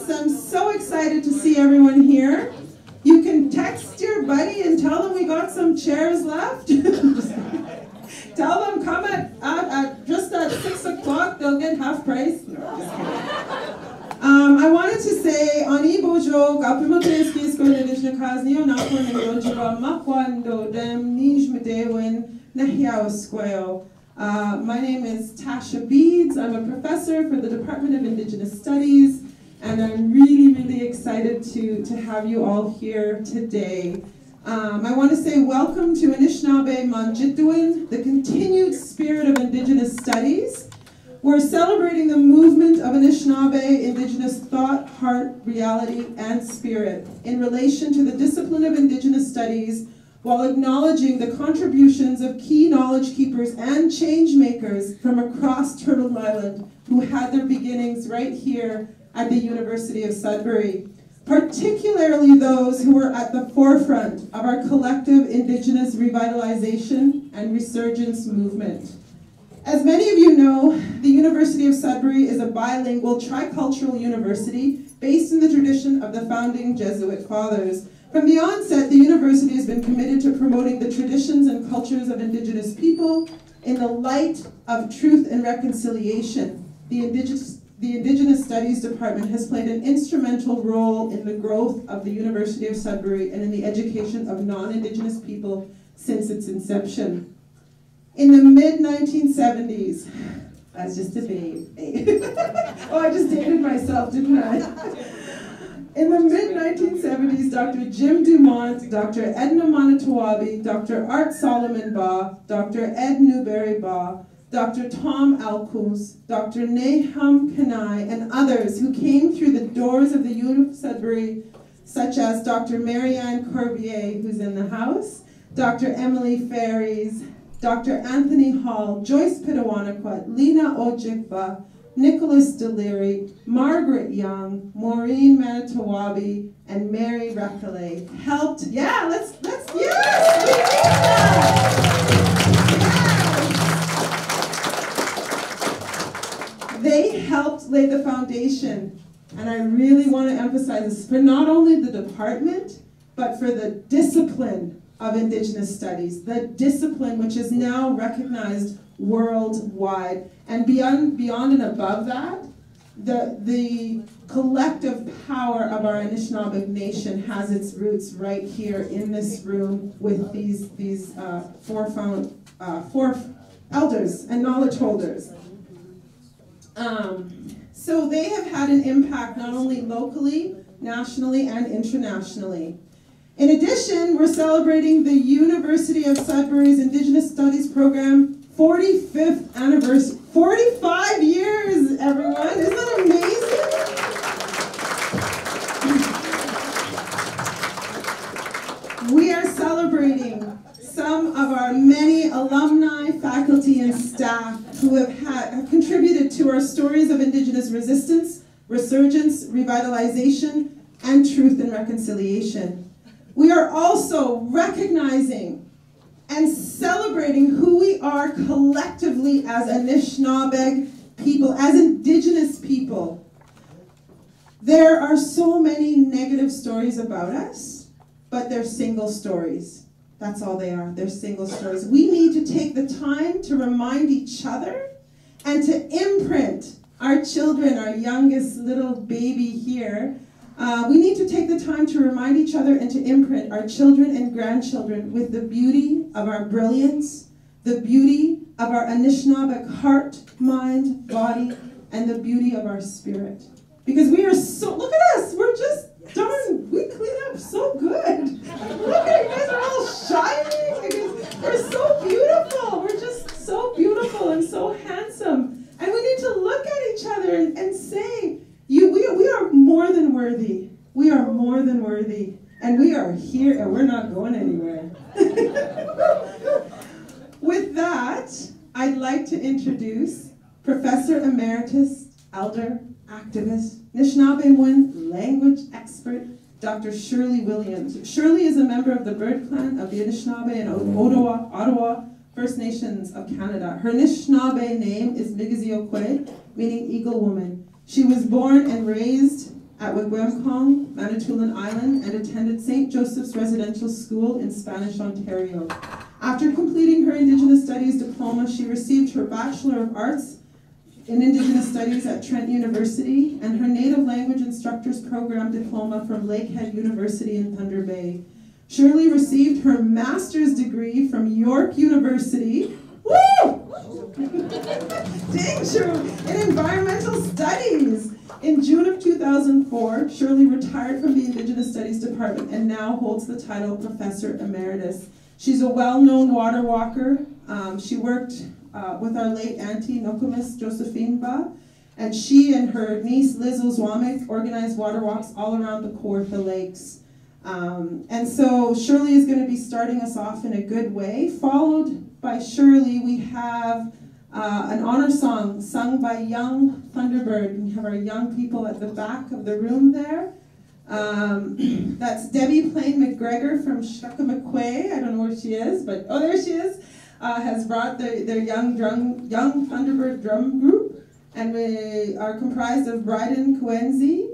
I'm so excited to see everyone here. You can text your buddy and tell them we got some chairs left. Tell them come at just at 6 o'clock, they'll get half price. No, just kidding. I wanted to say, Ani Bojo, Gapimoteski Skoledish Nakaznio Nakon Jiva Makwando Dem Nij Medewin Nahiao Squayo. My name is Tasha Beads. I'm a professor for the Department of Indigenous Studies, and I'm really excited to have you all here today. I want to say welcome to Anishinaabe Manjitwin, the continued spirit of Indigenous studies. We're celebrating the movement of Anishinaabe Indigenous thought, heart, reality, and spirit in relation to the discipline of Indigenous studies, while acknowledging the contributions of key knowledge keepers and change makers from across Turtle Island who had their beginnings right here at the University of Sudbury, particularly those who were at the forefront of our collective Indigenous revitalization and resurgence movement. As many of you know, the University of Sudbury is a bilingual, tricultural university based in the tradition of the founding Jesuit fathers. From the onset, the university has been committed to promoting the traditions and cultures of Indigenous people in the light of truth and reconciliation. The Indigenous Studies Department has played an instrumental role in the growth of the University of Sudbury and in the education of non-Indigenous people since its inception. In the mid-1970s, I was just a babe. Oh, I just dated myself, didn't I? In the mid-1970s, Dr. Jim Dumont, Dr. Edna Manitowabi, Dr. Art Solomon Ba, Dr. Ed Newberry Ba, Dr. Tom Alkus, Dr. Nahum Kanai, and others who came through the doors of the U of Sudbury, such as Dr. Marianne Corbier, who's in the house, Dr. Emily Ferries, Dr. Anthony Hall, Joyce Pitawanakwat, Lena Ojikba, Nicholas Deliri, Margaret Young, Maureen Manitowabi, and Mary Recollet helped, yes, we did that! They helped lay the foundation, and I really want to emphasize this, for not only the department, but for the discipline of Indigenous studies, the discipline which is now recognized worldwide. And beyond and above that, the collective power of our Anishinaabe nation has its roots right here in this room with these four elders and knowledge holders. So they have had an impact not only locally, nationally, and internationally. In addition, we're celebrating the University of Sudbury's Indigenous Studies program 45th anniversary. 45 years, everyone. Isn't that amazing? We are celebrating some of our many alumni, faculty, and staff who have contributed to our stories of Indigenous resistance, resurgence, revitalization, and truth and reconciliation. We are also recognizing and celebrating who we are collectively as Anishinaabe people, as Indigenous people. There are so many negative stories about us, but they're single stories. That's all they are. They're single stories. We need to take the time to remind each other and to imprint our children, our youngest little baby here. We need to take the time to remind each other and to imprint our children and grandchildren with the beauty of our brilliance, the beauty of our Anishinaabe heart, mind, body, and the beauty of our spirit. Because we are so, look at us, we're just darn, we clean up so good. Look at you guys are all shining. We're so beautiful. We're just so beautiful and so handsome. And we need to look at each other and say, we are more than worthy. We are more than worthy. And we are here and we're not going anywhere. With that, I'd like to introduce Professor Emeritus, Elder, Activist, Anishinaabe language expert, Dr. Shirley Williams. Shirley is a member of the Bird Clan of the Anishinaabe and Ottawa First Nations of Canada. Her Anishinaabe name is Migiziokwe, meaning Eagle Woman. She was born and raised at Wigwamcong, Manitoulin Island, and attended St. Joseph's Residential School in Spanish, Ontario. After completing her Indigenous Studies diploma, she received her Bachelor of Arts in Indigenous Studies at Trent University and her Native Language Instructors Program diploma from Lakehead University in Thunder Bay. Shirley received her master's degree from York University. Woo! Dang, Shirley! In Environmental Studies. In June of 2004, Shirley retired from the Indigenous Studies Department and now holds the title Professor Emeritus. She's a well-known water walker. She worked with our late auntie, Nokomis Josephine Ba, and she and her niece, Liz Ozwamik, organized water walks all around the Kawartha Lakes. And so Shirley is going to be starting us off in a good way. Followed by Shirley, we have an honor song sung by Young Thunderbird. We have our young people at the back of the room there. That's Debbie Plain McGregor from Shuckamaquay. I don't know where she is, but oh, there she is. Has brought their young Thunderbird drum group, and we are comprised of Bryden Kuenzi,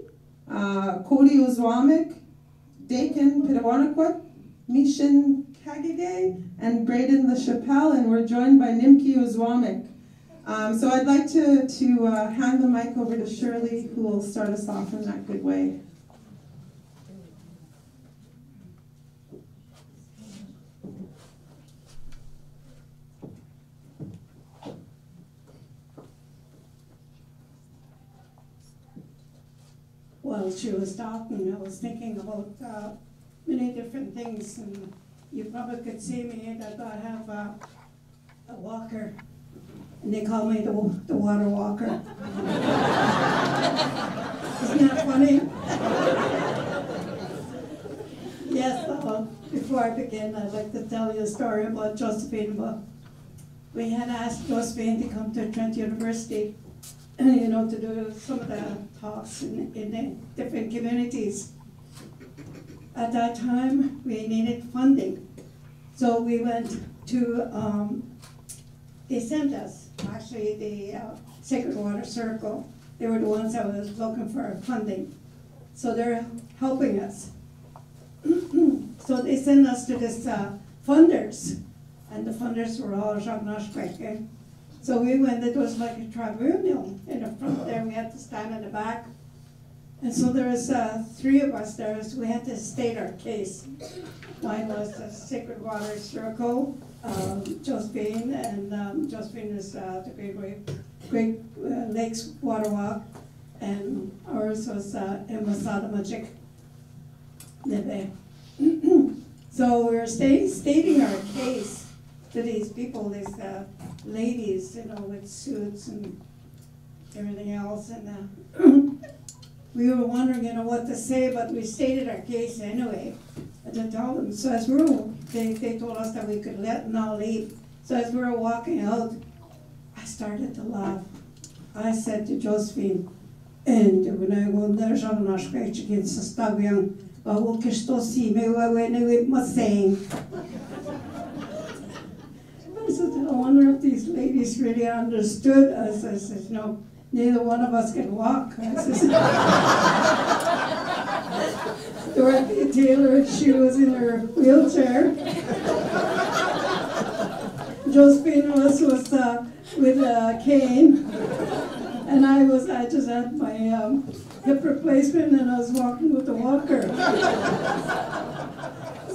Cody Ozwamik, Dakin Pitawanakwat, Mishin Kagege, and Braden LaChapelle, and we're joined by Nimki Ozwamik. So I'd like to hand the mic over to Shirley, who will start us off in that good way. While she was talking, I was thinking about many different things, and you probably could see me that I have a walker, and they call me the water walker. Isn't that funny? Yes, before I begin, I'd like to tell you a story about Josephine. We had asked Josephine to come to Trent University, you know, to do some of the talks in the different communities. At that time, we needed funding. So we went to, they sent us, actually the Sacred Water Circle. They were the ones that was looking for funding. So they're helping us. So they sent us to this funders, and the funders were all Jagnash. So we went, it was like a tribunal in the front there, we had to stand in the back. And so there was 3 of us there, so we had to state our case. Mine was the Sacred Water Circle, Josephine, and Josephine is the Great Lakes Water Walk, and ours was Masada Magic Nebe. So we were stating our case to these people, these ladies, you know, with suits and everything else, and we were wondering, you know, what to say, but we stated our case anyway, and to tell them. So as we were, they told us that we could now leave. So as we were walking out, I started to laugh. I said to Josephine, and when I go there, I'm not scratching against the stabian, but we'll kiss to see me when I was saying. I said, I wonder if these ladies really understood us. I said, you know, neither one of us can walk. I said, Dorothy Taylor, she was in her wheelchair. Josephine was with a cane. And I just had my hip replacement, and I was walking with a walker.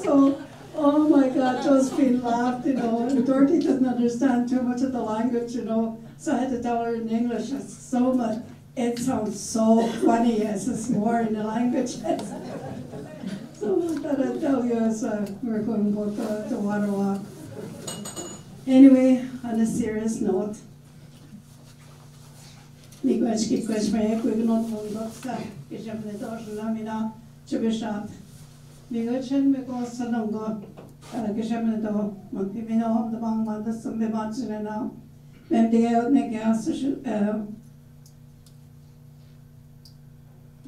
So, oh my God, Josephine laughed, you know, and Dorothy doesn't understand too much of the language, you know, so I had to tell her in English. It's so much, it sounds so funny as it's more in the language. So that I tell you as we're going to go to the water walk. Anyway, on a serious note, Miigwachki kweshme kuignot mundoksa kishamne doshlamina chubishat. Miigwachen meko sanongo kishamne do mankimino hom the bang mandas some bemachine now. Memdige negas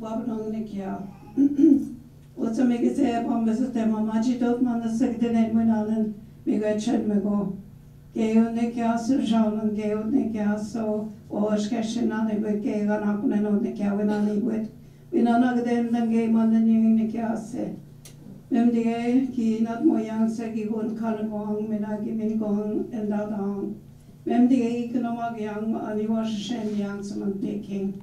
wabnong nekia. What's a make say pombesu tema majidot mandas segdene munanen miigwachen meko. Geodnekia surjaun geodnekia so oskashina ne be gegan hakune no nekia wenani wet Pinanagden ng game on the new Nikiase. Memdige, ki not mo yang segi gun kalagong, minagi gong and dadong. Memdige, economag yang, ani was shen yang, someone taking.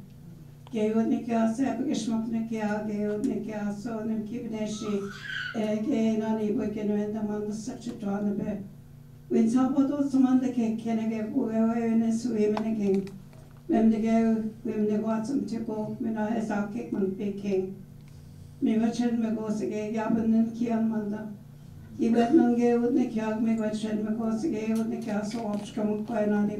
Geod Nikiase, Apagishmak Nikia, Geod Nikia, so Nim Kibineshi, Gay Nani, Wicken, and the man the subject on the bed. When Sabato, someone the cake can I get women and swimming again. When the go, when the Watson Tipo, when I as our kickman baking. Me watched me go again, Yaban and Kian Manda. He went on gay with Nikia, me watched me go again with Nikia, so off come quite on it.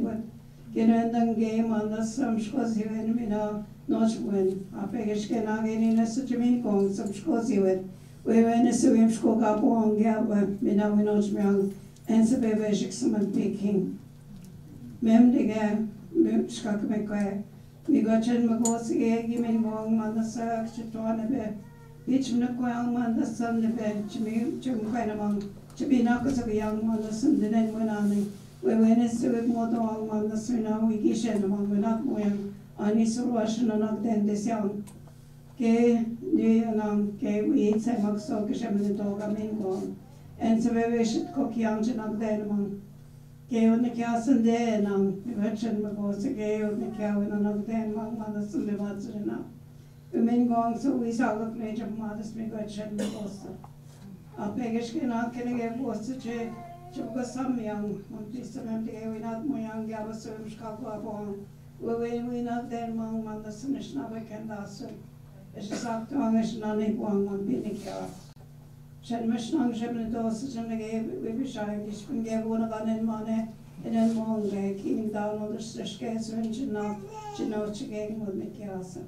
Get and game on the some squazzy when me now, not when. I figured can I get in a such a mean gong, some squazzy with. We went to swim school up on Gabba, me now we know young, and so baby someone baking. Mem the gam. Skak me kwe. Mi gachin magos e gimin gong man the sak chitwana be. Each na kwang man the sun the be chimi chum kwena mang. Chibi nakas of a young man the sun the nen winani. We went as to it more dog man the suna we gishen among we not moyang. Ani surwashan anak den this young. Ke ni anang ke we eat say mag so kishem the dog amin gong. And so we should cook young janak den among. Geo Nikia Sunday nang Virgin Magos, Geo Nikia, and another day among mothers and the ones in now. Women going so we saw the plate of mothers, we got shed Magosa. Our Pegish cannot can get postage, Chuka some young, one piece of empty, we not more young, Gabas, Chicago upon. We not then among mothers and Shnabek and Dawson. It's just after English, none of one Pinikia. Shed Mishnang Shebna doses and the game, we wish I can give one of in money and then one day, keeping down all the skates when she knows she gave with Mickey Asa.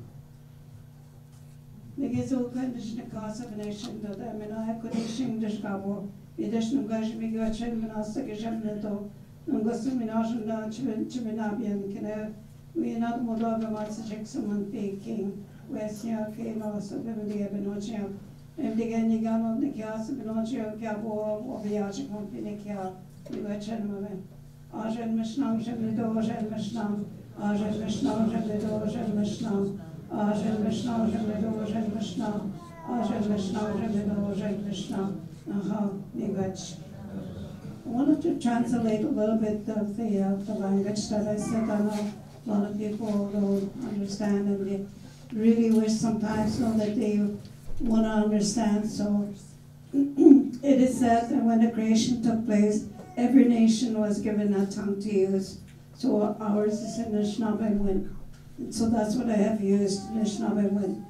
The kids all condition the cause of a nation that I mean, I could sing the Scabo, the additional guys we got Shem and Asa Gajamneto, Nungosumination down Chiminabian, can we not Moldova Matsajexum and Peking, West York came also, Beverly Abenochia. And again, you got on the cast of Pinocchio, Cabo, or the Archie Company, you were Chenman. Arjen Mishnam, Jemmedojan Mishnam, Arjen Mishnam, Jemmedojan Mishnam, Arjen Mishnam, Jemmedojan Mishnam, Arjen Mishnam, Jemmedojan Mishnam. Aha, Nigach. I wanted to translate a little bit of the language that I said. I know a lot of people don't understand, and they really wish sometimes so that they want to understand. So it is said that when the creation took place, every nation was given a tongue to use. So ours is in Anishinaabe. So that's what I have used, Anishinaabe.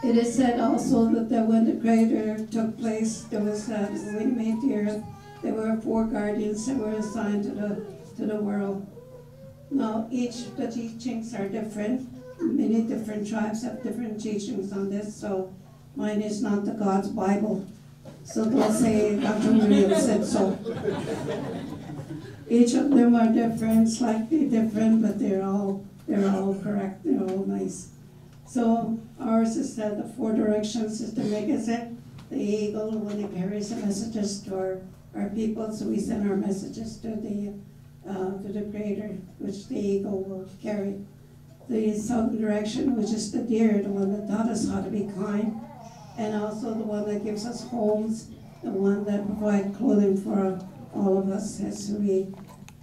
It is said also that when the creator took place, there was when he made the earth, there were 4 guardians that were assigned to the world. Now the teachings are different. Many different tribes have different teachings on this, so mine is not the God's Bible. So don't say Dr. William said so. Each of them are different, slightly different, but they're all correct, they're all nice. So ours is that the 4 directions is the Megazet, the eagle, when it carries the messages to our people, so we send our messages to the Creator, which the eagle will carry. The southern direction, which is the deer, the one that taught us how to be kind, and also the one that gives us homes, the one that provides clothing for all of us as we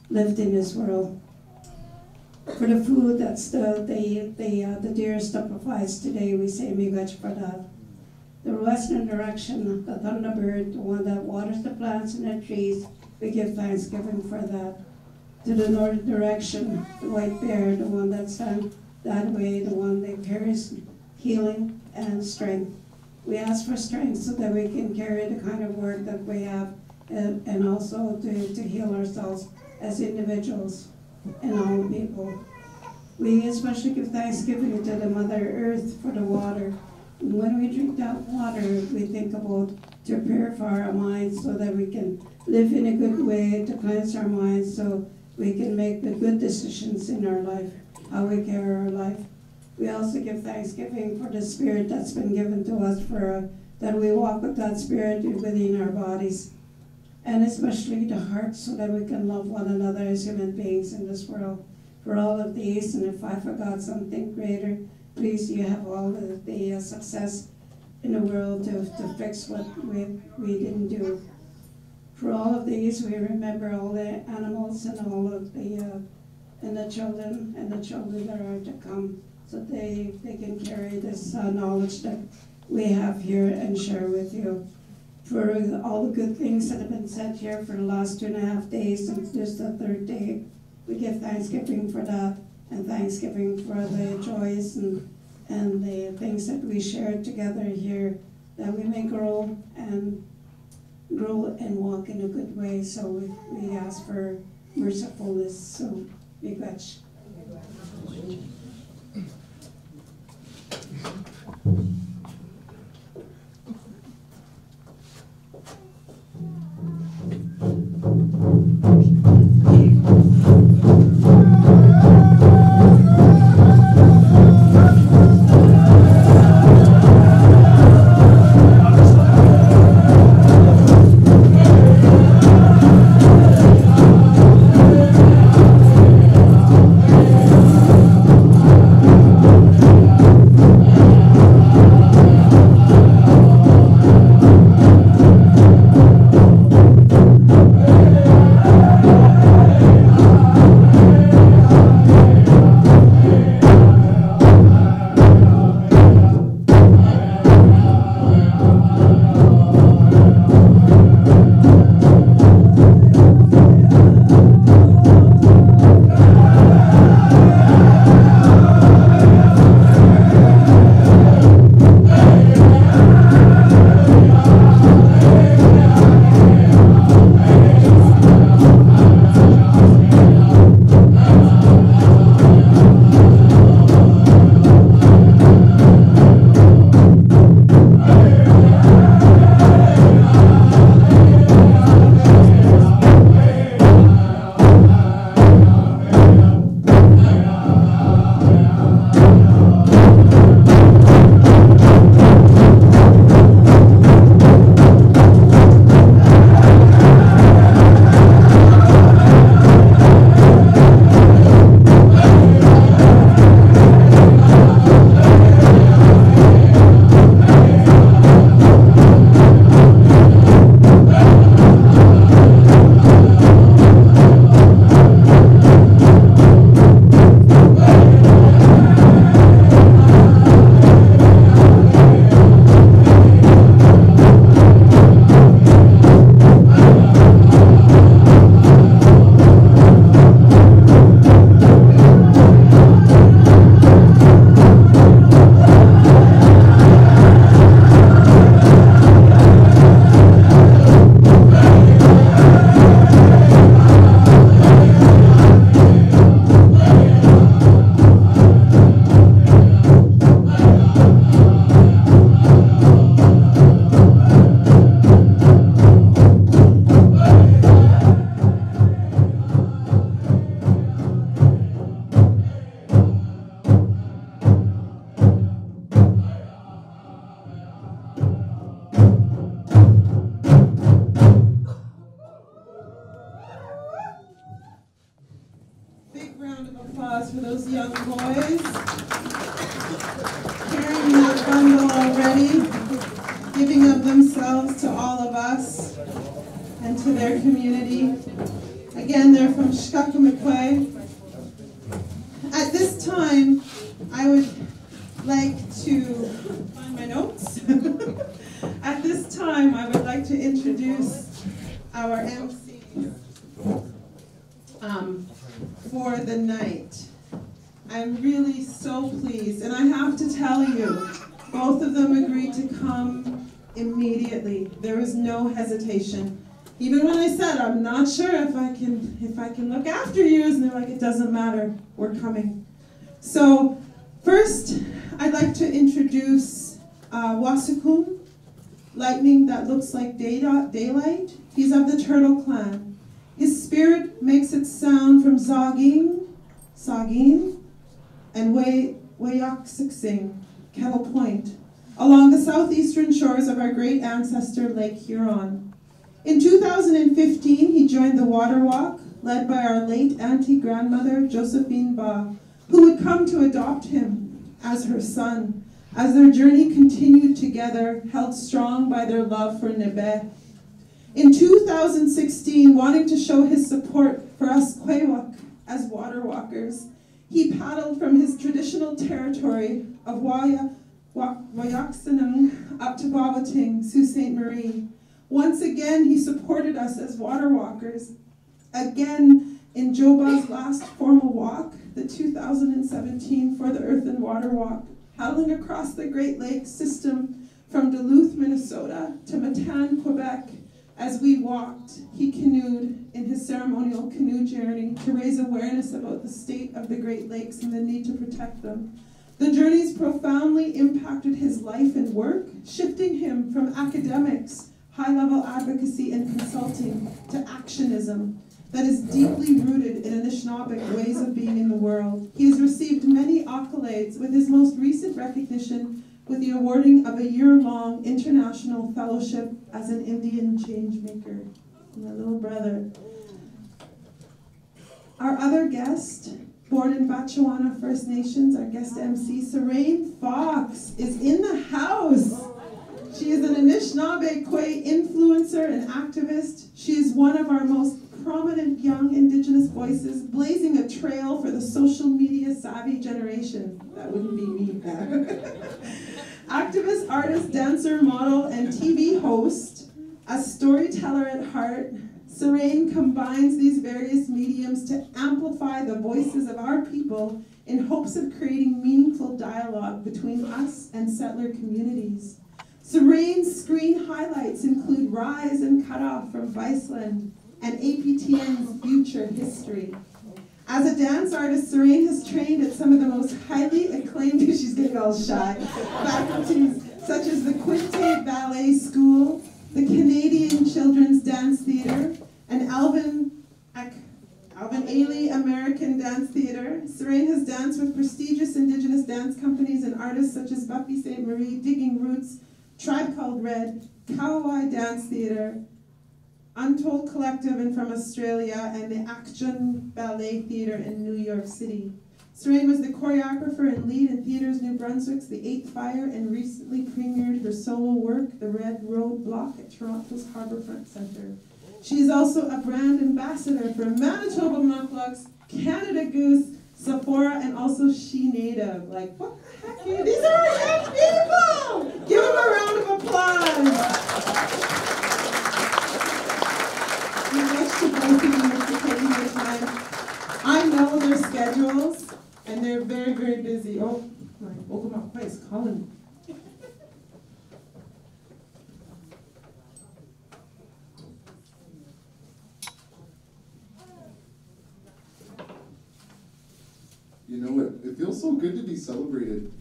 lived in this world. For the food, that's the deer stuff provides today, we say Migach for that. The western direction, the thunderbird, the one that waters the plants and the trees, we give thanksgiving for that. To the northern direction, the white bear, the one that stands that way, the one that carries healing and strength. We ask for strength so that we can carry the kind of work that we have, and also to heal ourselves as individuals and all people. We especially give thanksgiving to the Mother Earth for the water. And when we drink that water, we think about to purify our minds so that we can live in a good way, to cleanse our minds, so we can make the good decisions in our life, how we carry our life. We also give thanksgiving for the Spirit that's been given to us, for that we walk with that Spirit within our bodies, and especially the heart, so that we can love one another as human beings in this world. for all of these, and if I forgot something greater, please, you have all the success in the world to fix what we didn't do. For all of these, we remember all the animals and all of the children that are to come, so they can carry this knowledge that we have here and share with you. For all the good things that have been said here for the last 2.5 days, and this the third day, we give thanksgiving for that, and thanksgiving for the joys and the things that we shared together here, that we may grow and walk in a good way. So we ask for mercifulness. So be blessed. applause for those young boys carrying that bundle already, giving of themselves to all of us and to their community. Again, they're from Shkakamikwe. At this time, I would like to find my notes. At this time, I would like to introduce our MCs for the night. I'm really so pleased, and I have to tell you, both of them agreed to come immediately. There was no hesitation. Even when I said, I'm not sure if I can look after you, and they're like, it doesn't matter, we're coming. So first, I'd like to introduce Wasukum, lightning that looks like daylight. He's of the Turtle Clan. His spirit makes its sound from Sagin, and Wayaksiksing, Kettle Point, along the southeastern shores of our great ancestor, Lake Huron. In 2015, he joined the Water Walk, led by our late auntie-grandmother, Josephine Ba, who would come to adopt him as her son, as their journey continued together, held strong by their love for Nebe. In 2016, wanting to show his support for us Kwewak as water walkers, he paddled from his traditional territory of Wayaksanung up to Bawating, Sault Ste. Marie. Once again, he supported us as water walkers. Again, in Joba's last formal walk, the 2017 For the Earth and Water Walk, paddling across the Great Lakes system from Duluth, Minnesota to Matane, Quebec. As we walked, he canoed in his ceremonial canoe journey to raise awareness about the state of the Great Lakes and the need to protect them. The journeys profoundly impacted his life and work, shifting him from academics, high-level advocacy and consulting to actionism that is deeply rooted in Anishinaabeg ways of being in the world. He has received many accolades, with his most recent recognition with the awarding of a year-long international fellowship as an Indian changemaker. My little brother. Our other guest, born in Batchewana First Nations, our guest MC, Serene Fox, is in the house. She is an Anishinaabe Kwe influencer and activist. She is one of our most prominent young Indigenous voices, blazing a trail for the social media savvy generation. That wouldn't be me. Activist, artist, dancer, model, and TV host, a storyteller at heart, Serene combines these various mediums to amplify the voices of our people in hopes of creating meaningful dialogue between us and settler communities. Serene's screen highlights include Rise and Cut Off from Viceland and APTN's Future History. As a dance artist, Serene has trained at some of the most highly acclaimed, she's getting all shy, faculties such as the Quinte Ballet School, the Canadian Children's Dance Theatre, and Alvin Ailey American Dance Theatre. Serene has danced with prestigious Indigenous dance companies and artists such as Buffy St. Marie, Digging Roots, Tribe Called Red, Kauai Dance Theatre, Untold Collective and from Australia, and the Akjun Ballet Theatre in New York City. Serene was the choreographer and lead in Theatres New Brunswick's The Eighth Fire and recently premiered her solo work, The Red Road Block, at Toronto's Harbourfront Centre. She is also a brand ambassador for Manitoba Mucklucks, Canada Goose, Sephora, and also She Native. Like, what the heck? These are our young people! Give them a round of applause. I know their schedules, and they're very, very busy. Oh, my Ogama Place calling me. You know, it feels so good to be celebrated.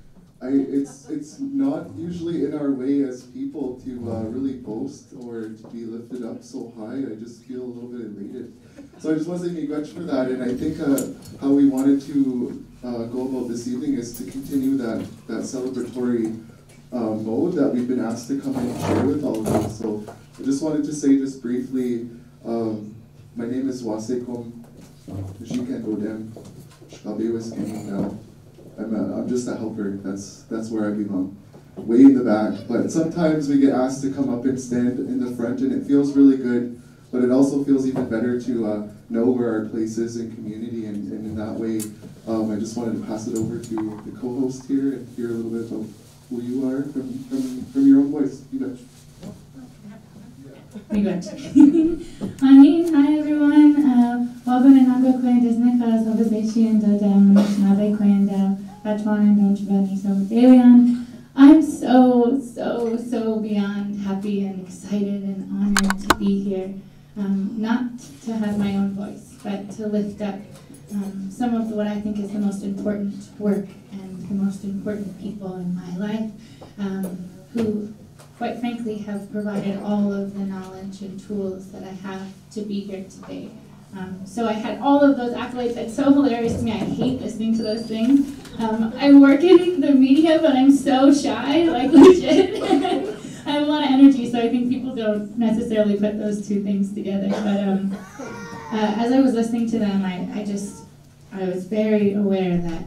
It's not usually in our way as people to really boast or to be lifted up so high. I just feel a little bit elated. So I just want to say miigwech for that, and I think how we wanted to go about this evening is to continue that celebratory mode that we've been asked to come and share with all of you. So I just wanted to say just briefly, my name is Wasekom Jiken Odem Shkabewas now. I'm just a helper. That's where I belong, way in the back. But sometimes we get asked to come up and stand in the front, and it feels really good. But it also feels even better to know where our place is in community, and in that way, I just wanted to pass it over to the co-host here and hear a little bit about who you are from your own voice. You bet. Hi everyone. Welcome to Nago Kwen Disney Karas Observation and Nave Kwen Batwan and Donchvani so I'm so beyond happy and excited and honored to be here. Not to have my own voice, but to lift up some of what I think is the most important work and the most important people in my life who, quite frankly, have provided all of the knowledge and tools that I have to be here today. So I had all of those accolades. It's so hilarious to me. I hate listening to those things. I work in the media, but I'm so shy, like legit. I have a lot of energy, so I think people don't necessarily put those two things together. But as I was listening to them, I was very aware that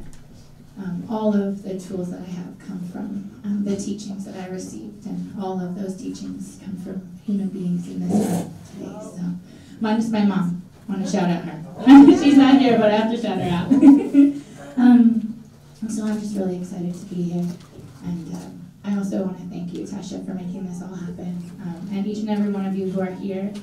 all of the tools that I have come from the teachings that I received, and all of those teachings come from human beings in this room today. So, minus my mom. I want to shout out her. She's not here, but I have to shout her out. So I'm just really excited to be here, and I also want to thank you, Tasha, for making this all happen, and each and every one of you who are here.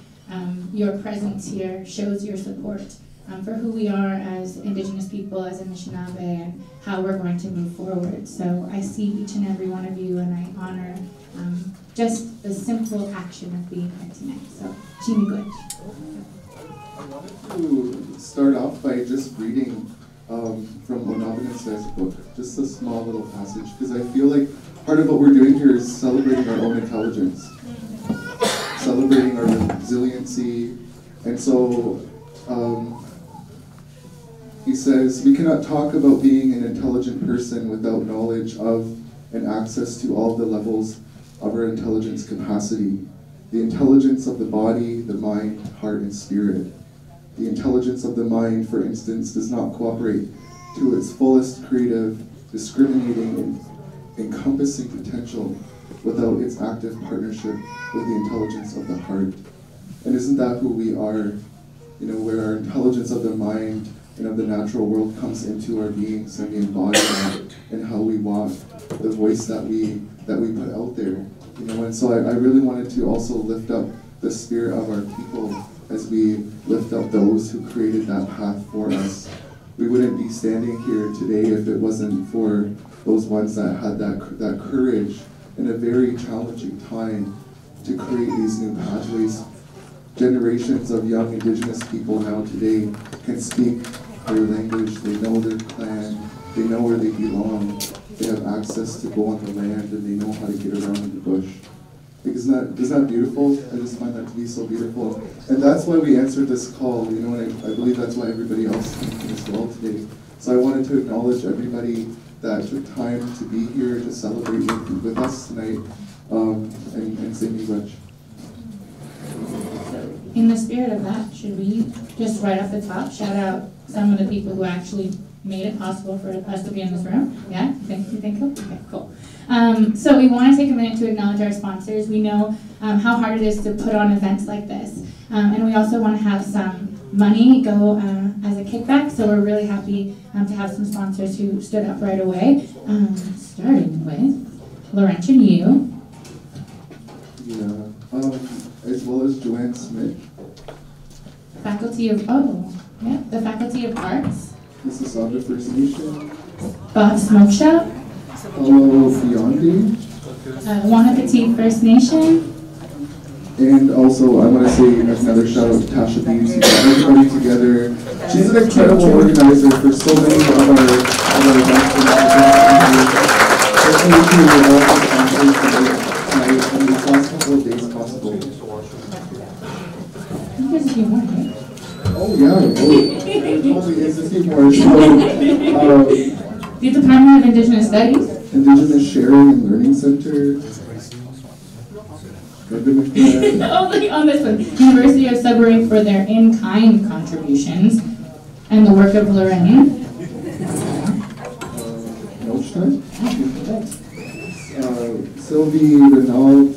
Your presence here shows your support for who we are as Indigenous people, as Anishinaabe, and how we're going to move forward. So I see each and every one of you, and I honor just the simple action of being here tonight. So, Chimigwech. I wanted to start off by just reading from Onabinasai's book, just a small little passage, because I feel like part of what we're doing here is celebrating our own intelligence, celebrating our resiliency, and so he says, we cannot talk about being an intelligent person without knowledge of and access to all the levels of our intelligence capacity. The intelligence of the body, the mind, heart, and spirit. The intelligence of the mind, for instance, does not cooperate to its fullest creative, discriminating, and encompassing potential without its active partnership with the intelligence of the heart. And isn't that who we are? You know, where our intelligence of the mind and of the natural world comes into our beings and we embody that and how we walk, the voice that we put out there. You know, and so I really wanted to also lift up the spirit of our people as we lift up those who created that path for us. We wouldn't be standing here today if it wasn't for those ones that had that courage in a very challenging time to create these new pathways. Generations of young Indigenous people now today can speak their language, they know their clan, they know where they belong, they have access to go on the land, and they know how to get around in the bush. Isn't that beautiful? I just find that to be so beautiful. And that's why we answered this call, you know, and I believe that's why everybody else came as well today. So I wanted to acknowledge everybody that took time to be here to celebrate with us tonight, and say miigwech. In the spirit of that, should we just right off the top shout out some of the people who actually made it possible for us to be in this room? Yeah? You think so? Okay, cool. So we want to take a minute to acknowledge our sponsors. We know how hard it is to put on events like this. And we also want to have some money go as a kickback. So we're really happy to have some sponsors who stood up right away. Starting with Laurentian U. Yeah. As well as Joanne Smith. The Faculty of Arts. Mississauga First Nation. Bob Smoke Shop. Paulo Biondi. Wanapati First Nation. And also, I want to say another shout out to Tasha Beams, who got everybody together. She's an incredible organizer for so many of our events. Thank you to all the sponsors tonight and the last couple of days possible. There's a few more, right? Oh yeah, totally is a few more. So, The Department of Indigenous Studies. Indigenous Sharing and Learning Center. Oh, look on this one. University of Sudbury for their in-kind contributions and the work of Lorraine. Nochstein. Sylvie Renaud,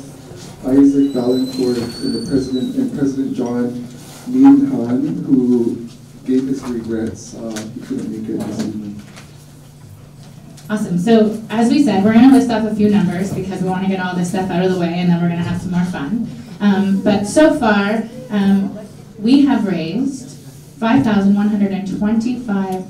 Isaac Valancourt, and President John Meehan, who gave his regrets. He couldn't make it this evening. Awesome. So as we said, we're going to list off a few numbers because we want to get all this stuff out of the way, and then we're going to have some more fun. But so far, we have raised $5,125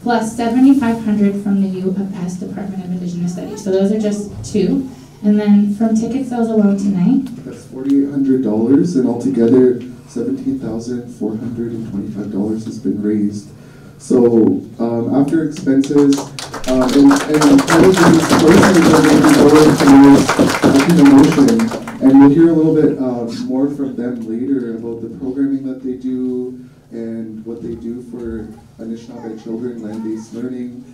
plus $7,500 from the U of S Department of Indigenous Studies. So those are just two. And then from ticket sales alone tonight, that's $4,800, and altogether $17,425 has been raised. So after expenses, and part of these proceeds are going to go towards the motion, and we'll hear a little bit more from them later about the programming that they do and what they do for Anishinaabe children, land-based learning.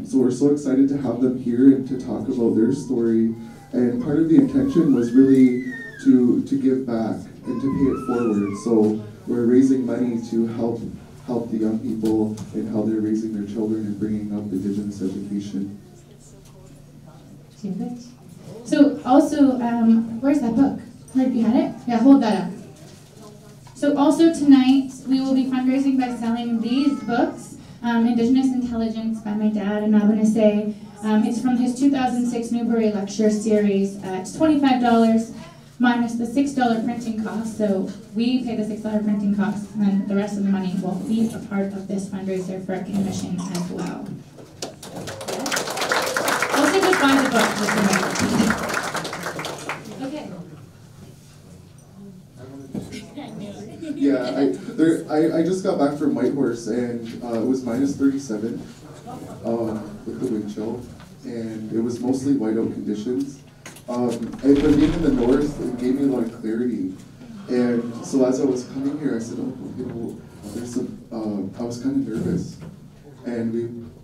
So we're so excited to have them here and to talk about their story. And part of the intention was really to give back and to pay it forward. So we're raising money to help the young people in how they're raising their children and bringing up Indigenous education. So also, where's that book? Right behind it? Yeah, hold that up. So also tonight, we will be fundraising by selling these books, Indigenous Intelligence by my dad, and Nabanase. It's from his 2006 Newbery Lecture Series. It's $25 minus the $6 printing cost, so we pay the $6 printing cost, and the rest of the money will be a part of this fundraiser for a commission as well. Also just buy the book just okay. Yeah, I just got back from Whitehorse, and it was minus 37 with the wind chill, and it was mostly whiteout conditions. But being in the north, it gave me a lot of clarity. And so as I was coming here, I said, there's I was kind of nervous. And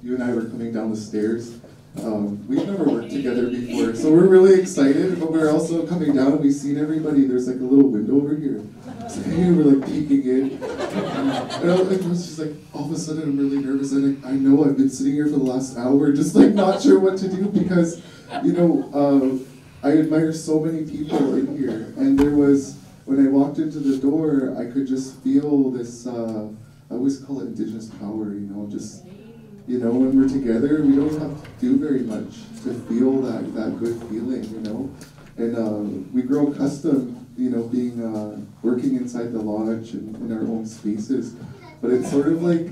you and I were coming down the stairs. We've never worked together before, so we're really excited, but we're also coming down and we've seen everybody. There's like a little window over here. So hey, we're like peeking in. And I was just like, all of a sudden I'm really nervous. And I know I've been sitting here for the last hour, just like not sure what to do because, I admire so many people in here. And there was, when I walked into the door, I could just feel this, I always call it Indigenous power, just, when we're together, we don't have to do very much to feel that good feeling, And we grow accustomed, being, working inside the lodge and in our own spaces. But it's sort of like,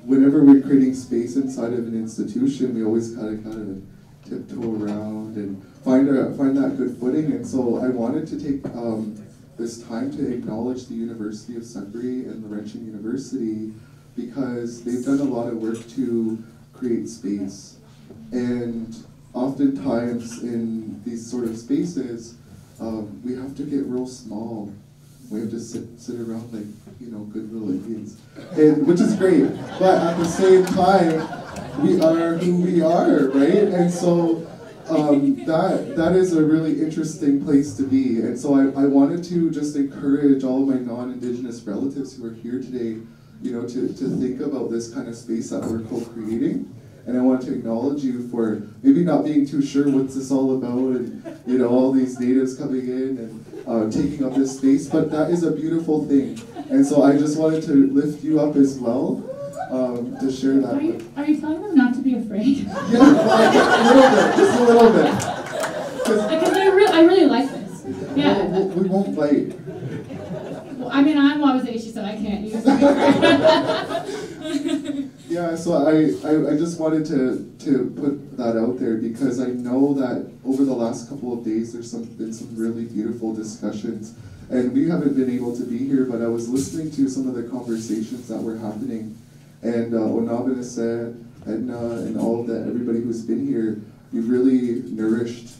whenever we're creating space inside of an institution, we always kind of tiptoe around and find that good footing. And so I wanted to take this time to acknowledge the University of Sudbury and Laurentian University because they've done a lot of work to create space. And oftentimes in these sort of spaces, we have to get real small. We have to sit around like, good little Indians, which is great. But at the same time, we are who we are, right? And so that is a really interesting place to be. And so I wanted to just encourage all of my non-Indigenous relatives who are here today, to think about this kind of space that we're co-creating. And I want to acknowledge you for maybe not being too sure what's this all about and, all these natives coming in and taking up this space, but that is a beautiful thing. And so I just wanted to lift you up as well, to share that. Are you telling them not to be afraid? Yeah, a little bit, just a little bit. Because I really like this. Yeah. We won't bite. Well, I mean, I'm Wabazashi, so I can't use it. Yeah, so I just wanted to put that out there because I know that over the last couple of days there's been some really beautiful discussions, and we haven't been able to be here, but I was listening to some of the conversations that were happening, and Onabanase, Edna, and everybody who's been here, you've really nourished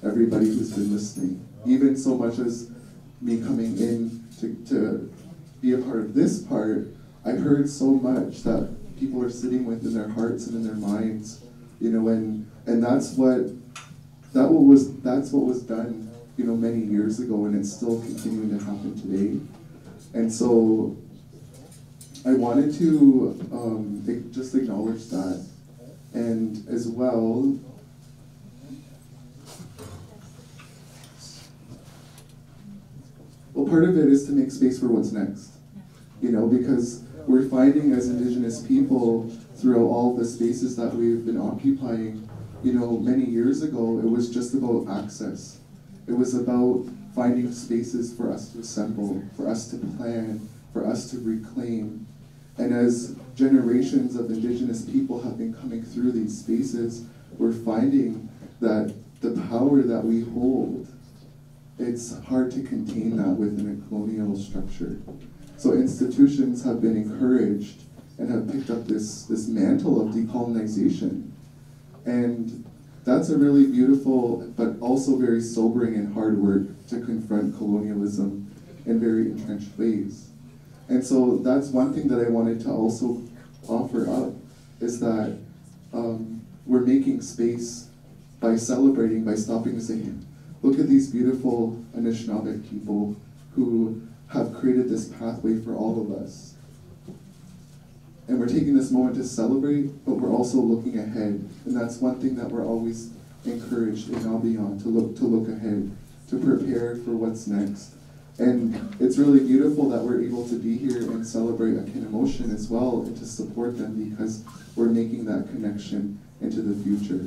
everybody who's been listening, even so much as me coming in to be a part of this part. I heard so much that people are sitting with in their hearts and in their minds, and that's what was done, many years ago, and it's still continuing to happen today. And so I wanted to just acknowledge that, and as well, part of it is to make space for what's next, because we're finding as Indigenous people throughout all the spaces that we've been occupying, many years ago, it was just about access. It was about finding spaces for us to assemble, for us to plan, for us to reclaim. And as generations of Indigenous people have been coming through these spaces, we're finding that the power that we hold, it's hard to contain that within a colonial structure. So institutions have been encouraged and have picked up this mantle of decolonization. And that's a really beautiful, but also very sobering and hard work to confront colonialism in very entrenched ways. And so that's one thing that I wanted to also offer up, is that we're making space by celebrating, by stopping to say, look at these beautiful Anishinaabe people who have created this pathway for all of us. And we're taking this moment to celebrate, but we're also looking ahead. And that's one thing that we're always encouraged in Abiyant, to look ahead, to prepare for what's next. And it's really beautiful that we're able to be here and celebrate Akin Emotion as well, and to support them, because we're making that connection into the future.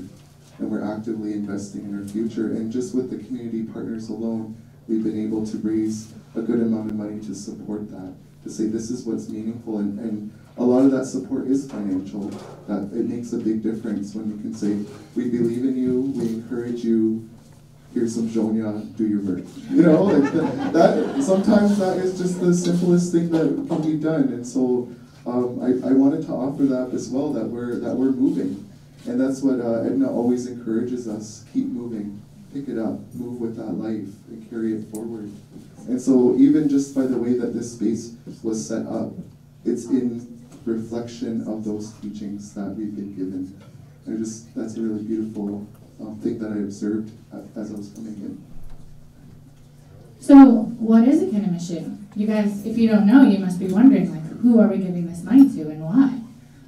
And we're actively investing in our future. And just with the community partners alone, we've been able to raise a good amount of money to support that, to say this is what's meaningful. And a lot of that support is financial. That it makes a big difference when you can say, we believe in you, we encourage you, here's some zhonya, do your work. You know, like that sometimes that is just the simplest thing that can be done. And so I wanted to offer that as well, that we're moving. And that's what Edna always encourages us, keep moving, pick it up, move with that life, and carry it forward. And so even just by the way that this space was set up, it's in reflection of those teachings that we've been given. And that's a really beautiful thing that I observed as I was coming in. So, what is Akin Mission? You guys, if you don't know, you must be wondering, like, who are we giving this money to and why?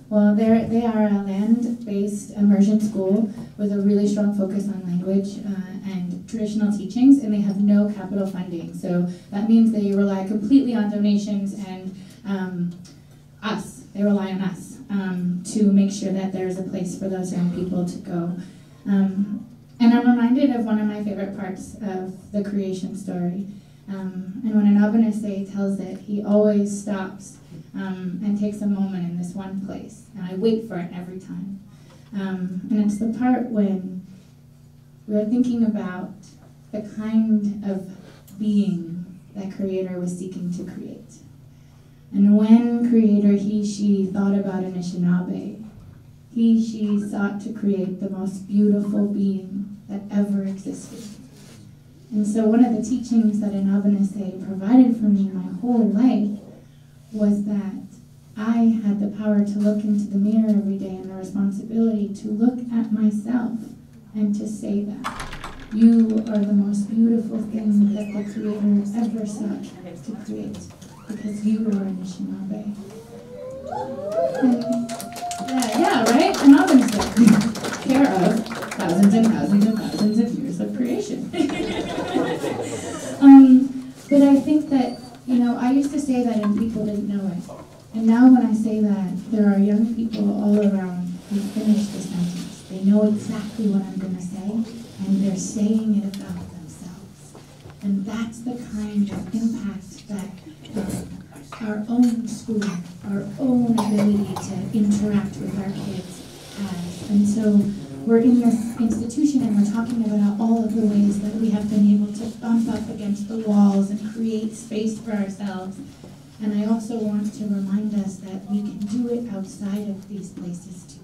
Well, they are a land-based immersion school with a really strong focus on language and traditional teachings, and they have no capital funding. So that means they rely completely on donations and us. They rely on us to make sure that there's a place for those young people to go. And I'm reminded of one of my favorite parts of the creation story. And when Anabinase tells it, he always stops and takes a moment in this one place. And I wait for it every time. And it's the part when we're thinking about the kind of being that Creator was seeking to create. And when Creator, he, she, thought about Anishinaabe, he, she sought to create the most beautiful being that ever existed. And so one of the teachings that Anabinase provided for me my whole life was that I had the power to look into the mirror every day, and the responsibility to look at myself and to say that you are the most beautiful thing that the Creator ever sought to create, because you are Anishinaabe. Yeah, right? Anabinase, care of thousands and thousands and thousands of years of creation. But I think that, I used to say that and people didn't know it. And now when I say that, there are young people all around who finish the sentence. They know exactly what I'm going to say, and they're saying it about themselves. And that's the kind of impact that our own school, our own ability to interact with our kids has. And so we're in this institution and we're talking about all of the ways that we have been able to bump up against the walls and create space for ourselves. And I also want to remind us that we can do it outside of these places too.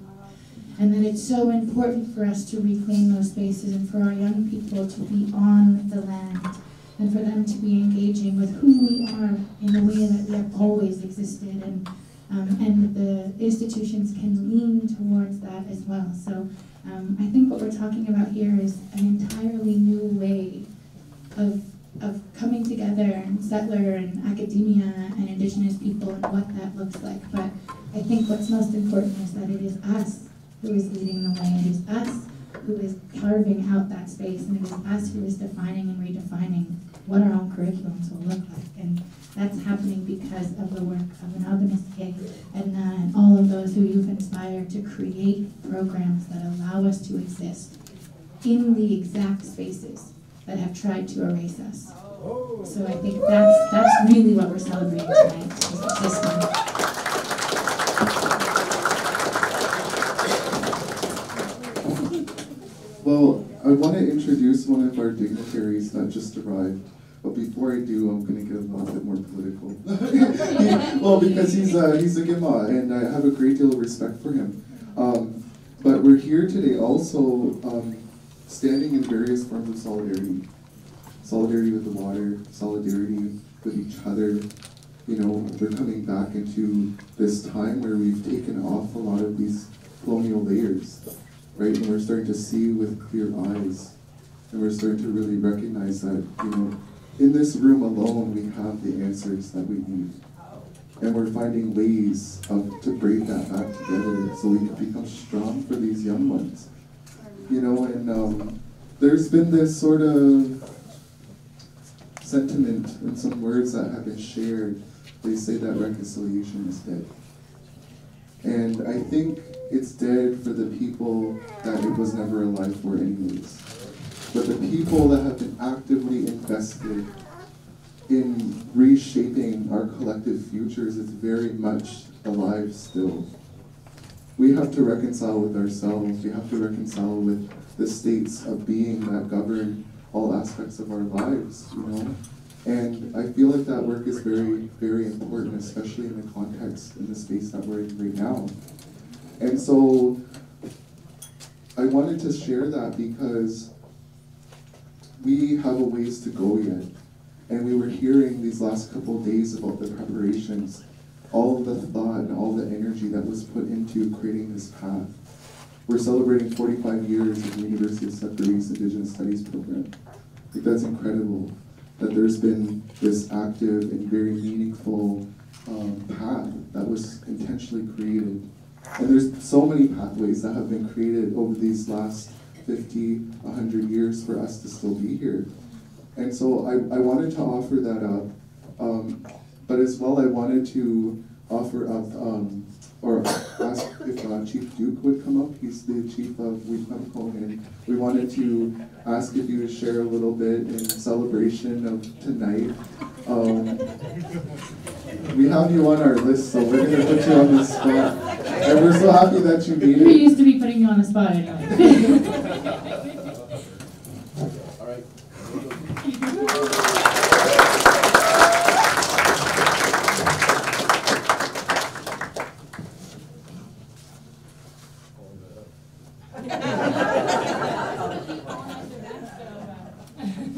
And that it's so important for us to reclaim those spaces and for our young people to be on the land and for them to be engaging with who we are in a way that we have always existed. And the institutions can lean towards that as well. So I think what we're talking about here is an entirely new way of coming together, and settler and academia and indigenous people, and what that looks like. But I think what's most important is that it is us who is leading the way. It is us who is carving out that space, and it is us who is defining and redefining what our own curriculums will look like. And that's happening because of the work of Anabinase, Edna, and all of those who you've inspired to create programs that allow us to exist in the exact spaces that have tried to erase us. So I think that's really what we're celebrating tonight, is this one. Well, I want to introduce one of our dignitaries that just arrived. But before I do, I'm going to get a little bit more political. Well, because he's a Gima, and I have a great deal of respect for him. But we're here today also standing in various forms of solidarity. Solidarity with the water, solidarity with each other. We're coming back into this time where we've taken off a lot of these colonial layers, right? And we're starting to see with clear eyes. And we're starting to really recognize that, in this room alone, we have the answers that we need. And we're finding ways to break that back together so we can become strong for these young ones. You know, and there's been this sort of sentiment and some words that have been shared. They say that reconciliation is dead. And I think it's dead for the people that it was never alive for anyways. But the people that have been actively invested in reshaping our collective futures is very much alive still. We have to reconcile with ourselves. We have to reconcile with the states of being that govern all aspects of our lives, you know? And I feel like that work is very, very important, especially in the context, in the space that we're in right now. And so I wanted to share that because we have a ways to go yet. And we were hearing these last couple of days about the preparations, all of the thought and all the energy that was put into creating this path. We're celebrating 45 years of the University of Sudbury's Indigenous Studies program. I think that's incredible, that there's been this active and very meaningful path that was intentionally created. And there's so many pathways that have been created over these last 50, 100 years for us to still be here. And so I wanted to offer that up, but as well I wanted to offer up, or ask if Chief Duke would come up. He's the chief of Wequemco, and we wanted to ask if you would share a little bit in celebration of tonight. We have you on our list, so we're going to put you on the spot. And we're so happy that you made it. We used to be putting you on the spot anyway. All right.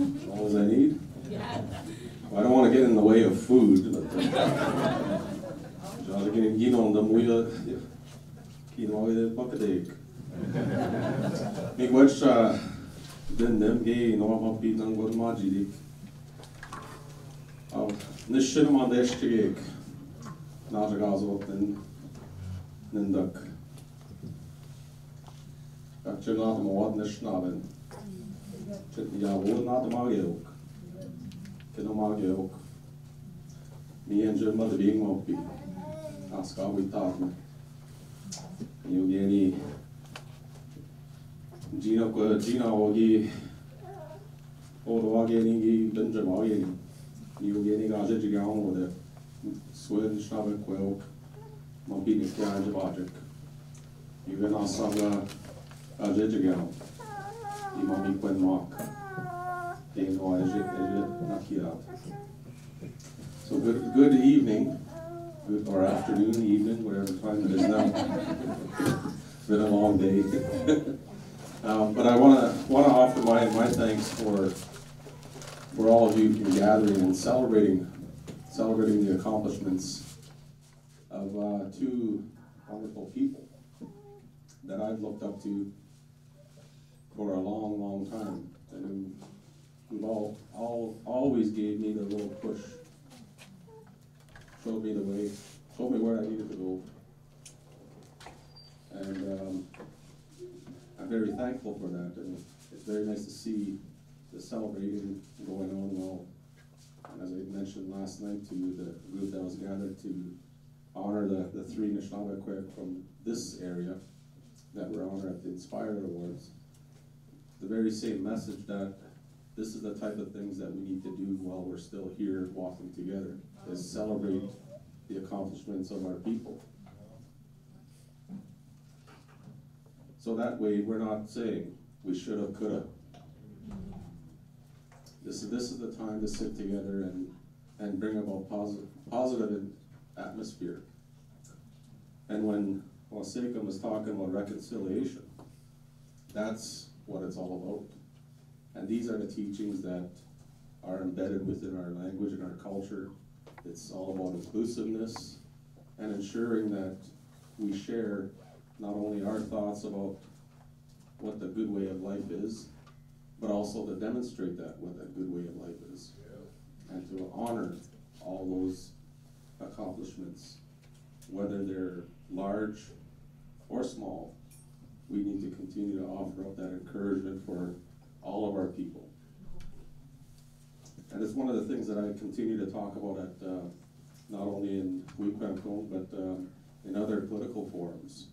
As long as I need. Well, I don't want to get in the way of food, but jag kan ge någon de moja kinoa pakadek. Mig watch den dem gay no ma pi nang god magidik. Nishin man deshtig. Na gazo den nindak. Akchen na mo wat nishnaven. Chet ya wo na de magyok. Keno magyok. Mi engine ma de being mopi. Aska we talk me. You geni Gina Ogi Odoageni Benjamageni. You geni Gaja Gigan with a Swin Shabbat Quilk, Mobini Kyan Jabajik. You can also Gaja Gigan. You Mami Quen Mark. They know Nakia. So good evening. Good, or afternoon, evening, whatever time it is now. It's been a long day. But I want to offer my thanks for all of you gathering and celebrating the accomplishments of two wonderful people that I've looked up to for a long, long time, and who've always gave me the little push. Showed me the way, showed me where I needed to go. And I'm very thankful for that. And it's very nice to see the celebrating going on well. And as I mentioned last night to the group that was gathered to honor the three Anishinaabe from this area that were honored at the Inspired Awards, the very same message that this is the type of things that we need to do while we're still here walking together, is celebrate the accomplishments of our people. So that way we're not saying we should have, could have. This is the time to sit together and bring about positive atmosphere. And when Waseka was talking about reconciliation, that's what it's all about. And these are the teachings that are embedded within our language and our culture. It's all about inclusiveness and ensuring that we share not only our thoughts about what the good way of life is, but also to demonstrate that what that good way of life is. and to honor all those accomplishments, whether they're large or small. We need to continue to offer up that encouragement for all of our people. And it's one of the things that I continue to talk about at, not only in Wequemco, but in other political forums.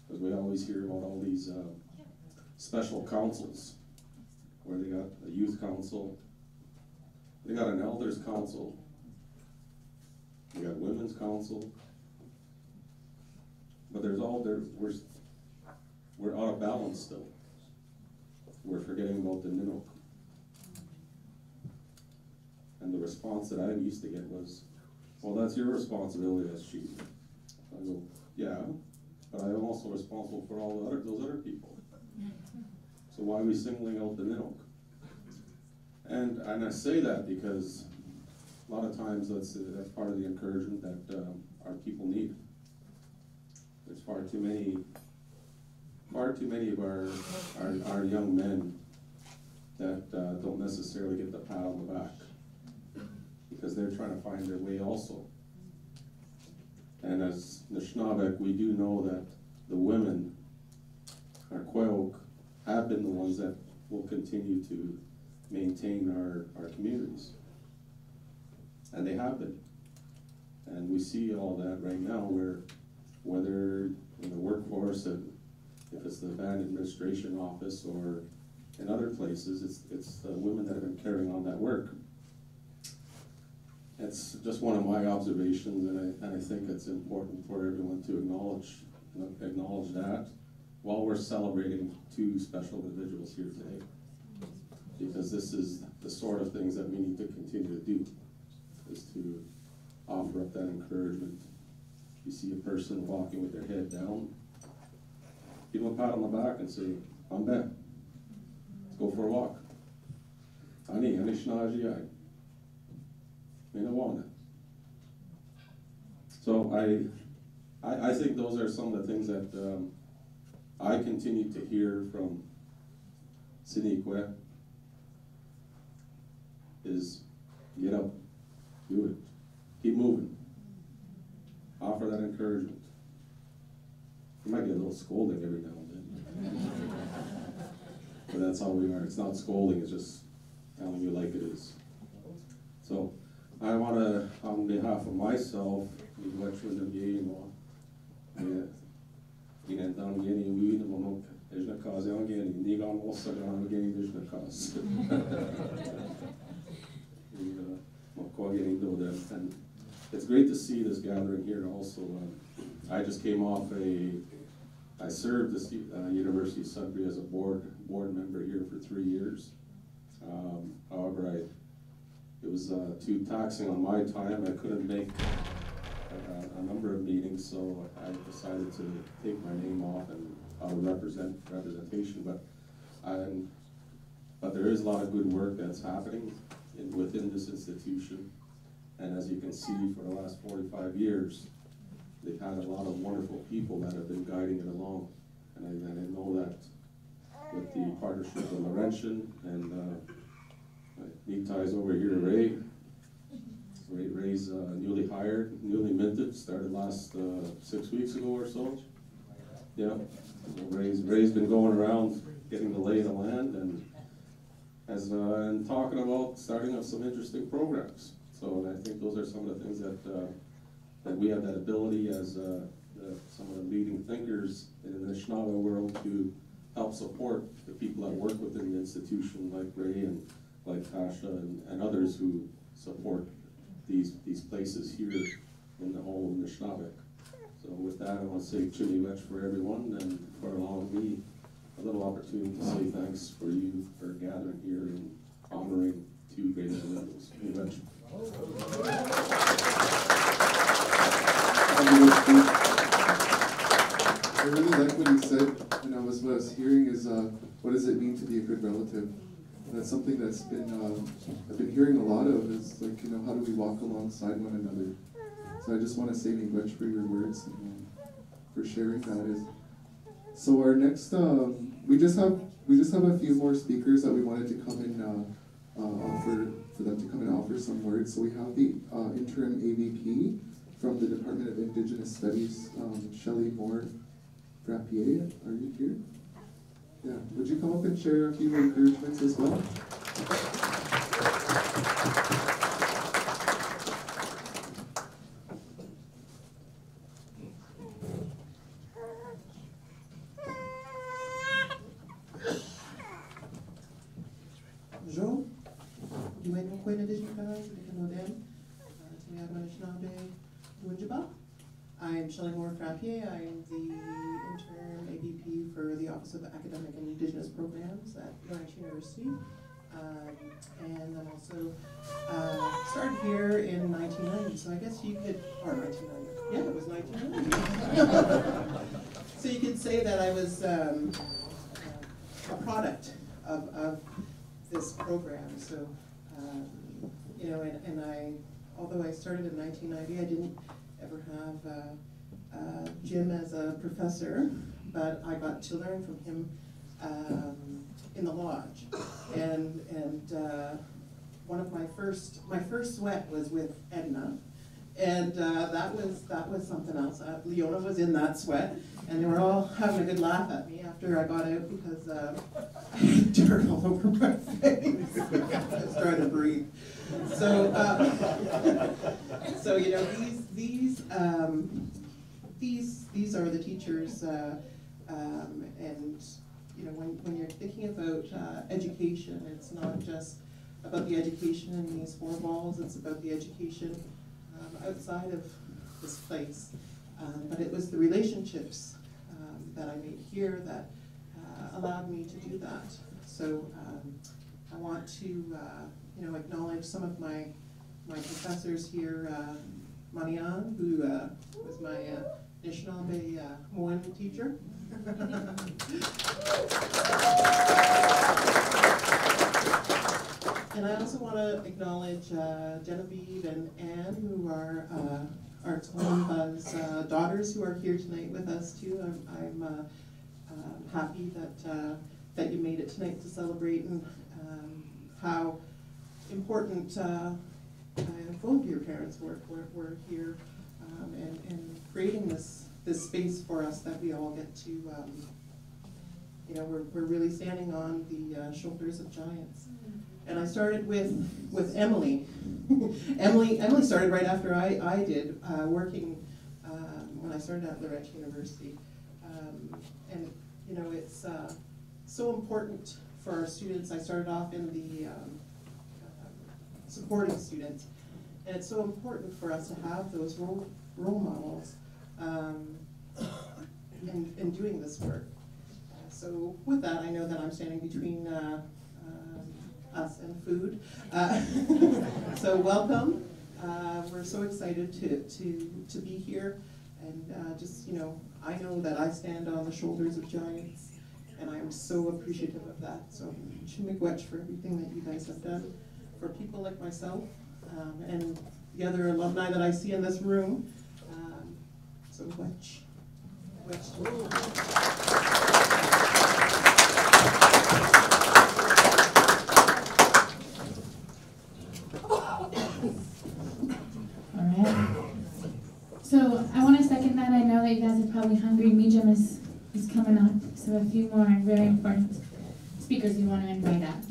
Because we always hear about all these special councils, where they got a youth council, they got an elders council, they got women's council, but we're out of balance still. We're forgetting about the Ninook. And the response that I used to get was, well, that's your responsibility as chief. I go, yeah, but I'm also responsible for all those other people. So why are we singling out the Ninook? And I say that because a lot of times that's part of the encouragement that our people need. There's far too many of our young men that don't necessarily get the pat on the back because they're trying to find their way also. And as Nishnawbek, we do know that the women, our Quayoke, have been the ones that will continue to maintain our communities. And they have been. And we see all that right now where whether in the workforce, and if it's the band administration office or in other places, it's the women that have been carrying on that work. It's just one of my observations, and I think it's important for everyone to acknowledge that while we're celebrating two special individuals here today. Because this is the sort of things that we need to continue to do, is to offer up that encouragement. You see a person walking with their head down, give them a pat on the back and say, I'm Ben. Let's go for a walk. Ani shnaji. So I think those are some of the things that I continue to hear from Sinique is get up, do it, keep moving, offer that encouragement. You might get a little scolding every now and then, but that's how we are. It's not scolding, it's just telling you like it is. So I want to, on behalf of myself, and it's great to see this gathering here also. I just came off I served the University of Sudbury as a board member here for 3 years. However, it was too taxing on my time. I couldn't make a number of meetings, so I decided to take my name off and representation. But there is a lot of good work that's happening within this institution, and as you can see, for the last 45 years, they've had a lot of wonderful people that have been guiding it along, and I know that with the partnership with Laurentian and knee ties over here to Ray. Ray's newly hired, newly minted, started last 6 weeks ago or so. Yeah, so Ray's been going around getting the lay of the land and talking about starting up some interesting programs. So I think those are some of the things that we have that ability as some of the leading thinkers in the Anishinaabe world to help support the people that work within the institution, like Ray and like Tasha and others who support these places here in the whole Anishinaabe. So with that, I want to say Chimiwech for everyone and for allowing me a little opportunity to say thanks for you for gathering here and honoring two great individuals. Chimiwech. I really like what he said, and what I was hearing is, what does it mean to be a good relative? And that's something that's been, I've been hearing a lot of, is like, how do we walk alongside one another? So I just want to say much for your words and for sharing that. So our next, we just have a few more speakers that we wanted to come and offer for them to come and offer some words. So we have the interim AVP from the Department of Indigenous Studies, Shelley Moore Frappier. Are you here? Yeah, would you come up and share a few encouragements as well? Bonjour, du may mo koy na Dijika, Modem, I'm Shelley Moore Frappier. I'm the interim AVP for the Office of Academic and Indigenous Programs at Laurentian University. And I'm also started here in 1990, so I guess you could, or 1990, yeah, it was 1990. So you could say that I was a product of this program. So, you know, and I, although I started in 1990, I didn't ever have Jim as a professor, but I got to learn from him in the lodge. And one of my first sweat was with Edna, and that was something else. Leona was in that sweat, and they were all having a good laugh at me after I got out because I had dirt all over my face. I was trying to breathe. So, so you know, these are the teachers, and you know, when you're thinking about education, it's not just about the education in these four walls. It's about the education outside of this place. But it was the relationships that I made here that allowed me to do that. So I want to you know, acknowledge some of my professors here. Marianne, who was my Anishinaabe Moan teacher. And I also want to acknowledge Genevieve and Anne, who are our Tolumba's daughters, who are here tonight with us too. I'm happy that you made it tonight to celebrate, and how important both of your parents were here, and creating this space for us that we all get to, you know, we're really standing on the shoulders of giants. And I started with Emily. Emily started right after I did, working when I started at Laurentian University. And you know, it's so important for our students. I started off in the supporting students, and it's so important for us to have those role models in doing this work. So with that, I know that I'm standing between us and food. So welcome. We're so excited to be here, and just, you know, I know that I stand on the shoulders of giants, and I'm so appreciative of that. So Chimigwech for everything that you guys have done for people like myself, and the other alumni that I see in this room. So Wech. So I want to second that. I know that you guys are probably hungry. Mijam is coming up, so a few more very important speakers we want to invite up.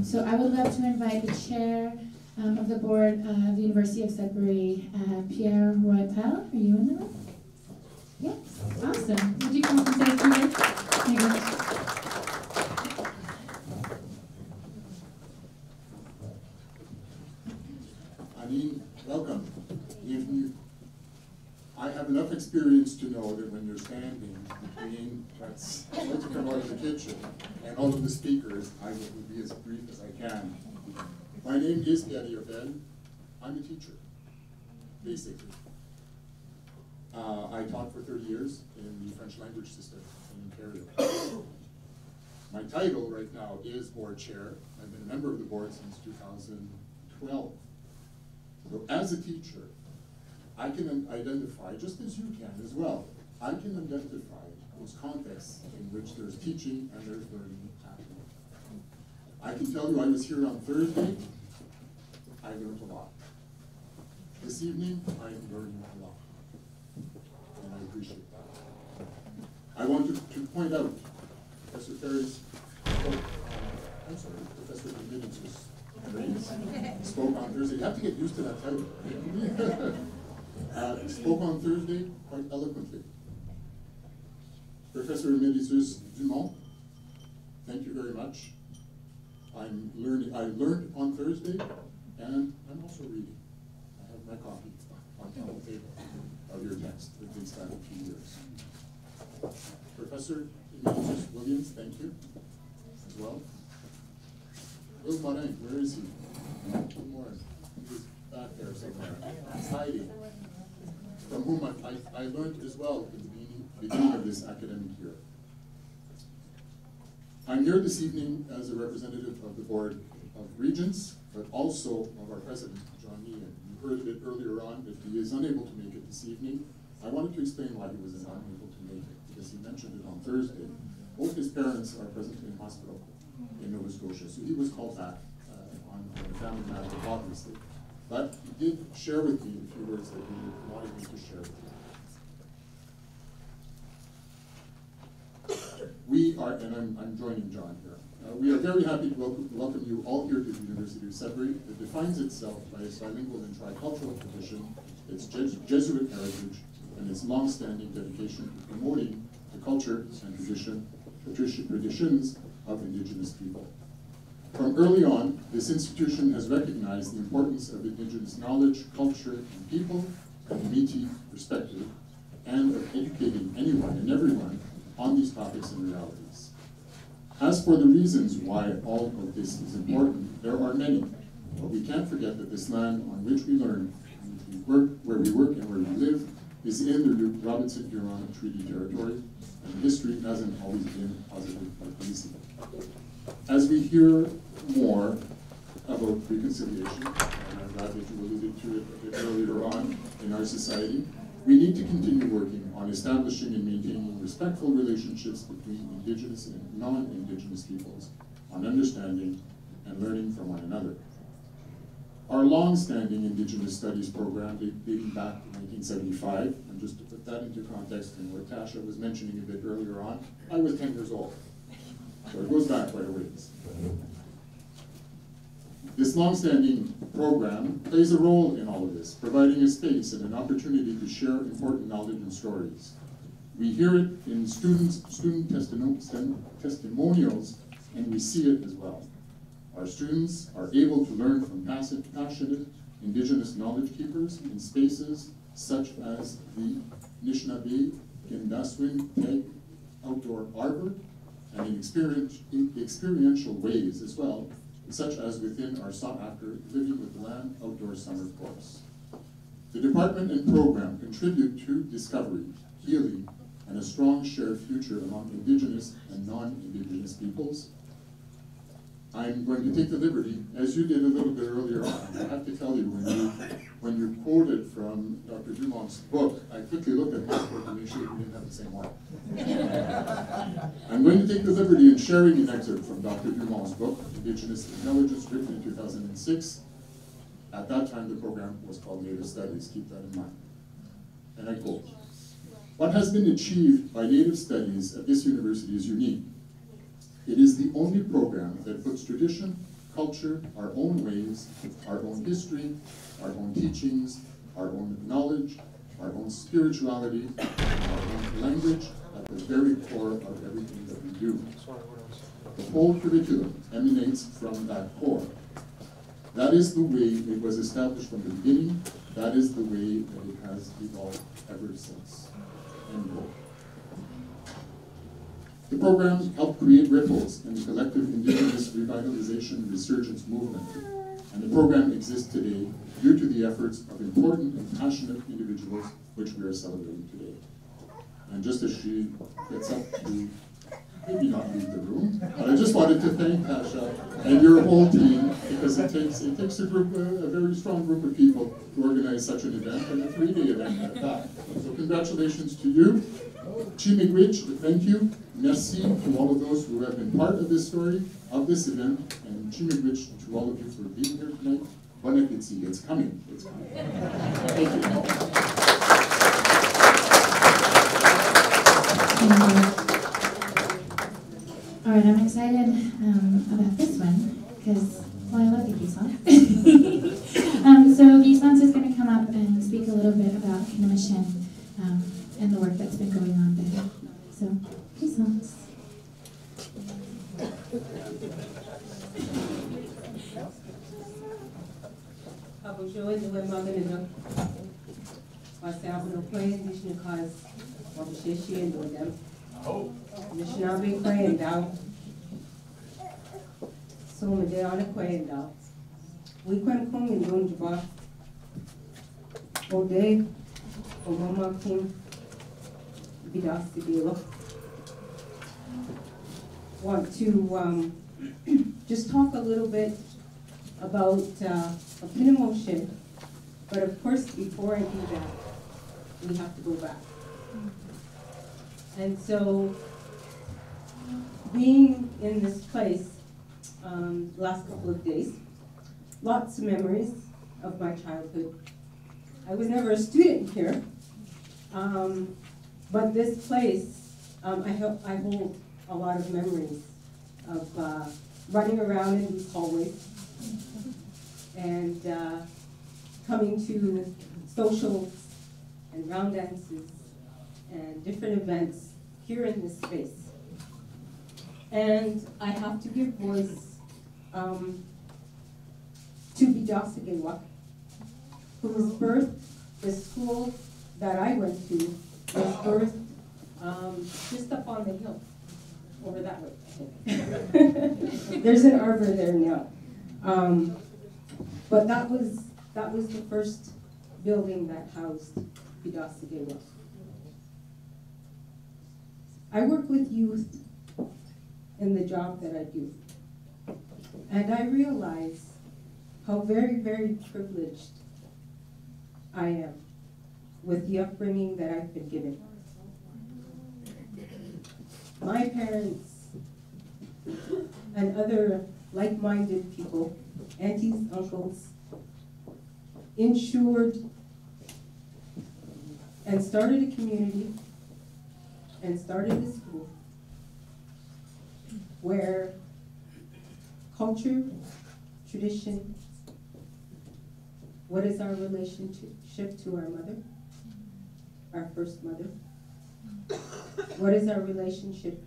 So I would love to invite the chair of the board of the University of Sudbury, Pierre Roy-Pell. Are you in the room? Yes, awesome. Would you come up and say a few words? There you go. Welcome. I have enough experience to know that when you're standing between what's going to come out of the kitchen and all of the speakers, I will be as brief as I can. My name is Pierre Roy-Pell. I'm a teacher, basically. I taught for 30 years in the French language system in Ontario. My title right now is board chair. I've been a member of the board since 2012. So as a teacher, I can identify, just as you can as well, I can identify those contexts in which there's teaching and there's learning happening. I can tell you I was here on Thursday, I learned a lot. This evening, I am learning a lot, and I appreciate that. I want to point out Professor Ferry's I'm sorry, Professor Dominicis spoke on Thursday. You have to get used to that title. Spoke on Thursday quite eloquently. Professor Emeritus Dumont, thank you very much. I learned on Thursday, and I'm also reading. I have my copy on the table of your text that dates back a few years. Professor Emeritus Williams, thank you as well. Will Morin, where is he? Good morning. He's back there somewhere. He's hiding. From whom I learned as well at the beginning of this academic year. I'm here this evening as a representative of the Board of Regents, but also of our President, John Meehan. You heard a bit earlier on that he is unable to make it this evening. I wanted to explain why he was unable to make it, because he mentioned it on Thursday. Both his parents are presently in hospital in Nova Scotia, so he was called back on a family matter, obviously. But he did share with me a few words that he wanted me to share with you. We are, and I'm joining John here, we are very happy to welcome you all here to the University of Sudbury that defines itself by its bilingual and tricultural tradition, its Jesuit heritage, and its long-standing dedication to promoting the culture and traditions of Indigenous people. From early on, this institution has recognized the importance of Indigenous knowledge, culture, and people from the Métis perspective, and of educating anyone and everyone on these topics and realities. As for the reasons why all of this is important, there are many, but we can't forget that this land on which we learn, where we work and where we live, is in the Robinson-Huron Treaty Territory, and history hasn't always been positive but easy. As we hear more about reconciliation, and I'm glad that you alluded to it a bit earlier on in our society, we need to continue working on establishing and maintaining respectful relationships between Indigenous and non-Indigenous peoples, on understanding and learning from one another. Our long-standing Indigenous Studies program, dating back to 1975, and just to put that into context and what Tasha was mentioning a bit earlier on, I was 10 years old. So it goes back quite a ways. This long-standing program plays a role in all of this, providing a space and an opportunity to share important knowledge and stories. We hear it in student testimonials, and we see it as well. Our students are able to learn from passionate Indigenous knowledge keepers in spaces such as the Anishinaabe Kindaswin Peg Outdoor Arbor, and in experiential ways as well, such as within our sought-after Living with the Land Outdoor Summer course. The department and program contribute to discovery, healing, and a strong shared future among Indigenous and non-Indigenous peoples. I'm going to take the liberty, as you did a little bit earlier on, I have to tell you, when you quoted from Dr. Dumont's book, I quickly looked at my book to make sure we didn't have the same one. I'm going to take the liberty in sharing an excerpt from Dr. Dumont's book, Indigenous Intelligence, written in 2006. At that time, the program was called Native Studies, keep that in mind. And I quote, "What has been achieved by Native Studies at this university is unique. It is the only program that puts tradition, culture, our own ways, our own history, our own teachings, our own knowledge, our own spirituality, our own language at the very core of everything that we do. The whole curriculum emanates from that core. That is the way it was established from the beginning. That is the way that it has evolved ever since." End quote. The program helped create ripples in the collective Indigenous revitalization resurgence movement, and the program exists today due to the efforts of important and passionate individuals which we are celebrating today. And just as she gets up to maybe not leave the room, but I just wanted to thank Tasha and your whole team, because it takes a very strong group of people to organize such an event, and a 3-day event at that. So congratulations to you. Chi-miigwech, thank you. Merci to all of those who have been part of this story, of this event, and Chi-miigwech to all of you for being here tonight. Bon appetit, it's coming, it's coming. Thank you. Thank you. All right, I'm excited about this one because, well, I love the Gisons. So Gisons is going to come up and speak a little bit about Kinamashen and the work that's been going on there. So, Gisons. Bonjour, je vais m'amener là. Parce que nous playing this because of the shishi and them. The shinabi playing down. So we dey on a playing down. We can come in doing the bar. All day, or mama came. Be asked to be look. Want to just talk a little bit about a Kinamashen, but of course, before I do that, we have to go back. And so, being in this place last couple of days, lots of memories of my childhood. I was never a student here, but this place, I hold a lot of memories of running around in these hallways and coming to socials and round dances and different events here in this space. And I have to give voice to Bidasagewak, whose birth, the school that I went to, was birthed just up on the hill, over that way, I think. There's an arbor there now. But that was the first building that housed Bidasagewak. I work with youth in the job that I do. And I realize how very, very privileged I am with the upbringing that I've been given. My parents and other like-minded people, aunties, uncles, ensured and started a community and started a school where culture, tradition, what is our relationship to our mother, our first mother? What is our relationship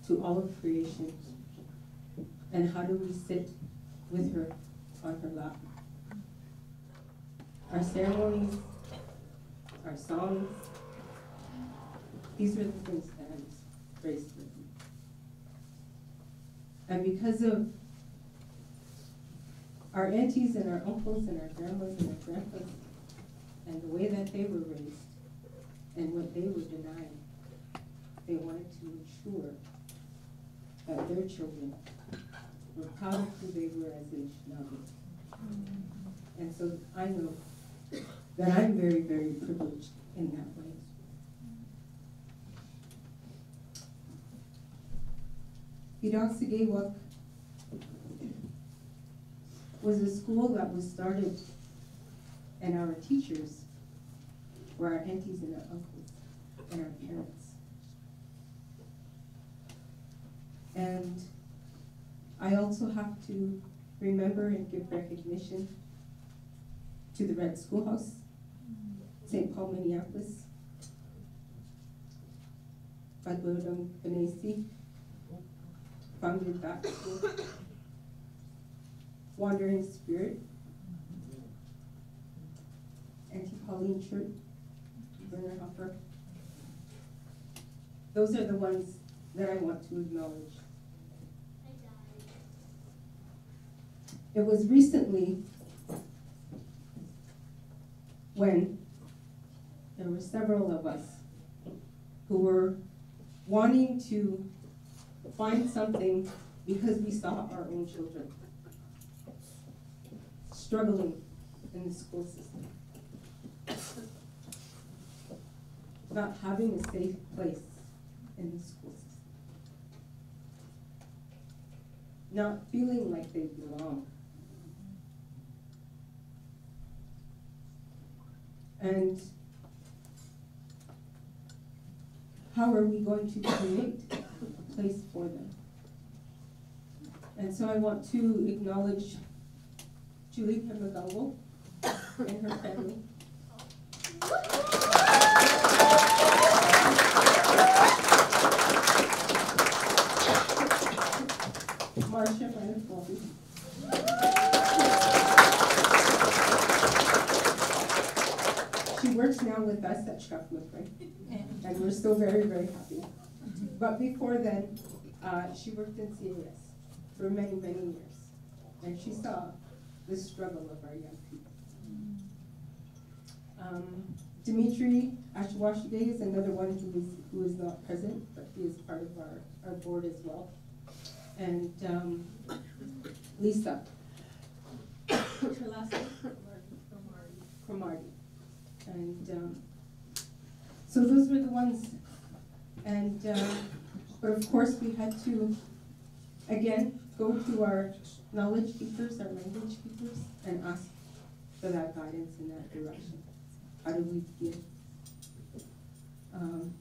to all of creation? And how do we sit with her on her lap? Our ceremonies, our songs, these were the things that I was raised with. And because of our aunties and our uncles and our grandmas and our grandpas and the way that they were raised and what they were denied, they wanted to ensure that their children were proud of who they were as Anishinaabe. And so I know that I'm very, very privileged in that way. Bidasagewak was a school that was started, and our teachers were our aunties and our uncles and our parents. And I also have to remember and give recognition to the Red Schoolhouse, St. Paul, Minneapolis, Badwodong Benesi founded that school, Wandering Spirit, Auntie Pauline Church, Werner Hopper. Those are the ones that I want to acknowledge. It was recently when there were several of us who were wanting to find something because we saw our own children struggling in the school system, not having a safe place in the school system, not feeling like they belong. And how are we going to create a place for them? And so I want to acknowledge Julie Pemagongo and her family. Marcia Manafaldi. She works now with us at Strathmore, and we're still very, very happy. But before then, she worked in CAS for many, many years, and she saw the struggle of our young people. Dimitri Ashwashide is another one who is not present, but he is part of our board as well. And Lisa. What's her last name? Cromarty. And so those were the ones. And but of course we had to again go to our knowledge keepers, our language keepers, and ask for that guidance in that direction. How do we begin?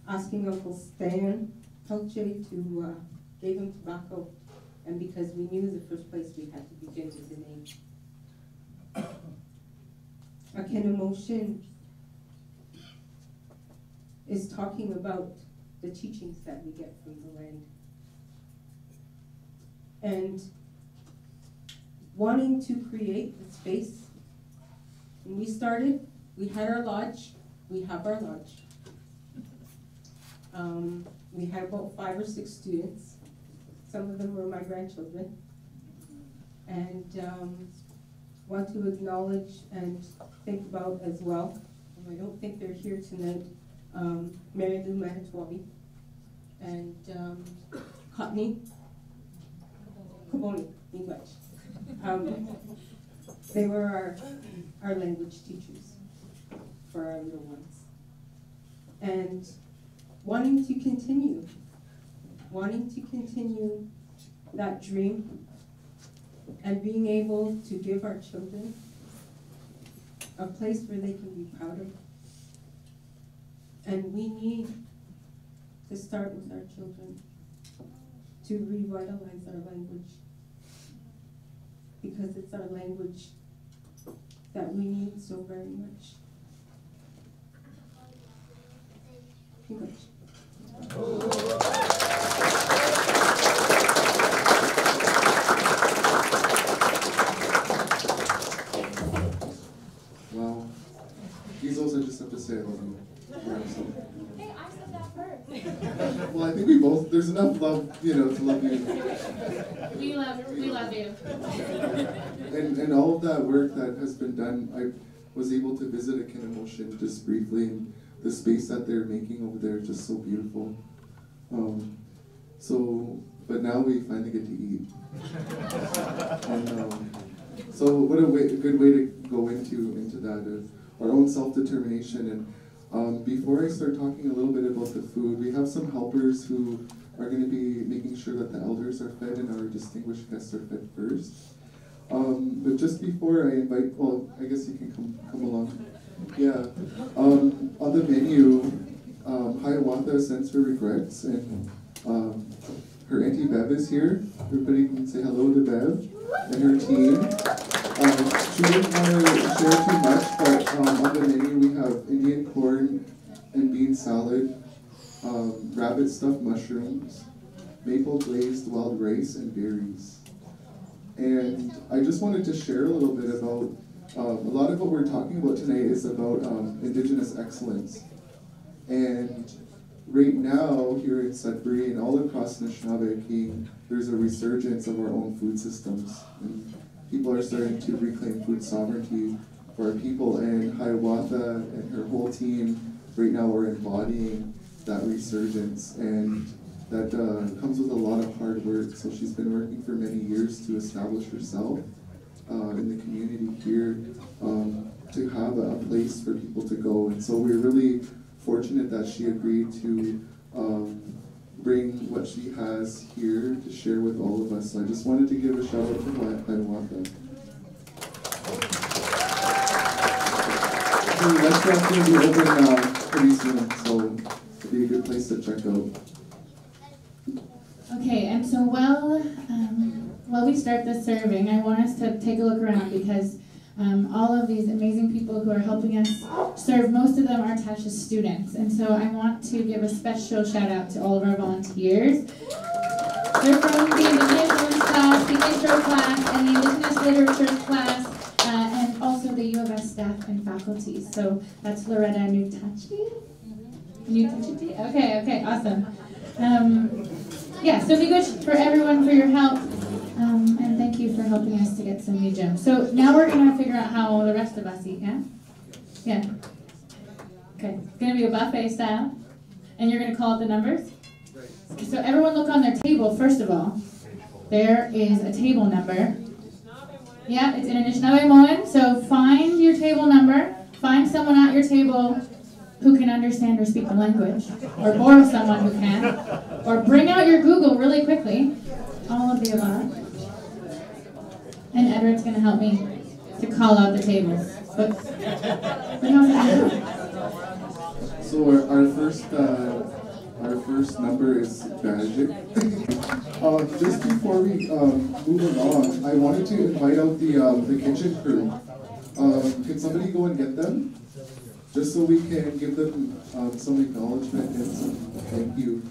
Asking Uncle Stan Pelche to give him tobacco, and because we knew the first place we had to begin with the name. Akenamotion is talking about the teachings that we get from the land. And wanting to create a space. When we started, we had our lodge. We have our lodge. We had about 5 or 6 students. Some of them were my grandchildren. And want to acknowledge and think about as well, and I don't think they're here tonight, Mary Lou Manitowoc and Cottney Kaboni Miigwech. They were our language teachers for our little ones. And wanting to continue that dream and being able to give our children a place where they can be proud of. And we need to start with our children to revitalize our language, because it's our language that we need so very much. Wow. These also just have to say I love you. Hey, I said that first. Well, I think we both, there's enough love, to love you. We love you. And all of that work that has been done, I was able to visit Akenamotion just briefly, and the space that they're making over there is just so beautiful. But now we finally get to eat. And so what a good way to go into that, our own self-determination. And before I start talking a little bit about the food, we have some helpers who are going to be making sure that the elders are fed and our distinguished guests are fed first. But just before I invite, well, I guess you can come along. Yeah. On the menu, Hiawatha sends her regrets, and her Auntie Bev is here. Everybody can say hello to Bev and her team. She didn't want to share too much, but on the menu we have Indian corn and bean salad, rabbit stuffed mushrooms, maple glazed wild rice, and berries. And I just wanted to share a little bit about, a lot of what we're talking about today is about Indigenous excellence. And right now, here in Sudbury and all across Anishinaabe, there's a resurgence of our own food systems. And people are starting to reclaim food sovereignty for our people, and Hiawatha and her whole team right now are embodying that resurgence. And that comes with a lot of hard work. So she's been working for many years to establish herself in the community here, to have a place for people to go. And so we're really fortunate that she agreed to bring what she has here to share with all of us. So I just wanted to give a shout out to Hiawatha. the restaurant's going to be open pretty soon, so it'll be a good place to check out. Okay, and so while we start the serving, I want us to take a look around because all of these amazing people who are helping us serve, most of them are Tasha's students. And so I want to give a special shout out to all of our volunteers. They're from the Indigenous Women's class, the intro class, and the Indigenous Literature class, and also the U of S staff and faculty. So that's Loretta Nutachi? Nutachi? Okay, awesome. Yeah, so be good for everyone for your help. And thank you for helping us to get some new gyms. So now we're going to figure out how the rest of us eat, yeah? Yeah. Okay, it's going to be a buffet style. And you're going to call out the numbers? So everyone look on their table, first of all. There is a table number. Yeah, it's in Anishinaabe. So find your table number. Find someone at your table who can understand or speak the language. Or borrow someone who can. Or bring out your Google really quickly. All of the above. And Edward's going to help me to call out the tables. But how's that? So our first number is Magic. Just before we move along, I wanted to invite out the kitchen crew. Can somebody go and get them? Just so we can give them some acknowledgement and some thank you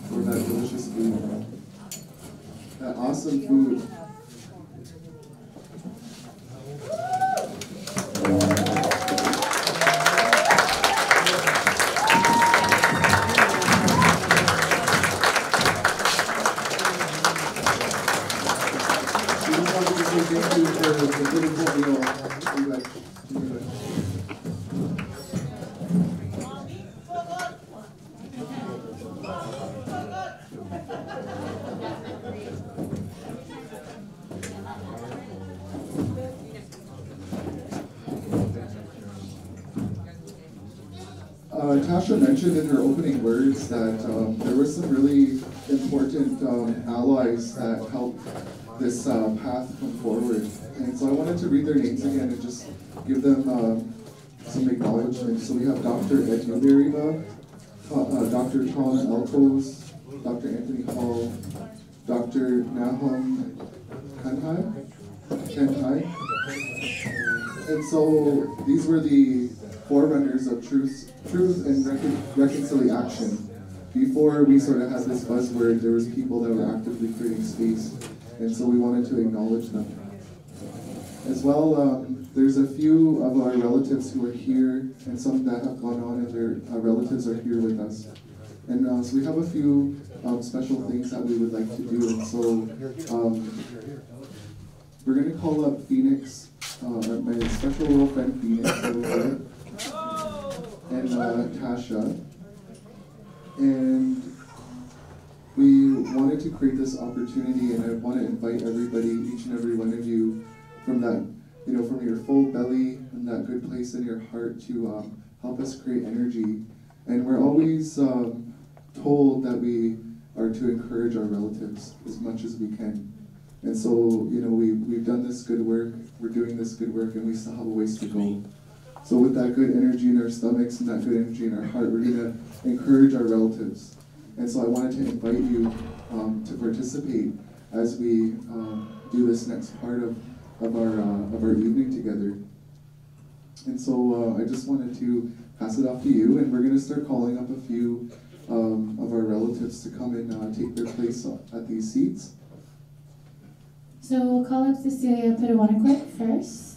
for that delicious food. That awesome food. Thank you for the beautiful meal. Tasha mentioned in her opening words that there were some really important allies that helped this path come forward. And so I wanted to read their names again and just give them some acknowledgement. So we have Dr. Ed Newberryba, Dr. Tom Elkos, Dr. Anthony Hall, Dr. Nahum Kantai. And so these were the forerunners of truth and reconciliation. Before we sort of had this buzzword, there was people that were actively creating space, and so we wanted to acknowledge them. As well, there's a few of our relatives who are here, and some that have gone on, and their relatives are here with us. And so we have a few special things that we would like to do, and so we're going to call up Phoenix, my special little friend Phoenix over here, and Tasha. And we wanted to create this opportunity, and I want to invite everybody, each and every one of you, from that, from your full belly and that good place in your heart to help us create energy. And we're always told that we are to encourage our relatives as much as we can. And so, we've done this good work, we're doing this good work, and we still have a ways to go. So with that good energy in our stomachs and that good energy in our heart, we're going to encourage our relatives. And so I wanted to invite you to participate as we do this next part of our evening together. And so I just wanted to pass it off to you, and we're going to start calling up a few of our relatives to come and take their place at these seats. So we'll call up Cecilia Pittawannaquit first.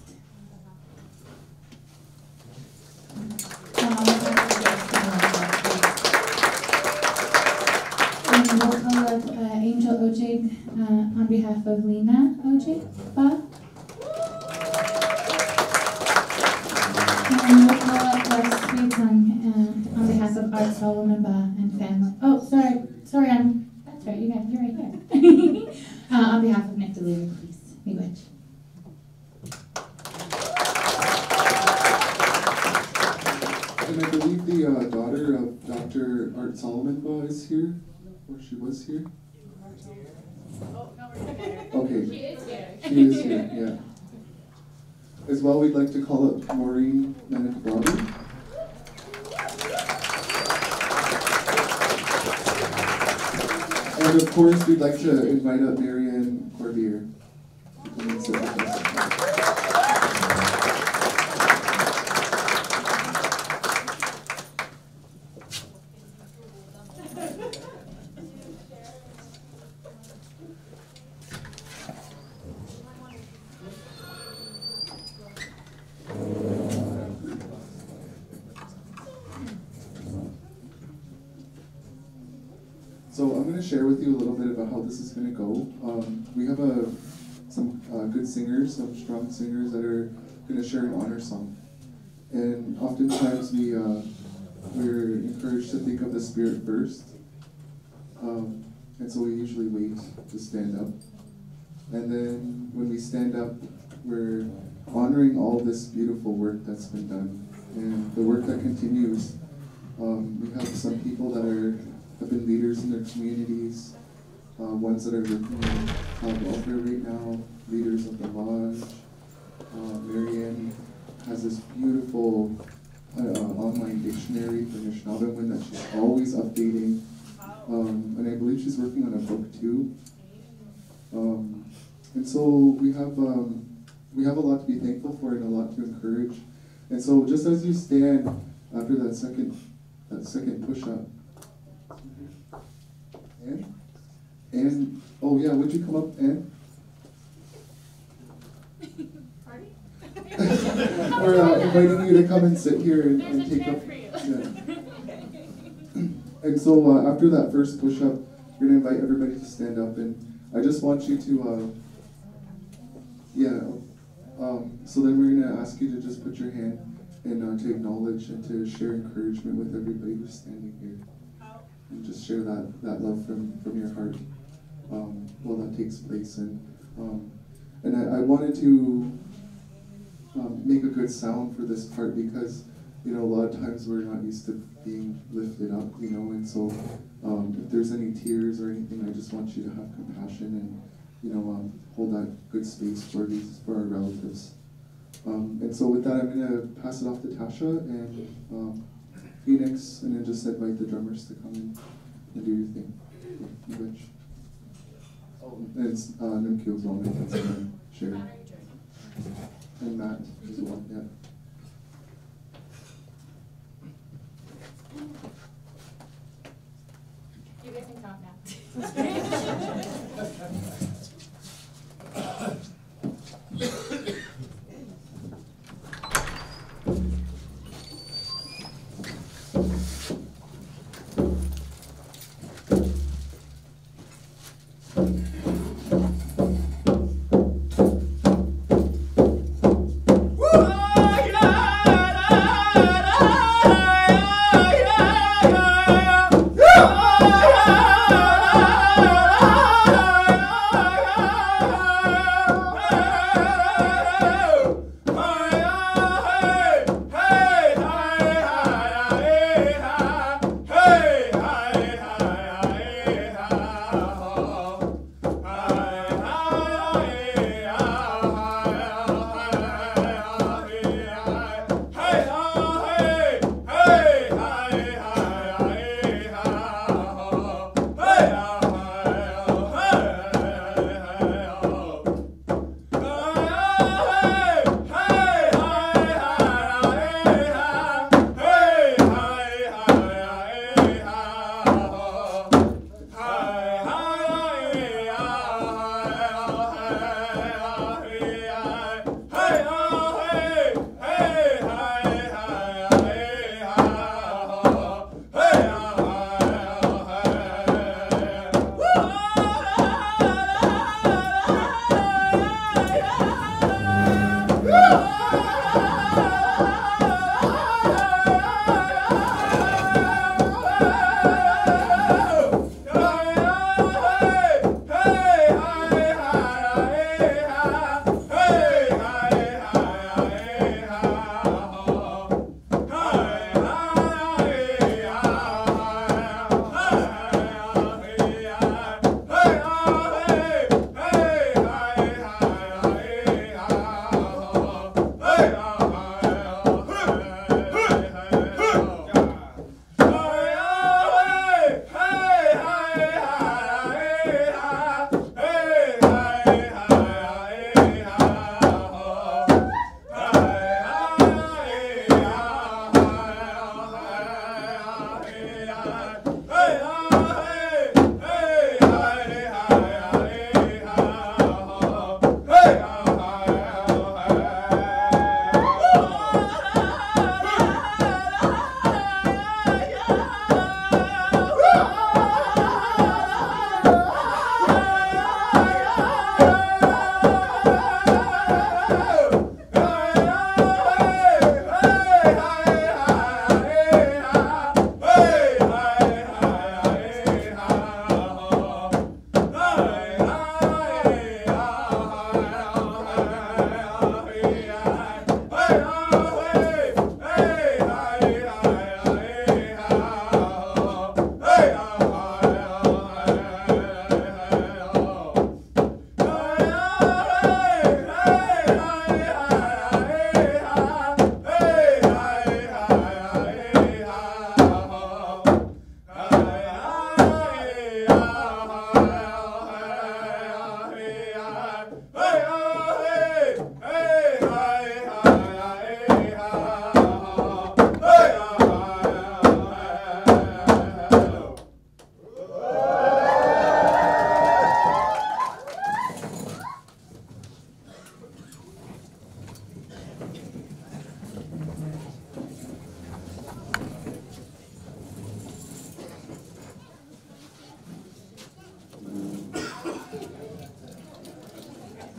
And we'll call up Angel Ojig on behalf of Lena Ojigba. And we'll call up Lex Sweetung on behalf of Art Solomon Ba and family. Oh, sorry, that's right, you're right here. On behalf of Nick DeLeary, please, Miigwech. And I believe the daughter of Dr. Art Solomon Ba is here, or she was here. Okay. She is here, yeah. as well, we'd like to call up Maureen Manikrabi. And of course, we'd like to invite up Marianne Corbier to come and sit with us. So I'm going to share with you a little bit about how this is going to go. We have some good singers, some strong singers that are going to share an honor song. And oftentimes we're encouraged to think of the Spirit first. And so we usually wait to stand up. And then when we stand up, we're honoring all this beautiful work that's been done and the work that continues. We have some people that have been leaders in their communities, ones that are working in welfare right now, leaders of the lodge. Marianne has this beautiful online dictionary for Anishinaabemowin that she's always updating. And I believe she's working on a book too. And so we have a lot to be thankful for and a lot to encourage. And so just as you stand after that second push-up, and oh yeah, would you come up, Anne? We're inviting you to come and sit here and take up. Yeah. And so after that first push-up, we're going to invite everybody to stand up, and I just want you to, so then we're going to ask you to just put your hand and to acknowledge and to share encouragement with everybody who's standing here. And just share that love from your heart while that takes place. And I wanted to make a good sound for this part because, you know, a lot of times we're not used to being lifted up, you know, and so if there's any tears or anything, I just want you to have compassion and, you know, hold that good space for our relatives. And so with that, I'm going to pass it off to Tasha and Phoenix, and then just invite the drummers to come in and do your thing. Which, and it's Nimkyo as well, and then Sherry. And Matt as well, yeah. You guys can talk now.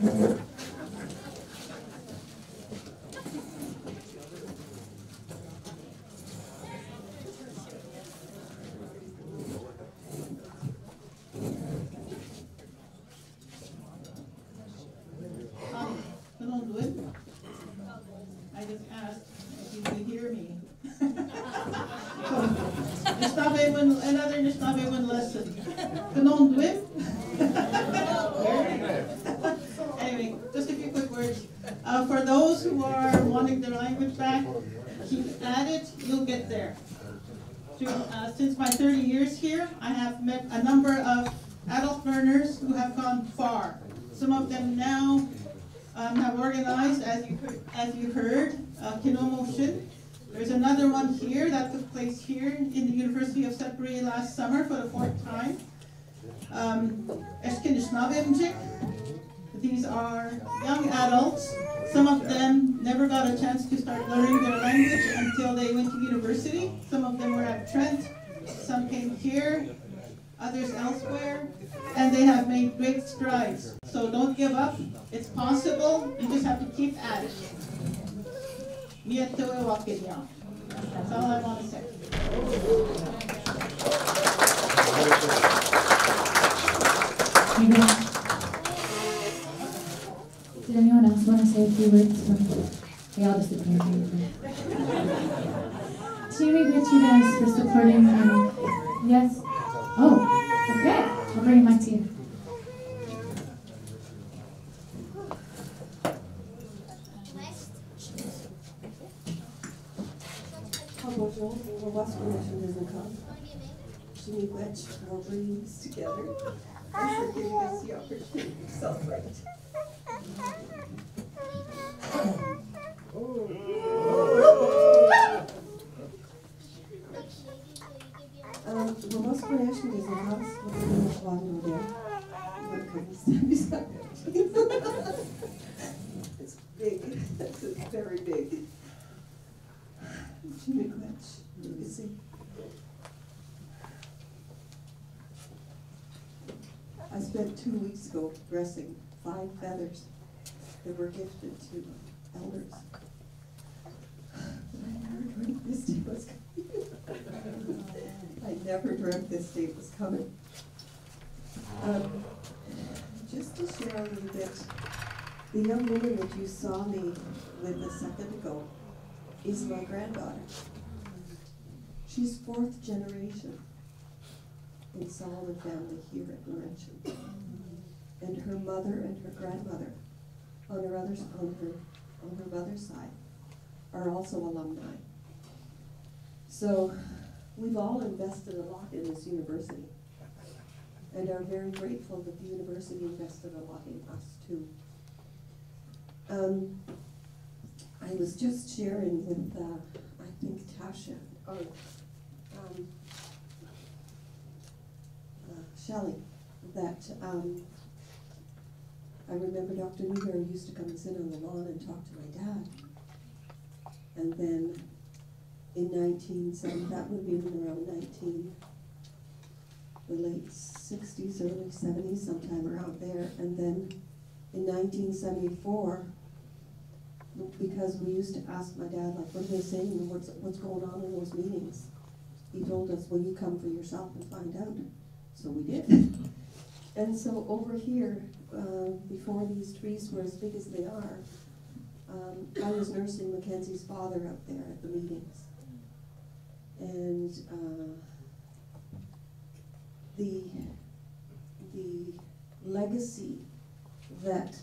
I just asked if you could hear me. Another Nishnaway lesson. Anyway, just a few quick words. For those who are wanting their language back, keep at it, you'll get there. Since my 30 years here, I have met a number of adult learners who have gone far. Some of them now have organized, as you heard, Kinomotion. There's another one here that took place here in the University of Sudbury last summer for the 4th time. Eshkinishnawemjik. These are young adults. Some of them never got a chance to start learning their language until they went to university. Some of them were at Trent. Some came here, others elsewhere, and they have made great strides. So don't give up. It's possible. You just have to keep at it. That's all I want to say. Did anyone else want to say a few words? They all disappeared. Jimmy, thank you guys for supporting. Yes. Oh, okay. I'll bring my tea. Bonjour, on va voir ce qu'on a fait des écoles. Jimmy Wedge, we're bringing this together and for giving us the opportunity to celebrate. On va se connaître des écoles, on va voir nos deux. It's big, it's very big. Jimmy Wedge, you see. I spent 2 weeks ago dressing 5 feathers that were gifted to elders. I never dreamt this day was coming. I never dreamt this day was coming. Just to share a little bit, the young woman that you saw me with a second ago is my granddaughter. She's 4th generation in Solomon family here at Laurentian. And her mother and her grandmother on her mother's side are also alumni. So we've all invested a lot in this university and are very grateful that the university invested a lot in us too. I was just sharing with, I think, Tasha, or Shelley, that I remember Dr. Newberry used to come and sit on the lawn and talk to my dad. And then in 1970, that would be around the late 60s, early 70s, sometime around there. And then in 1974, because we used to ask my dad, like, what are they saying and what's going on in those meetings? He told us, well, you come for yourself and find out. So we did. And so over here, before these trees were as big as they are, I was nursing Mackenzie's father up there at the meetings. And the legacy that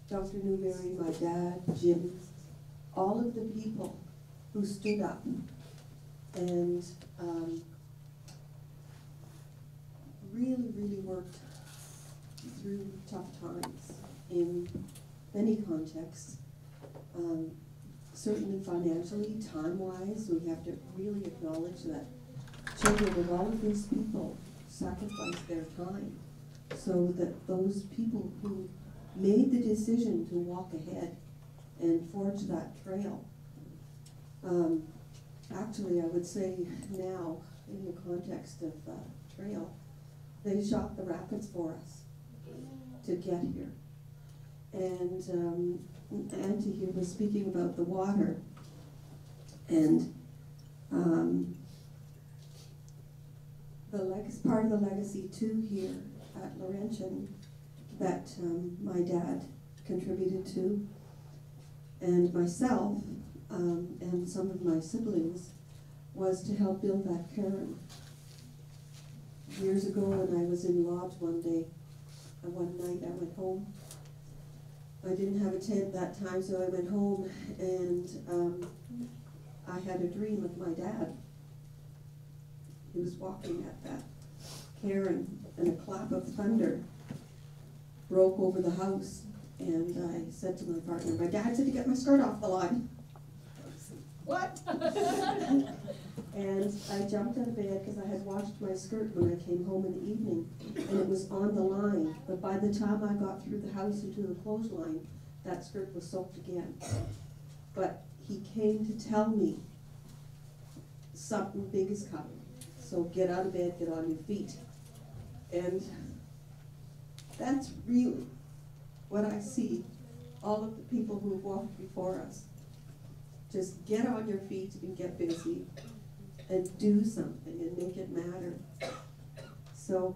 Dr. Newberry, my dad, Jim, all of the people who stood up and really, really worked through tough times in many contexts. Certainly financially, time-wise, we have to really acknowledge that children of all of these people sacrificed their time so that those people who made the decision to walk ahead and forge that trail. Actually, I would say now, in the context of trail, they shot the rapids for us. to get here. And Auntie here was speaking about the water, and part of the legacy too here at Laurentian that my dad contributed to, and myself and some of my siblings, was to help build that cairn. Years ago when I was in Lodge one day, one night I went home. I didn't have a tent that time, so I went home, and I had a dream of my dad. He was walking at that cairn, and a clap of thunder broke over the house, and I said to my partner, my dad said to get my skirt off the line. What? And I jumped out of bed because I had washed my skirt when I came home in the evening, and it was on the line. But by the time I got through the house into the clothesline, that skirt was soaked again. But he came to tell me something big is coming. So get out of bed, get on your feet. And that's really what I see all of the people who have walked before us. Just get on your feet and get busy and do something and make it matter. So,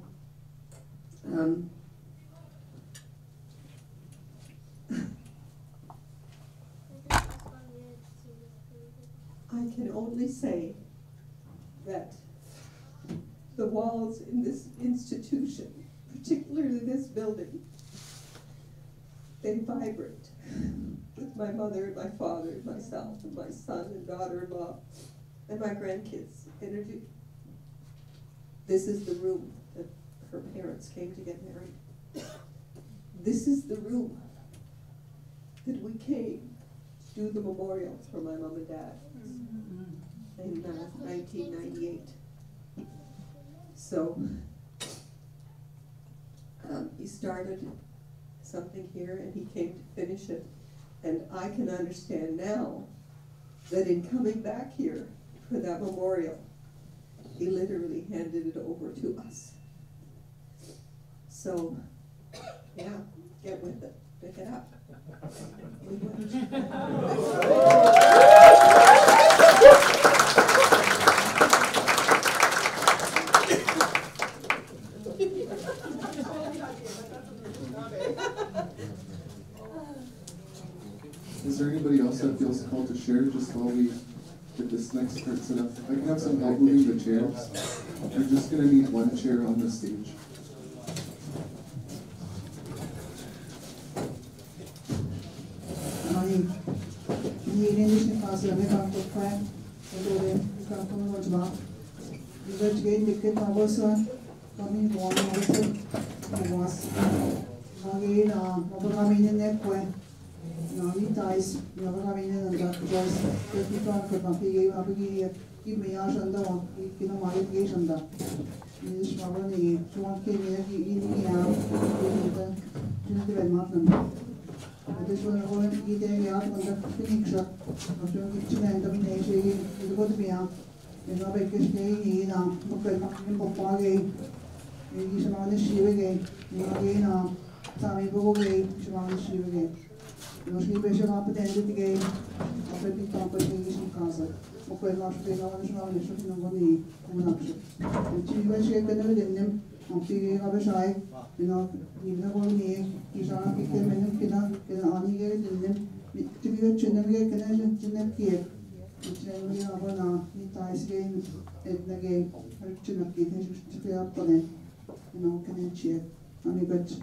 I can only say that the walls in this institution, particularly this building, they vibrate with my mother and my father and myself and my son and daughter-in-law and my grandkids' energy. This is the room that her parents came to get married. This is the room that we came to do the memorial for my mom and dad in 1998. So he started something here and he came to finish it. And I can understand now that in coming back here for that memorial, he literally handed it over to us. So, yeah, get with it, pick it up. Is there anybody else that feels called to share just while we get this next part set up? I can have some help moving the chairs. We're just going to need one chair on the stage. Nitais, Yavagamina, and Dr. Joyce, the Piton could not be able give me out and down, you know, my engagement. This Mavani, John came in out, the Martin. This one going to eat out on the picture of the kitchen and domination, you go to be out. You know, because they need look at Pogay, you should on the shiv again, you know, again, Tommy Bogay, you should on the shiv again. Nós beijamos a patente de game, a petit campo de em casa. O que nós pegamos na hora de não vamos não acho. O time vai chegar quando ele nem, o que vai sair, não, não vamos nem, que já não fica menos que não ani que nem, time vai chegar que não gente nem quer. O time vai agora na, nitais game, na game, o time que tem que ter a patente, não que nem chegar. Ani bet.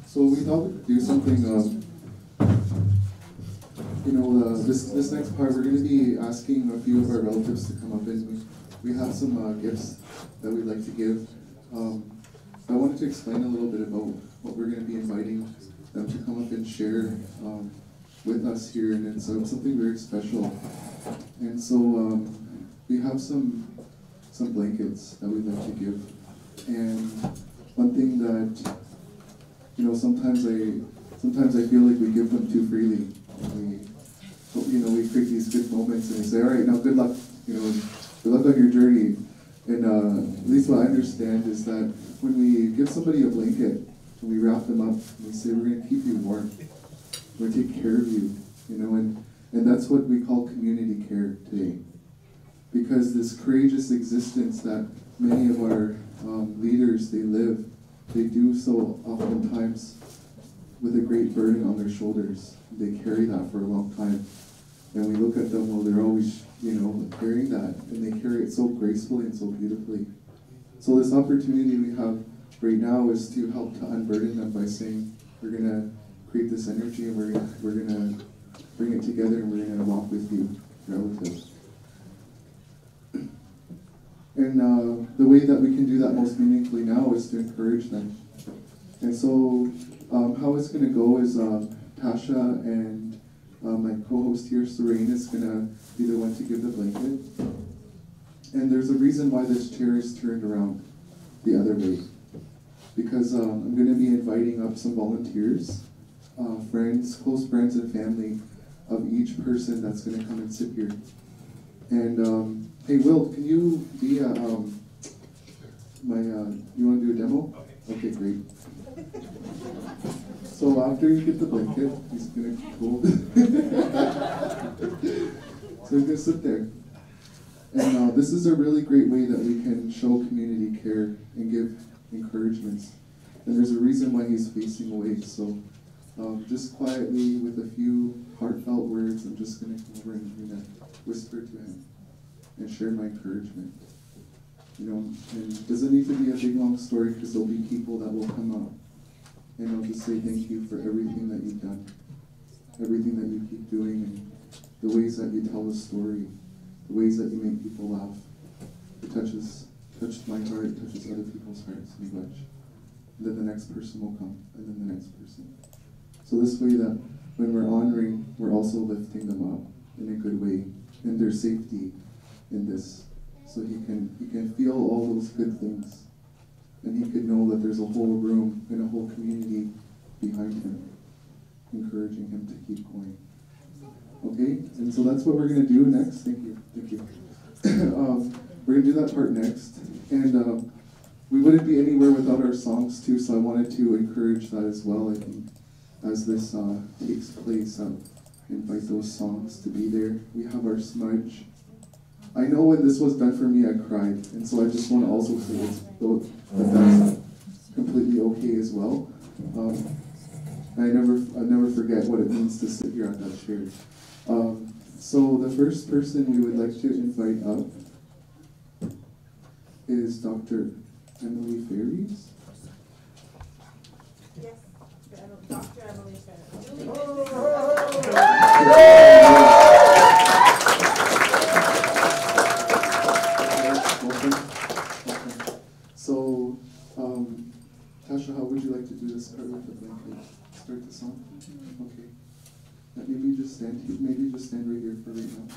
So we thought we could do something, this next part we're going to be asking a few of our relatives to come up, and we have some gifts that we'd like to give. I wanted to explain a little bit about what we're going to be inviting them to come up and share with us here, and it's something very special. And so we have some blankets that we'd like to give, and one thing that sometimes sometimes I feel like we give them too freely. We create these good moments and we say, all right, now good luck, good luck on your journey. And at least what I understand is that when we give somebody a blanket, when we wrap them up, and we say, we're going to keep you warm, we're going to take care of you, and that's what we call community care today. Because this courageous existence that many of our leaders, they live, they do so oftentimes with a great burden on their shoulders. They carry that for a long time. And we look at them, well, they're always, carrying that, and they carry it so gracefully and so beautifully. So this opportunity we have right now is to help to unburden them by saying, we're going to create this energy, and we're going to bring it together, and we're going to walk with you, relative. And the way that we can do that most meaningfully now is to encourage them. And so how it's going to go is Tasha and my co-host here, Serene, is going to be the one to give the blanket. And there's a reason why this chair is turned around the other way. Because I'm going to be inviting up some volunteers, friends, close friends and family of each person that's going to come and sit here. And hey, Will, can you be you want to do a demo? Okay, great. So after you get the blanket, he's going to go. So he's going to sit there. And this is a really great way that we can show community care and give encouragements. And there's a reason why he's facing away. So just quietly, with a few heartfelt words, I'm just going to come over and I'm going to whisper to him and share my encouragement. And it doesn't need to be a big long story, because there'll be people that will come up. And I'll just say thank you for everything that you've done, everything that you keep doing, and the ways that you tell the story, the ways that you make people laugh. It touches my heart, it touches other people's hearts so much. And then the next person will come, and then the next person. So this way that when we're honoring, we're also lifting them up in a good way, and their safety in this. So he can feel all those good things. And he could know that there's a whole room and a whole community behind him, encouraging him to keep going. Okay, and so that's what we're going to do next. Thank you. We're going to do that part next. And we wouldn't be anywhere without our songs too, so I wanted to encourage that as well. I think as this takes place, invite those songs to be there. We have our smudge. I know when this was done for me, I cried, and so I just want to also say that's completely okay as well. I never forget what it means to sit here on that chair. So the first person we would like to invite up is Dr. Emily Ferries. Yes, Dr. Emily Ferries. So, Tasha, how would you like to do this part with the blanket? Start the song? Okay. Maybe just stand right here for right now.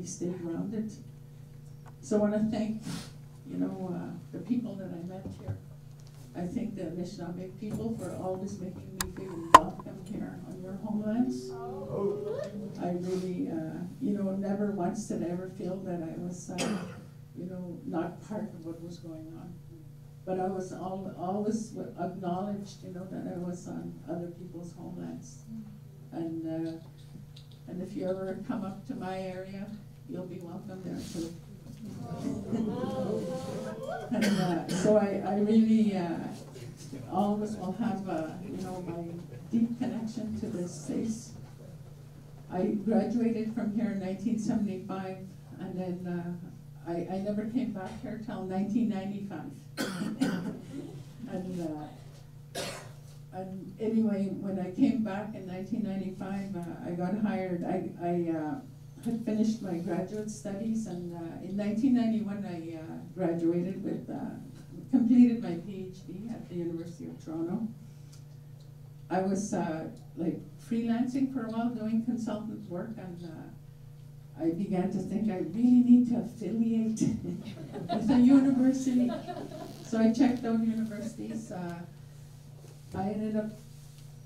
Stay grounded. So I want to thank, the people that I met here. I thank the Anishinaabe people for always making me feel welcome here on your homelands. I really, never once did I ever feel that I was, not part of what was going on. But I was always acknowledged, that I was on other people's homelands. And if you ever come up to my area, you'll be welcome there too. And so I really always will have my deep connection to this place. I graduated from here in 1975, and then I never came back here till 1995. And anyway, when I came back in 1995, I got hired. I had finished my graduate studies, and in 1991 I graduated with, completed my PhD at the University of Toronto. I was like freelancing for a while, doing consultant work, and I began to think I really need to affiliate with a university. So I checked out universities. I ended up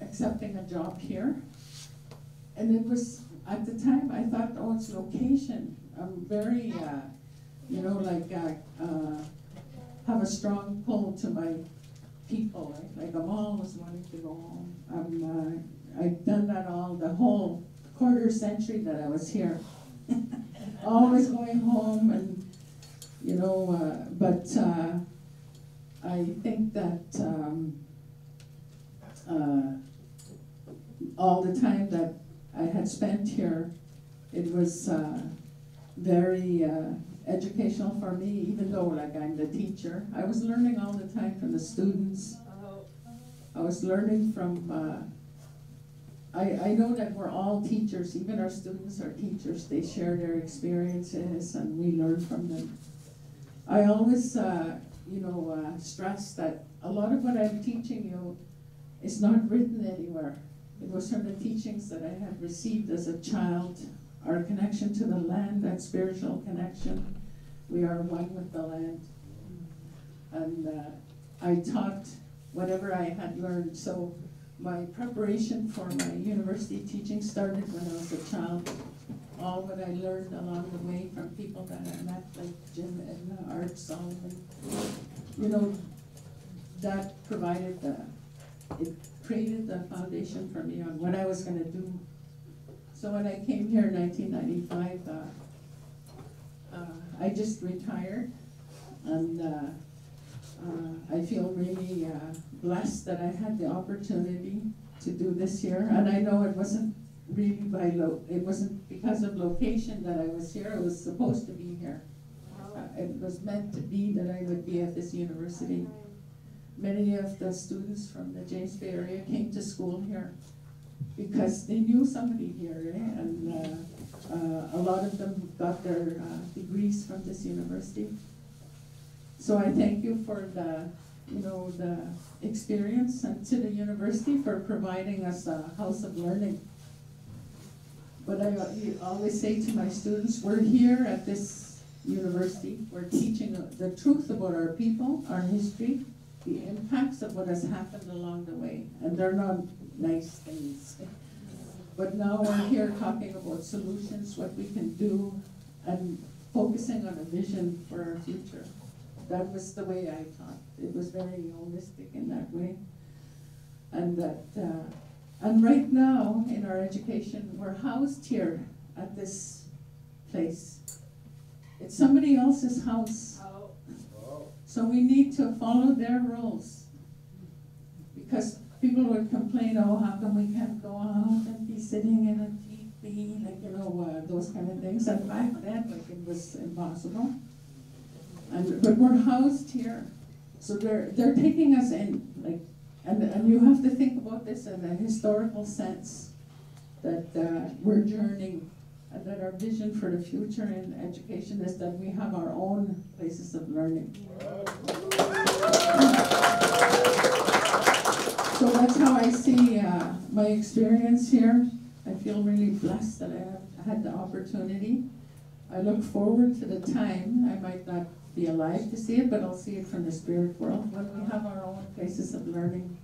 accepting a job here, and it was, at the time, I thought, oh, it's location. I'm very, have a strong pull to my people. Right? Like I'm always wanting to go home. I've done that the whole quarter century that I was here. Always going home, and but I think that all the time that I had spent here, it was very educational for me, even though like I'm the teacher. I was learning all the time from the students. I was learning from, I know that we're all teachers, even our students are teachers. They share their experiences and we learn from them. I always, stress that a lot of what I'm teaching you is not written anywhere. It was from the teachings that I had received as a child. Our connection to the land, that spiritual connection. We are one with the land. And I taught whatever I had learned. So my preparation for my university teaching started when I was a child. All what I learned along the way from people that I met, like Jim and Art Solomon, that provided it created the foundation for me on what I was going to do. So when I came here in 1995, I just retired, and I feel really blessed that I had the opportunity to do this here. And I know it wasn't really it wasn't because of location that I was here. I was supposed to be here. It was meant to be that I would be at this university. Many of the students from the James Bay area came to school here because they knew somebody here, eh? And a lot of them got their degrees from this university. So I thank you for the experience, and to the university for providing us a house of learning. But I always say to my students, we're here at this university, we're teaching the truth about our people, our history, the impacts of what has happened along the way, and they're not nice things. But now we're here talking about solutions, what we can do, and focusing on a vision for our future. That was the way I taught. It was very holistic in that way. And and right now in our education, we're housed here at this place. It's somebody else's house. So we need to follow their rules. Because people would complain, oh, how come we can't go out and be sitting in a teepee, like, those kind of things. And back then, it was impossible. But we're housed here. So they're taking us in, and you have to think about this in a historical sense, that we're journeying, and that our vision for the future in education is that we have our own places of learning. So that's how I see my experience here. I feel really blessed that I had the opportunity. I look forward to the time, I might not be alive to see it, but I'll see it from the spirit world, when we have our own places of learning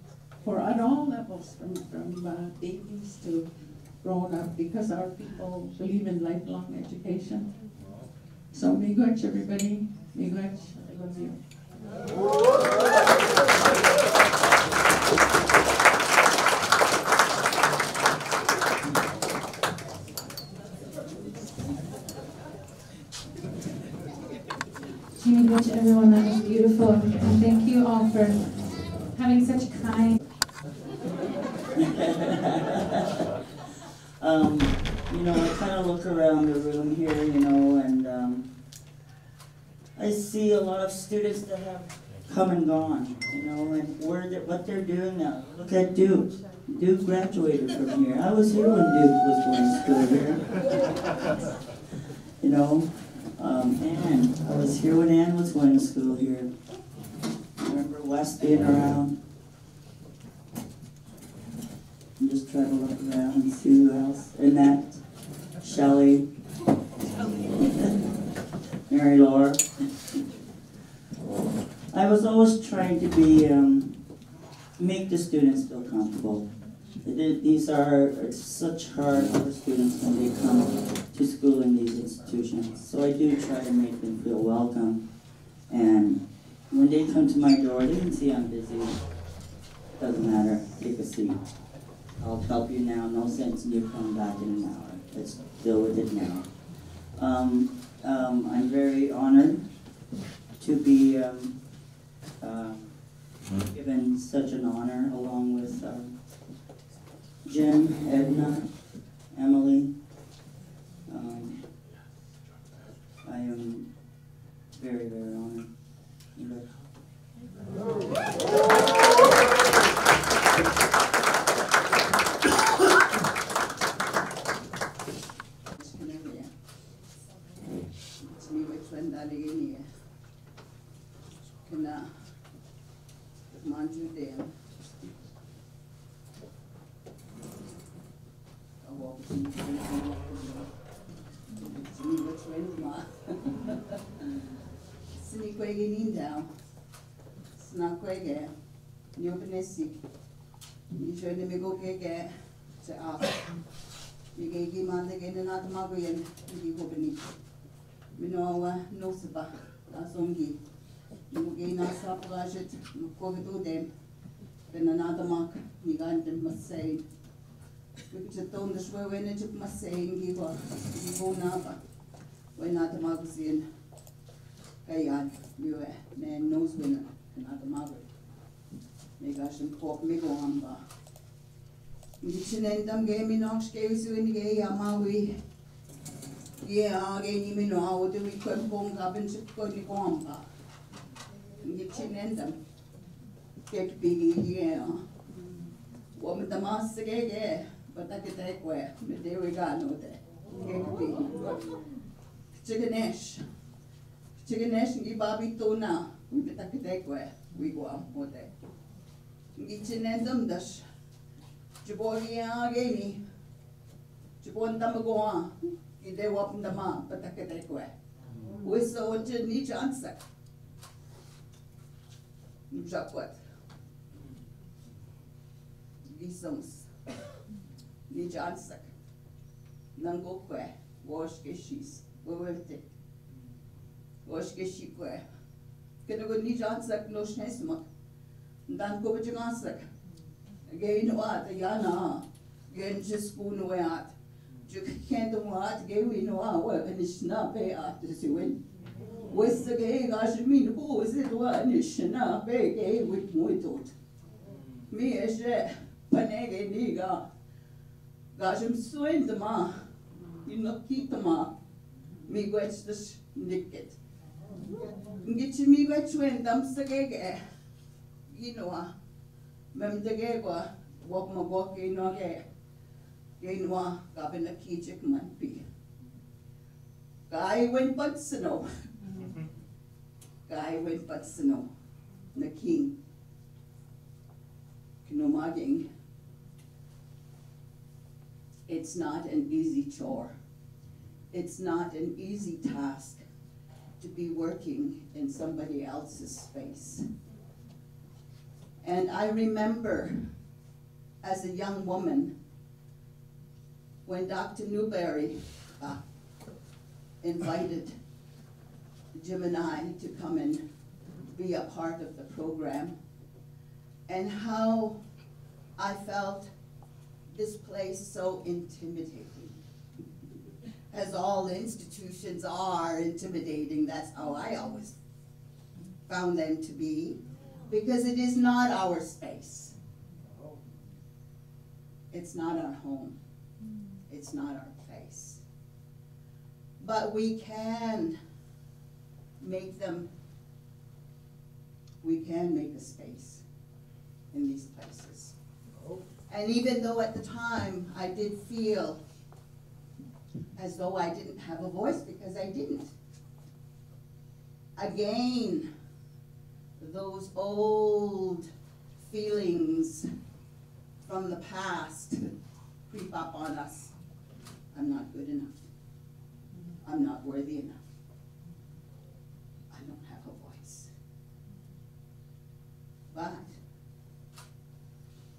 at all levels, from babies to grown up, because our people believe in lifelong education. So miigwech, everybody. Miigwech. I love you. thank you all for having such kind. You know, I kind of look around the room here, you know, and I see a lot of students that have come and gone, you know, and what they're doing now. Look at Duke. Duke graduated from here. I was here when Duke was going to school here. You know, Anne. I was here when Anne was going to school here. I remember Wes being around. I'm just trying to look around and see who else. Annette, Shelley, Mary Laura. I was always trying to be, make the students feel comfortable. It's such hard for students when they come to school in these institutions. So I do try to make them feel welcome. And when they come to my door, they can see I'm busy. Doesn't matter, take a seat. I'll help you now, no sense in you coming back in an hour. Let's deal with it now. I'm very honored to be given such an honor along with Jim, Edna, Emily. I am very, very honored. Ngichinendam game nox kewisuin ge yamawi. Yeah, again you know how do we come home cabin to go to Gomba. Ngichinendam. Get big yeah. Woman the master gay, but I get that way. But there we go, no there. Get big. Chickenesh, and Babi Tona. We better get that way. We go on for that. Ngichinendam dash. Jiboria geni, Jibon Damagoa, they wap the ma, but I can take away. We saw Jenny Johnson. Jacquet. Gisons. Ni Johnson. Nango que, wash geshis, Woverte. Wash geshique. Can I go Ni Johnson, no Schnesma? Dan go with Johnson. Gain what a yana, gain just spoon away at. You can't do what, gay we know our work and it's not pay after the win. What's the gay, gosh, mean, who is it one is not pay gay with moitot? Me as a panege niga. Gosh, I'm swing the ma. You not keep the ma. Me wetch the nicket. Get you me wetch when dumps the gay. You know. Mem de gwa wop ma wok ke no ge noa ka ben a kijik man pi kai wen pat snow na king knomaging. It's not an easy chore. It's not an easy task to be working in somebody else's space. And I remember as a young woman when Dr. Newberry invited Jim and I to come and be a part of the program, and how I felt this place so intimidating. As all institutions are intimidating, that's how I always found them to be. because it is not our space. It's not our home. It's not our place. But we can make a space in these places. And even though at the time I did feel as though I didn't have a voice, because I didn't. Again, those old feelings from the past creep up on us. I'm not good enough. I'm not worthy enough. I don't have a voice. But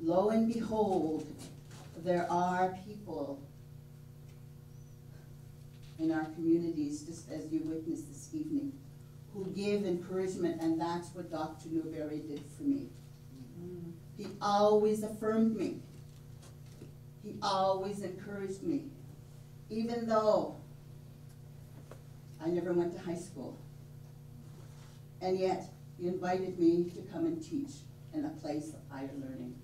lo and behold, there are people in our communities, just as you witnessed this evening, who give encouragement, and that's what Dr. Newberry did for me. He always affirmed me. He always encouraged me, even though I never went to high school. And yet, he invited me to come and teach in a place of higher learning.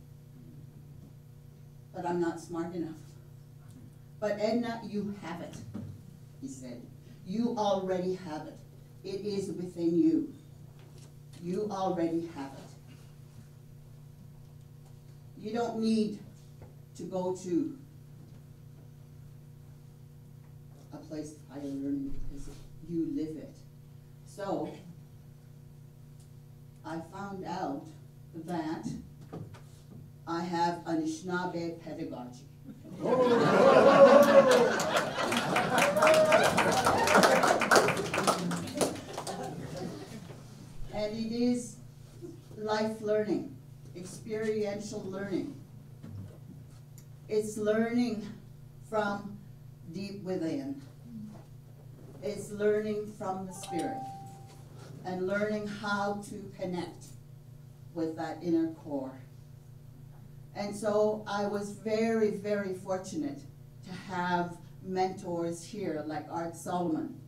But I'm not smart enough. But Edna, you have it, he said. You already have it. It is within you. You already have it. You don't need to go to a place of higher learning because you live it. So, I found out that I have Anishinaabe pedagogy. And it is life learning, experiential learning. It's learning from deep within. It's learning from the spirit and learning how to connect with that inner core. And so I was very, very fortunate to have mentors here like Art Solomon,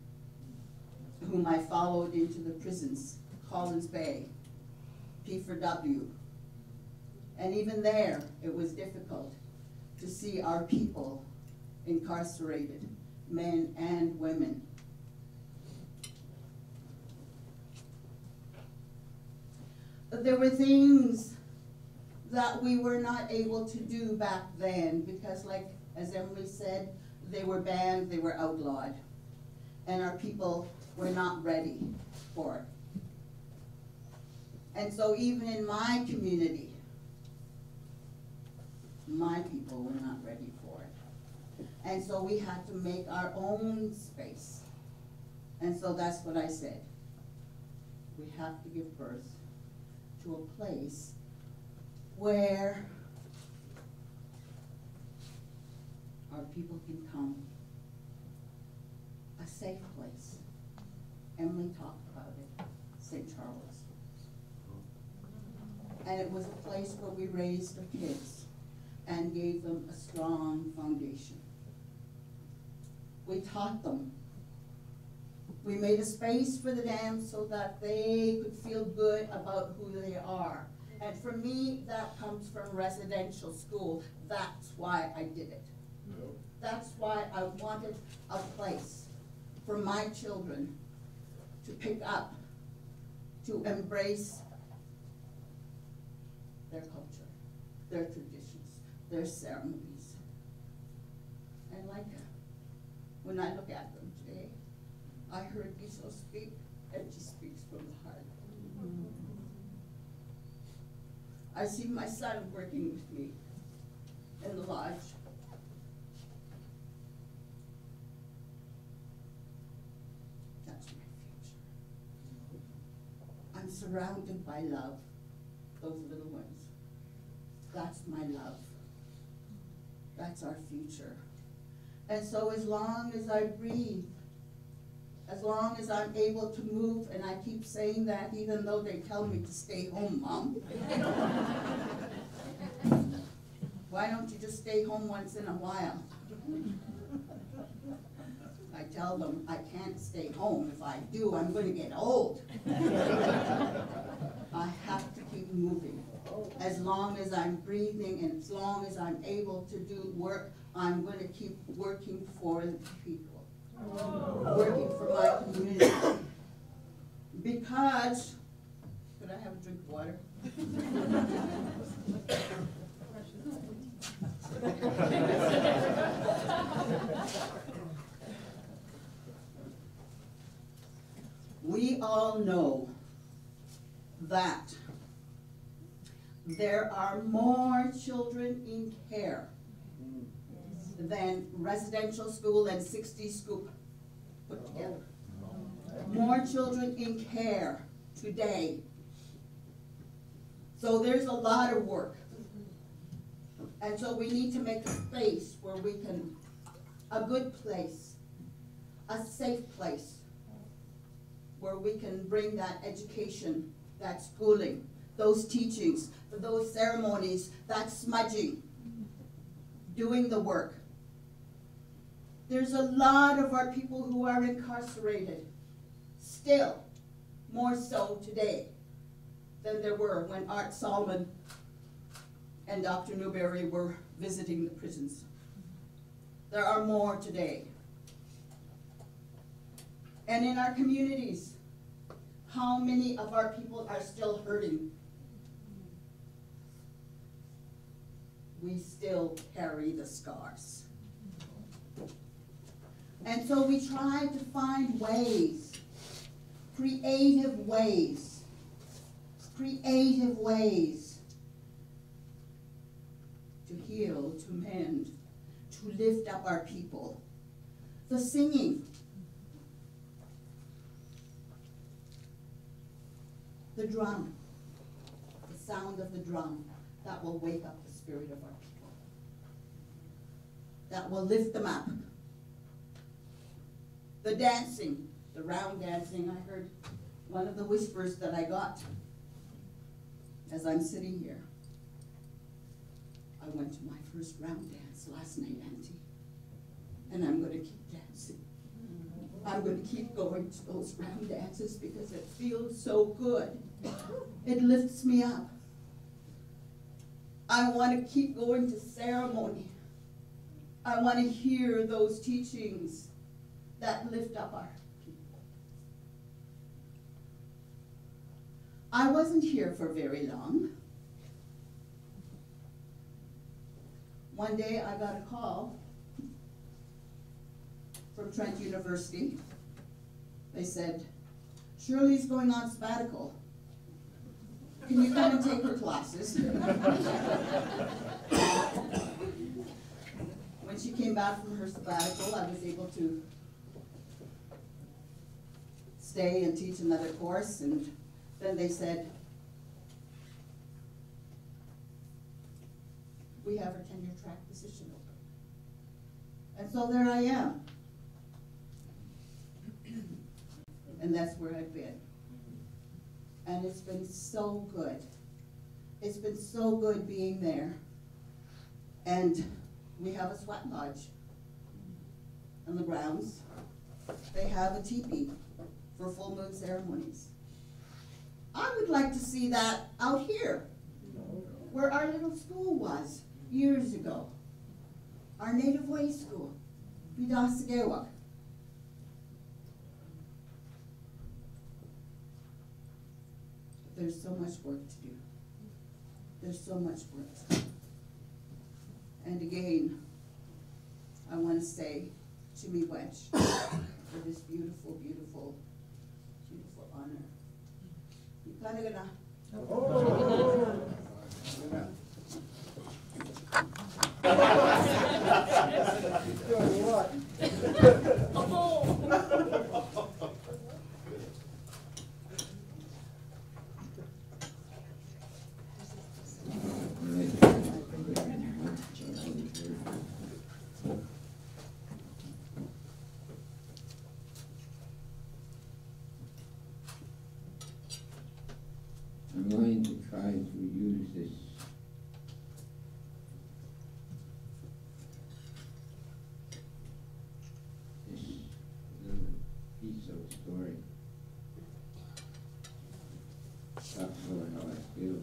whom I followed into the prisons, Collins Bay, P4W. And even there, it was difficult to see our people incarcerated, men and women. But there were things that we were not able to do back then because, like as Emily said, they were banned, they were outlawed, and our people were not ready for it. And so even in my community, my people were not ready for it. And so we had to make our own space. And so that's what I said. We have to give birth to a place where our people can come, a safe place. Emily talked about it, St. Charles. And it was a place where we raised our kids and gave them a strong foundation. We taught them. We made a space for them so that they could feel good about who they are. And for me, that comes from residential school. That's why I did it. That's why I wanted a place for my children to pick up, to embrace their culture, their traditions, their ceremonies. And like when I look at them today, I heard Giselle speak, and she speaks from the heart. I see my son working with me in the lodge. That's my future. I'm surrounded by love, those little ones. That's my love. That's our future. And so as long as I breathe, as long as I'm able to move, and I keep saying that even though they tell me to stay home, Mom. Why don't you just stay home once in a while? I tell them I can't stay home. If I do, I'm going to get old. I have to keep moving. As long as I'm breathing and as long as I'm able to do work, I'm going to keep working for the people, working for my community. Because, could I have a drink of water? We all know that there are more children in care than residential school and 60 scoop put together. More children in care today. So there's a lot of work. And so we need to make a space where we can, a good place, a safe place, where we can bring that education, that schooling, those teachings, those ceremonies, that smudging, doing the work. There's a lot of our people who are incarcerated, still, more so today than there were when Art Solomon and Dr. Newberry were visiting the prisons. There are more today. And in our communities, how many of our people are still hurting? We still carry the scars. And so we try to find ways, creative ways to heal, to mend, to lift up our people. The singing, the drum, the sound of the drum, that will wake up the spirit of our people, that will lift them up. The dancing, the round dancing, I heard one of the whispers that I got as I'm sitting here. I went to my first round dance last night, Auntie, and I'm going to keep dancing. I'm going to keep going to those round dances because it feels so good. It lifts me up. I want to keep going to ceremony. I want to hear those teachings that lift up our people. I wasn't here for very long. One day I got a call from Trent University. They said, Shirley's going on sabbatical. Can you come and take her classes? When she came back from her sabbatical, I was able to stay and teach another course, and then they said, we have a tenure track position open. And so there I am. And that's where I've been. And it's been so good. It's been so good being there. And we have a sweat lodge on the grounds. They have a teepee for full moon ceremonies. I would like to see that out here, where our little school was years ago. Our Native Way school, Bidasagewak. There's so much work to do. There's so much work to do. And again, I want to say Jimmy Wedge for this beautiful, beautiful, beautiful honor. You kind of gonna. Oh. I'm going to try to use this little piece of story. That's how I feel.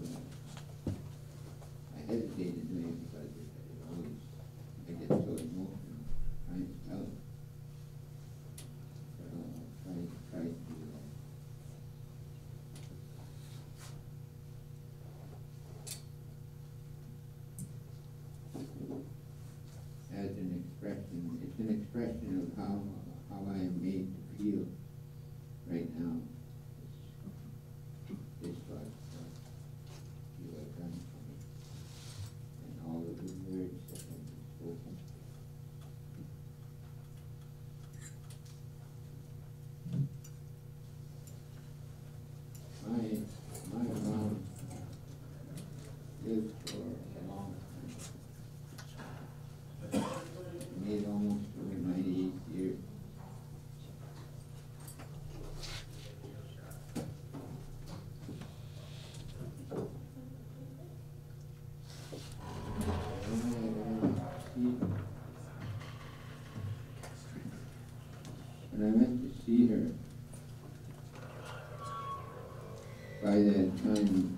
and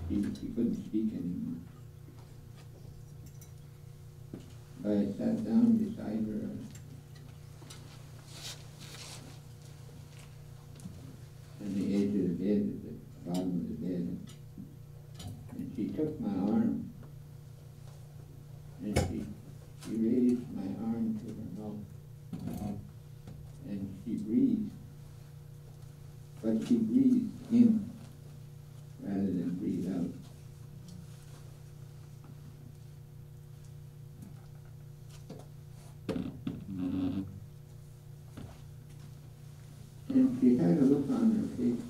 he couldn't speak anymore. But I sat down beside her on the edge of the bed, at the bottom of the bed, and she took my arm, and she raised my arm to her mouth, and she breathed, but she breathed in rather than breathe out. And she had a look on her face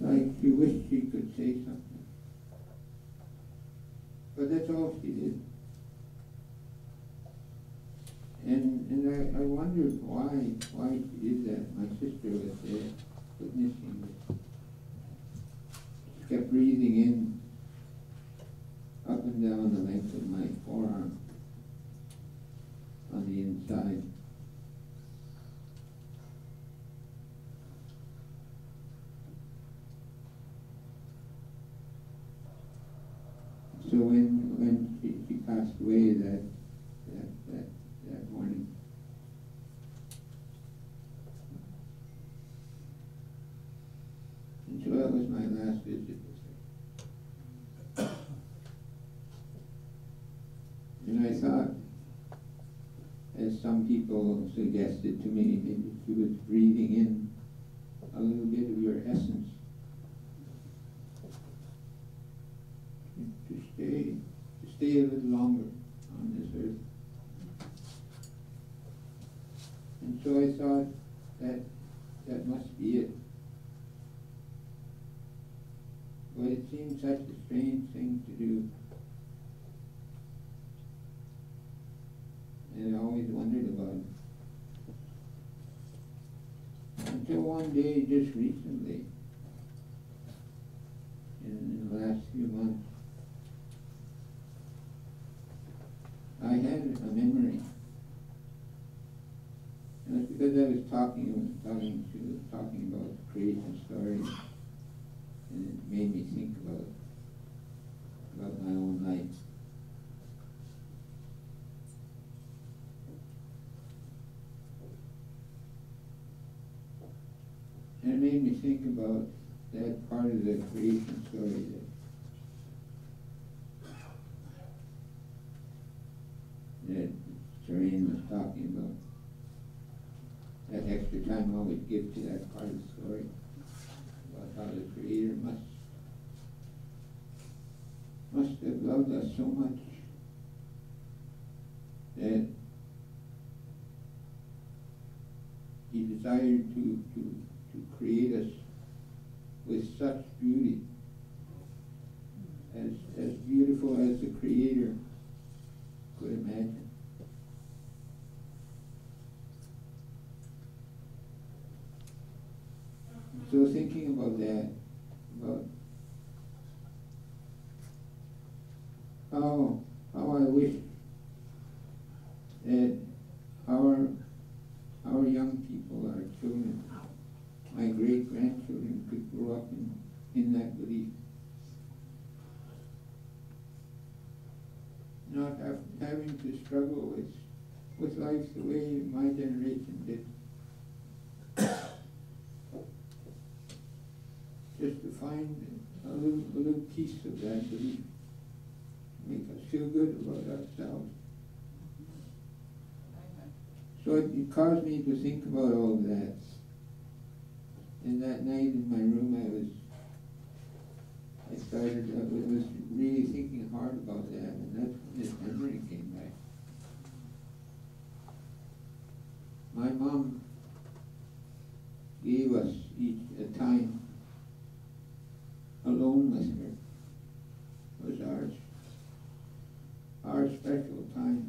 like she wished she could say something. But that's all she did. And I wondered why she did that. My sister was there witnessing it. She kept breathing in up and down the length of my forearm on the inside. So when she passed away that morning, and so that was my last visit with her. And I thought, as some people suggested to me, maybe she was breathing in a little bit of your essence to stay a little longer on this earth. And so I thought that must be it. But it seemed such a strange thing to do. And I always wondered about it. Until one day, just recently, in the last few months, I had a memory. And it's because I was talking about the creation story, and it made me think about my own life. And it made me think about that part of the creation story that Serene was talking about. That extra time I always give to that part of the story, about how the Creator must have loved us so much that He desired to create us with such beauty, as beautiful as the Creator could imagine. So thinking about that, about how I wish that our young people, our children, my great-grandchildren could grow up in that belief. Not having to struggle with life the way my generation did. Just to find a little piece of that belief, make us feel good about ourselves. So it caused me to think about all of that. And that night in my room, I was really thinking hard about that, and that's when this memory came back. My mom gave us each a time alone with her. It was our special time.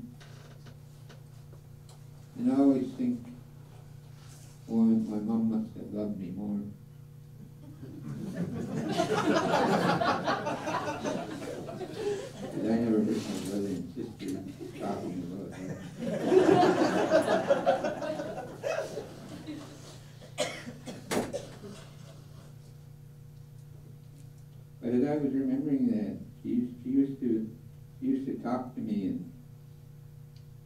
And I always think, oh, my mom must have loved me more. Because I never heard my brother and sister talking about her. as I was remembering that, she used to talk to me,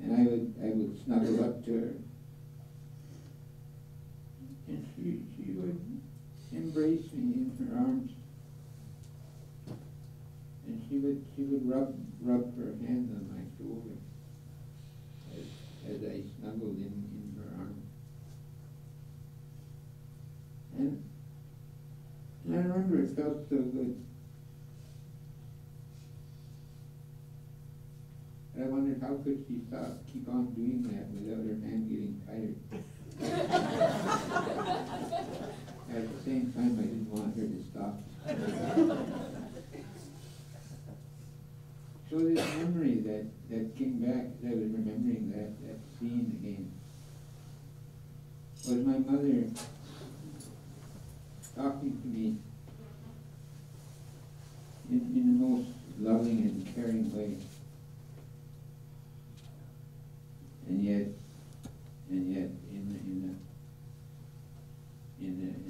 and I would snuggle up to her, and she would embrace me in her arms, and she would rub her hand on my shoulder as I snuggled in her arms. And I remember it felt so good. And I wondered how could she keep on doing that without her hand getting tired. At the same time, I didn't want her to stop. So this memory that came back as I was remembering that scene again was my mother talking to me in the most loving and caring way, and yet in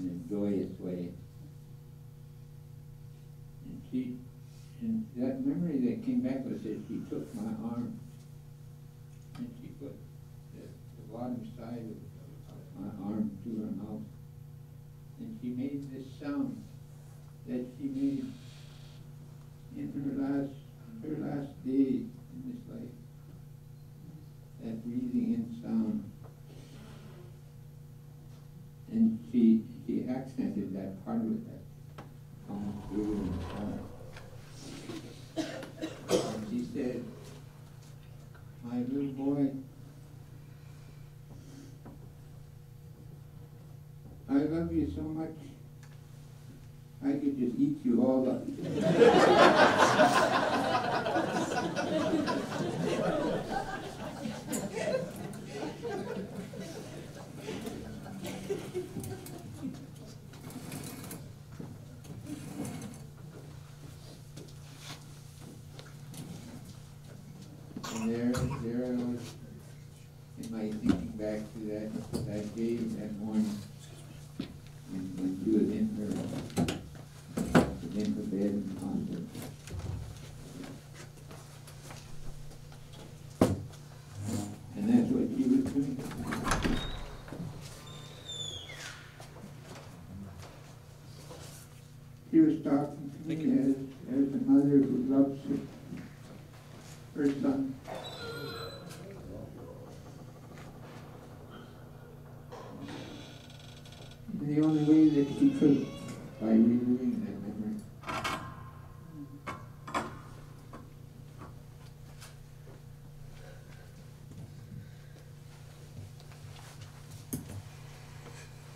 a joyous way. And that memory that came back was that she took my arm and she put the bottom side of my arm to her mouth, and she made this sound that she made in her last day in this life. That breathing in sound. And she accented that part of it that comes through in the sound. And she said, "My little boy, I love you so much, I could just eat you all up." And there I was in my thinking back to that day, that morning, when she was in her bed in the hospital. And that's what she was doing. She was talking to me as a mother who loves her son. And the only way that she could, by reliving that memory.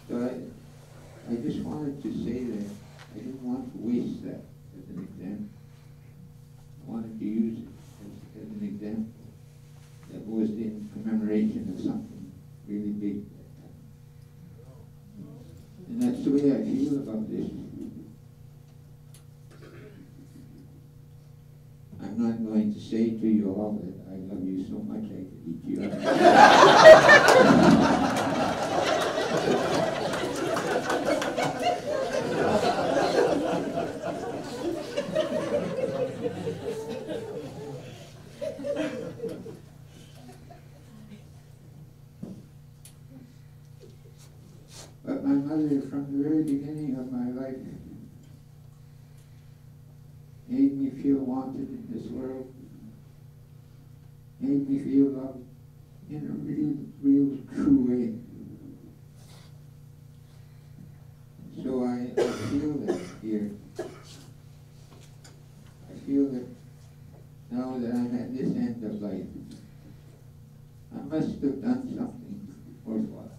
So I just wanted to say that I didn't want to waste that as an example. I wanted to use it as an example that was in commemoration of something really big. And that's the way I feel about this. I'm not going to say to you all that I love you so much I could eat you But my mother, from the very beginning of my life, made me feel wanted in this world, made me feel loved in a real true way. So I feel that here. I feel that now that I'm at this end of life, I must have done something worthwhile.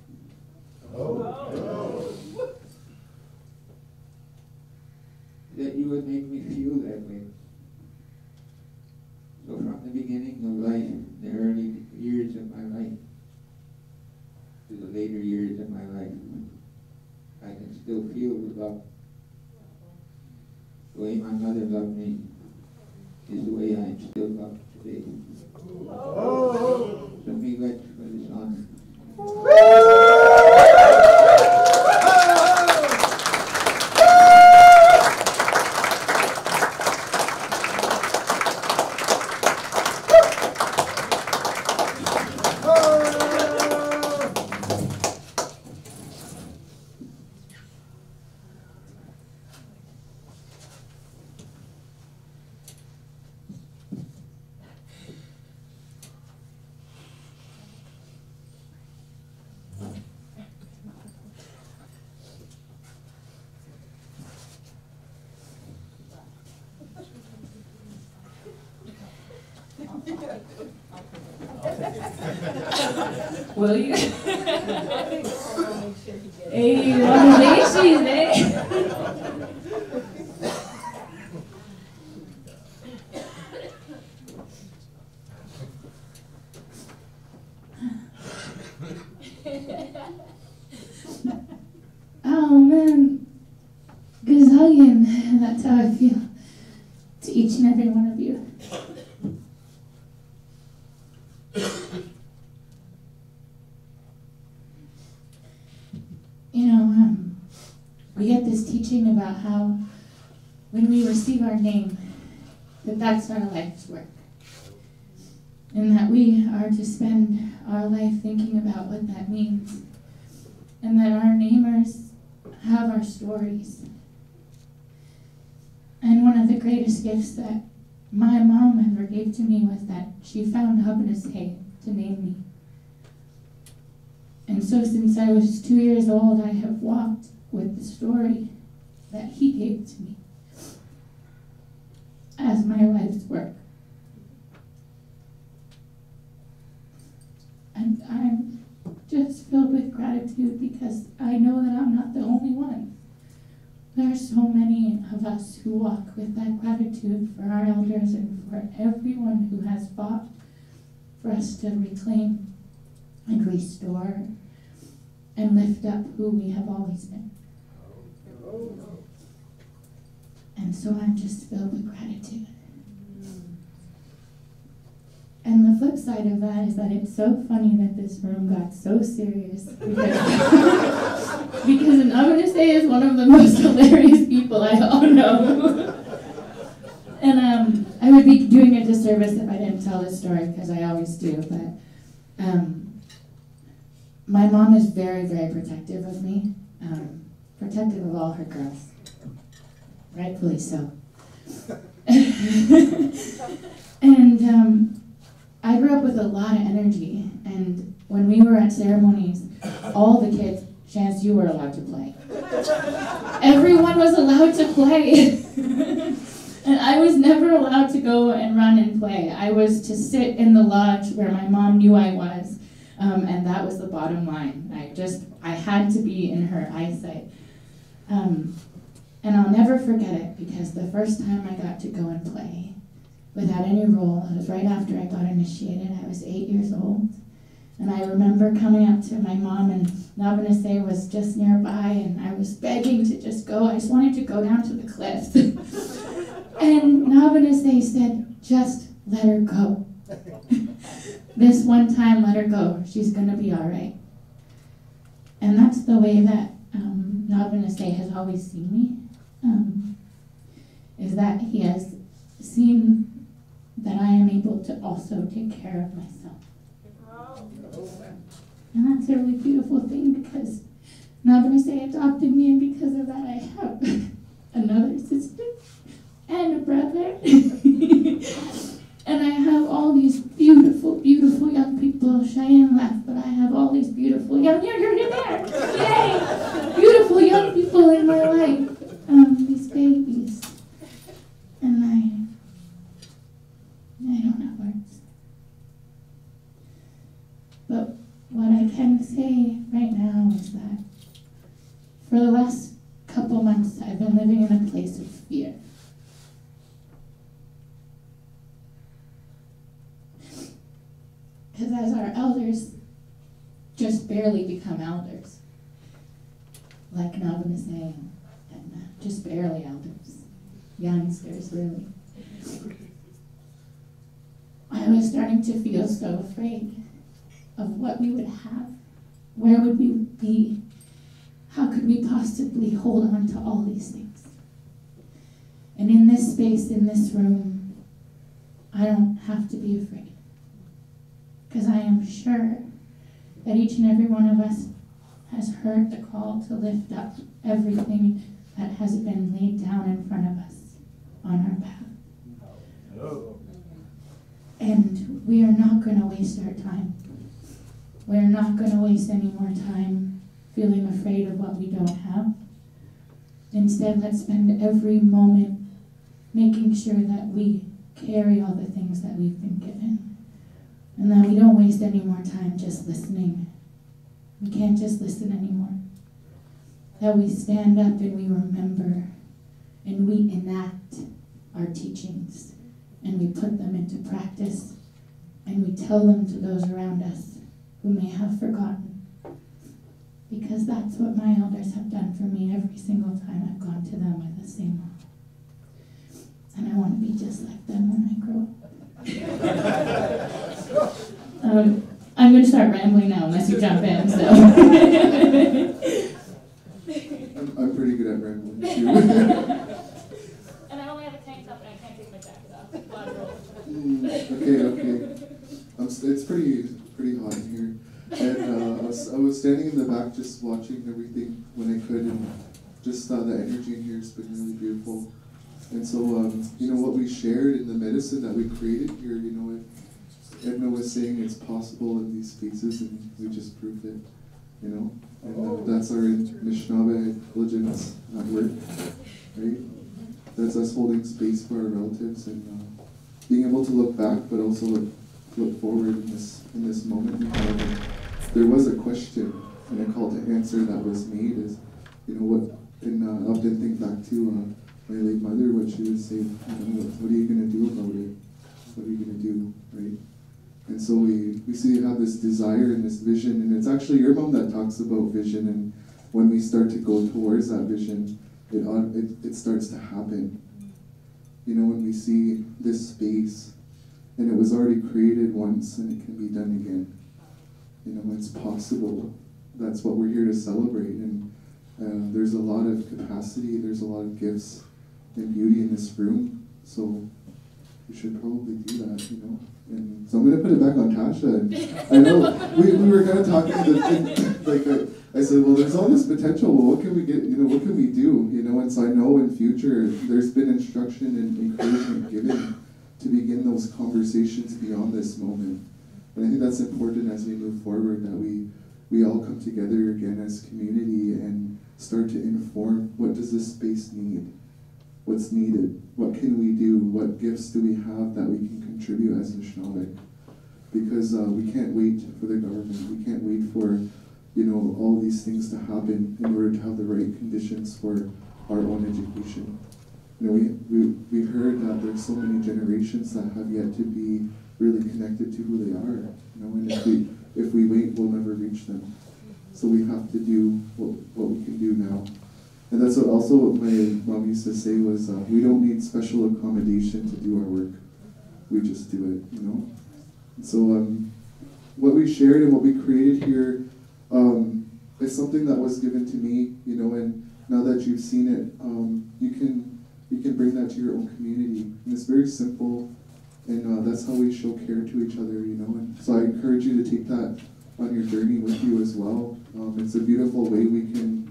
That you would make me feel that way. So from the beginning of life, the early years of my life, to the later years of my life, I can still feel the love. The way my mother loved me is the way I am still loved today. So be grateful for this honor. Will you? Hey, what she's eh? Oh man, gazillion, that's how I feel to each and every one of you. You know, we get this teaching about how when we receive our name, that's our life's work. And that we are to spend our life thinking about what that means. And that our namers have our stories. And one of the greatest gifts that my mom ever gave to me was that she found Hubnasay to name me. And so since I was 2 years old, I have walked with the story that he gave to me as my life's work. And I'm just filled with gratitude because I know that I'm not the only one. There are so many of us who walk with that gratitude for our elders and for everyone who has fought for us to reclaim and restore and lift up who we have always been. And so I'm just filled with gratitude. And the flip side of that is that it's so funny that this room got so serious because an Hubnasay is one of the most hilarious people I all know. And I would be doing a disservice if I didn't tell this story because I always do, but my mom is very, very protective of me, protective of all her girls, rightfully so. And I grew up with a lot of energy, and when we were at ceremonies, all the kids, Chance, you were allowed to play. Everyone was allowed to play. And I was never allowed to go and run and play. I was to sit in the lodge where my mom knew I was, and that was the bottom line. I had to be in her eyesight. And I'll never forget it, because the first time I got to go and play without any role, it was right after I got initiated. I was 8 years old. And I remember coming up to my mom, and Hubnasay was just nearby, and I was begging to just go. I just wanted to go down to the cliff. And Hubnasay said, just let her go. This one time, let her go. She's going to be all right. And that's the way that Hubnasay has always seen me, is that he has seen that I am able to also take care of myself. And that's a really beautiful thing, because Hubnasay adopted me, and because of that I have another sister and a brother. And I have all these beautiful, beautiful young people. Cheyenne left, but I have all these beautiful young, you're there! Yay! Beautiful young people in my life. These babies. And I don't have words. But what I can say right now is that for the last couple months, I've been living in a place of fear. Because as our elders just barely become elders, like Hubnasay, and just barely elders, youngsters really, I was starting to feel so afraid of what we would have. Where would we be? How could we possibly hold on to all these things? And in this space, in this room, I don't have to be afraid. Because I am sure that each and every one of us has heard the call to lift up everything that has been laid down in front of us on our path. And we are not going to waste our time. We're not going to waste any more time feeling afraid of what we don't have. Instead, let's spend every moment making sure that we carry all the things that we've been given, and that we don't waste any more time just listening. We can't just listen anymore. That we stand up and we remember and we enact our teachings and we put them into practice and we tell them to those around us who may have forgotten. Because that's what my elders have done for me every single time I've gone to them with the same law. And I want to be just like them when I grow up. I'm going to start rambling now unless you jump in, so. I'm pretty good at rambling too. And I only have a tank top and I can't take my jacket off. Okay. It's pretty hot in here. And I was standing in the back just watching everything when I could, and just the energy in here has been really beautiful. And so, what we shared in the medicine that we created here, Edna was saying it's possible in these spaces, and we just proved it, And that's our Anishinaabe intelligence at work, right? That's us holding space for our relatives and being able to look back, but also look forward in this moment we have. And there was a question and a call to answer that was made is, what, and I often think back to my late mother, what she would say, what are you going to do about it? What are you going to do, right? And so we have this desire and this vision, and it's actually your mom that talks about vision, and when we start to go towards that vision, it starts to happen. When we see this space, and it was already created once, and it can be done again. It's possible. That's what we're here to celebrate, and there's a lot of capacity, there's a lot of gifts and beauty in this room, so we should probably do that, And so I'm going to put it back on Tasha. And I know we were kind of talking, I said, well, there's all this potential. Well, what can we get, what can we do? And so I know in future there's been instruction and encouragement given to begin those conversations beyond this moment. And I think that's important as we move forward, that we all come together again as community and start to inform, what does this space need? What's needed? What can we do? What gifts do we have that we can contribute as Anishinaabe? Because we can't wait for the government. We can't wait for, all these things to happen in order to have the right conditions for our own education. We heard that there's so many generations that have yet to be really connected to who they are. And if we wait, we'll never reach them. So we have to do what we can do now. And that's what my mom used to say was, we don't need special accommodation to do our work. We just do it, And so what we shared and what we created here is something that was given to me, and now that you've seen it, you can bring that to your own community. And it's very simple, and that's how we show care to each other, And so I encourage you to take that on your journey with you as well. It's a beautiful way we can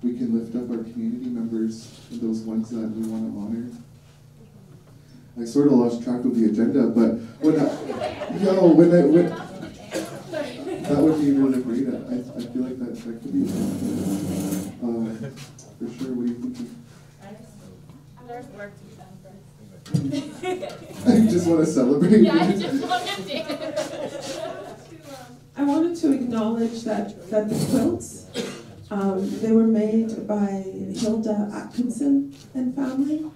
lift up our community members and those ones that we want to honor. I sort of lost track of the agenda, but that would be really great. I feel like that could be for sure. What are you thinking? There's work to be done first. I just want to celebrate. Yeah, I just want to dance. I wanted to acknowledge that the quilts, they were made by Hilda Atkinson and family,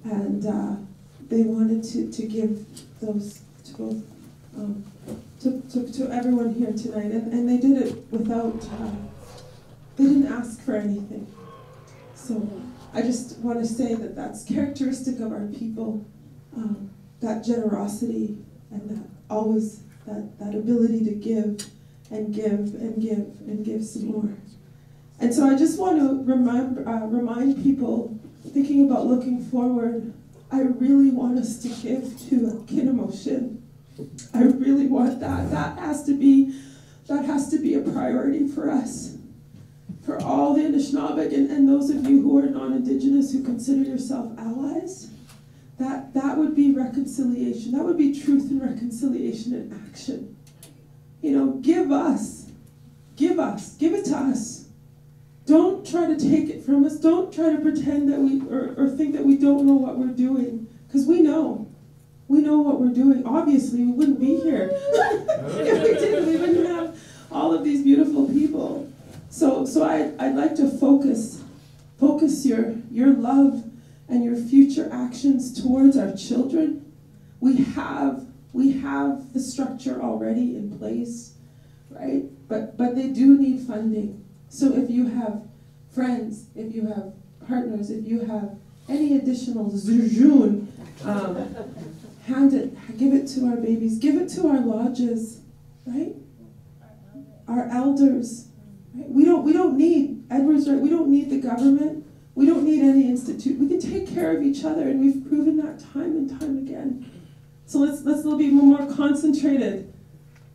and they wanted to give those to everyone here tonight, and they did it without, they didn't ask for anything. So I just want to say that that's characteristic of our people, that generosity and that always that ability to give and give and give and give some more. And so I just want to remind people, thinking about looking forward, I really want us to give to a Kinamoshin. I really want that. That has to be a priority for us. For all the Anishinaabe and those of you who are non-Indigenous who consider yourself allies, that would be reconciliation. That would be truth and reconciliation in action. Give it to us. Don't try to take it from us. Don't try to pretend that or think that we don't know what we're doing, because we know. we know what we're doing. Obviously, we wouldn't be here. If we didn't, we wouldn't have all of these beautiful people. So I'd like to focus your love and your future actions towards our children. We have the structure already in place, right? But they do need funding. So if you have friends, if you have partners, if you have any additional zujun, give it to our babies, give it to our lodges, right? Our elders. Right? We don't need, Edward's right, we don't need the government. We don't need any institute. We can take care of each other, and we've proven that time and time again. So let's be more concentrated.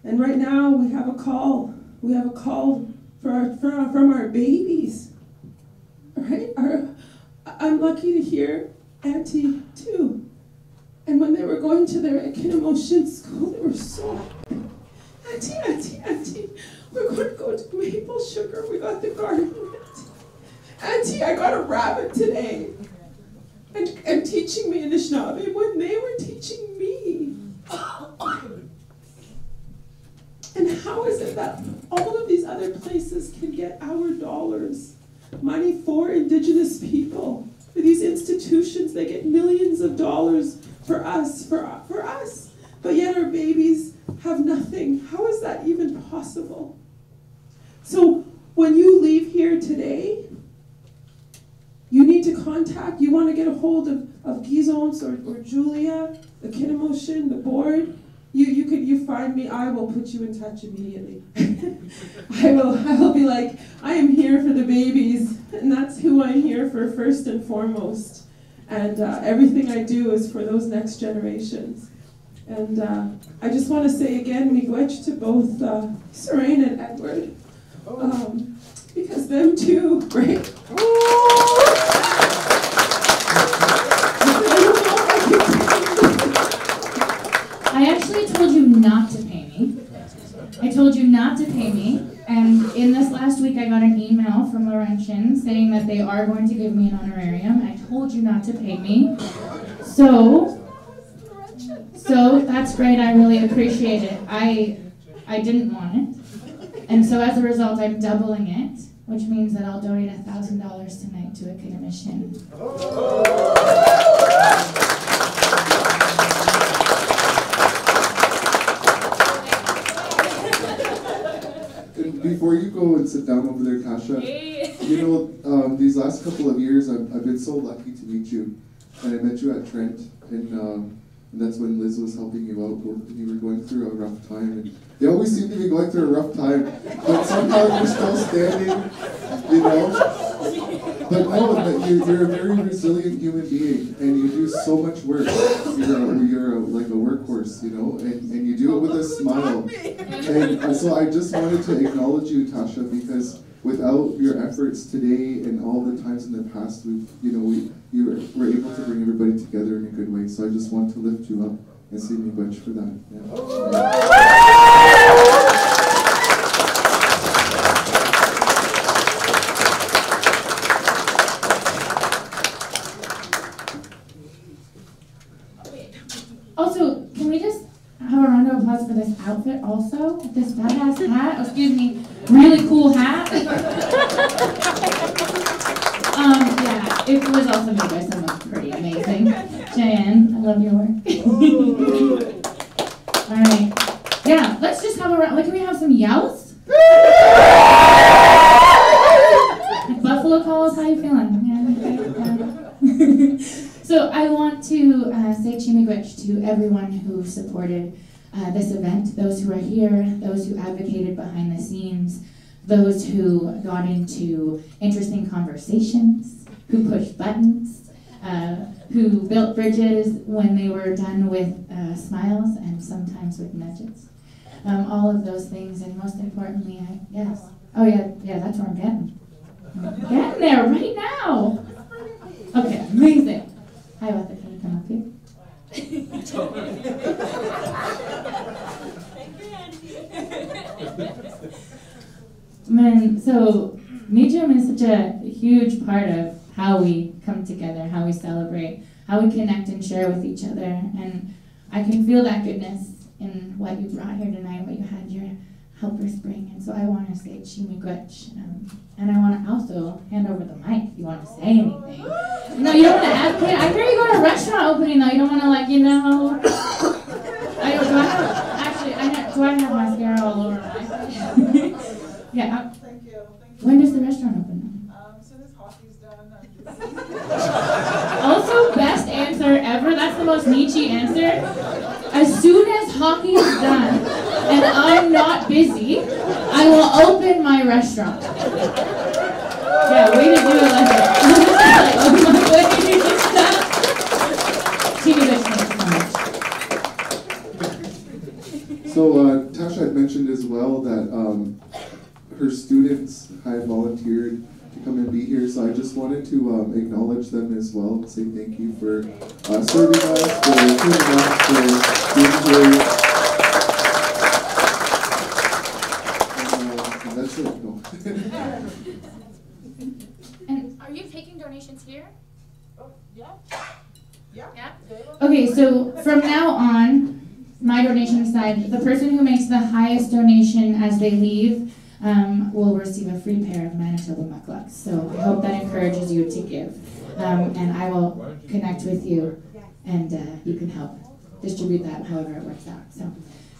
And right now we have a call. We have a call from our babies. Right? I'm lucky to hear Auntie too. And when they were going to their Ekinemotion school, they were so happy. Auntie, we're going to go to Maple Sugar. We got the garden. Auntie, I got a rabbit today. And teaching me Anishinaabe when they were teaching me. And how is it that all of these other places can get our dollars, money for Indigenous people, for these institutions, they get millions of dollars for us, but yet our babies have nothing. How is that even possible? So when you leave here today, you need to contact, you want to get a hold of Gizons or Julia, the Kinemotion, the board. You find me, I will put you in touch immediately. I will be like, I am here for the babies, and that's who I'm here for first and foremost. And everything I do is for those next generations. And I just want to say again, miigwech to both Serene and Edward, because them too, right? I actually told you not to pay me. I told you not to pay me, and in this last week I got an email from Laurentian saying that they are going to give me an honorarium. I told you not to pay me. So that's great, I really appreciate it. I didn't want it. And so as a result, I'm doubling it, which means that I'll donate $1,000 tonight to a commission. Before you go and sit down over there, Tasha, you know, these last couple of years, I've been so lucky to meet you. And I met you at Trent, and that's when Liz was helping you out, and you were going through a rough time. And you always seem to be going through a rough time, but somehow you're still standing, you know? But no, you're a very resilient human being, and you do so much work. You're like a workhorse, you know, and you do it with a smile. And so I just wanted to acknowledge you, Tasha, because without your efforts today and all the times in the past, you were able to bring everybody together in a good way. So I just want to lift you up and say miigwech for that. Also, can we just have a round of applause for this outfit also? This badass hat, excuse me, really cool hat. Yeah, it was also made by someone pretty amazing. Jan, I love your work. All right. Yeah, let's just have a round, can we have some yells? Like buffalo calls, how you feeling? Yeah. So I want to say miigwech to everyone who supported this event, those who are here, those who advocated behind the scenes, those who got into interesting conversations, who pushed buttons, who built bridges when they were done with smiles and sometimes with nudges. All of those things, and most importantly, yes. Oh yeah, that's where I'm getting. I'm getting there right now. Okay, amazing. Hi, Arthur, can you come up here? Man, so Mijum is such a huge part of how we come together, how we celebrate, how we connect and share with each other. And I can feel that goodness in what you brought here tonight, what you had your helpers bring. And so I want to say Chimigwech. And I want to also hand over the mic if you want to say anything. No, you don't want to advocate. I hear you go to a restaurant opening though. You don't want to like, do I have mascara all over my face? Yeah. Thank you. When does the restaurant open? As soon as hockey's done. Also, best answer ever. That's the most Nietzsche answer. As soon as hockey is done and I'm not busy, I will open my restaurant. Yeah, way to do it like that. So Tasha had mentioned as well that her students had volunteered to come and be here, so I just wanted to acknowledge them as well and say thank you for serving us, for tuning us, for being here. And that's it. No. And are you taking donations here? Oh, yeah. Yeah? Okay, so from now on, my donation side, the person who makes the highest donation as they leave will receive a free pair of Manitoba mucklucks. So I hope that encourages you to give. And I will connect with you, and you can help distribute that however it works out. So,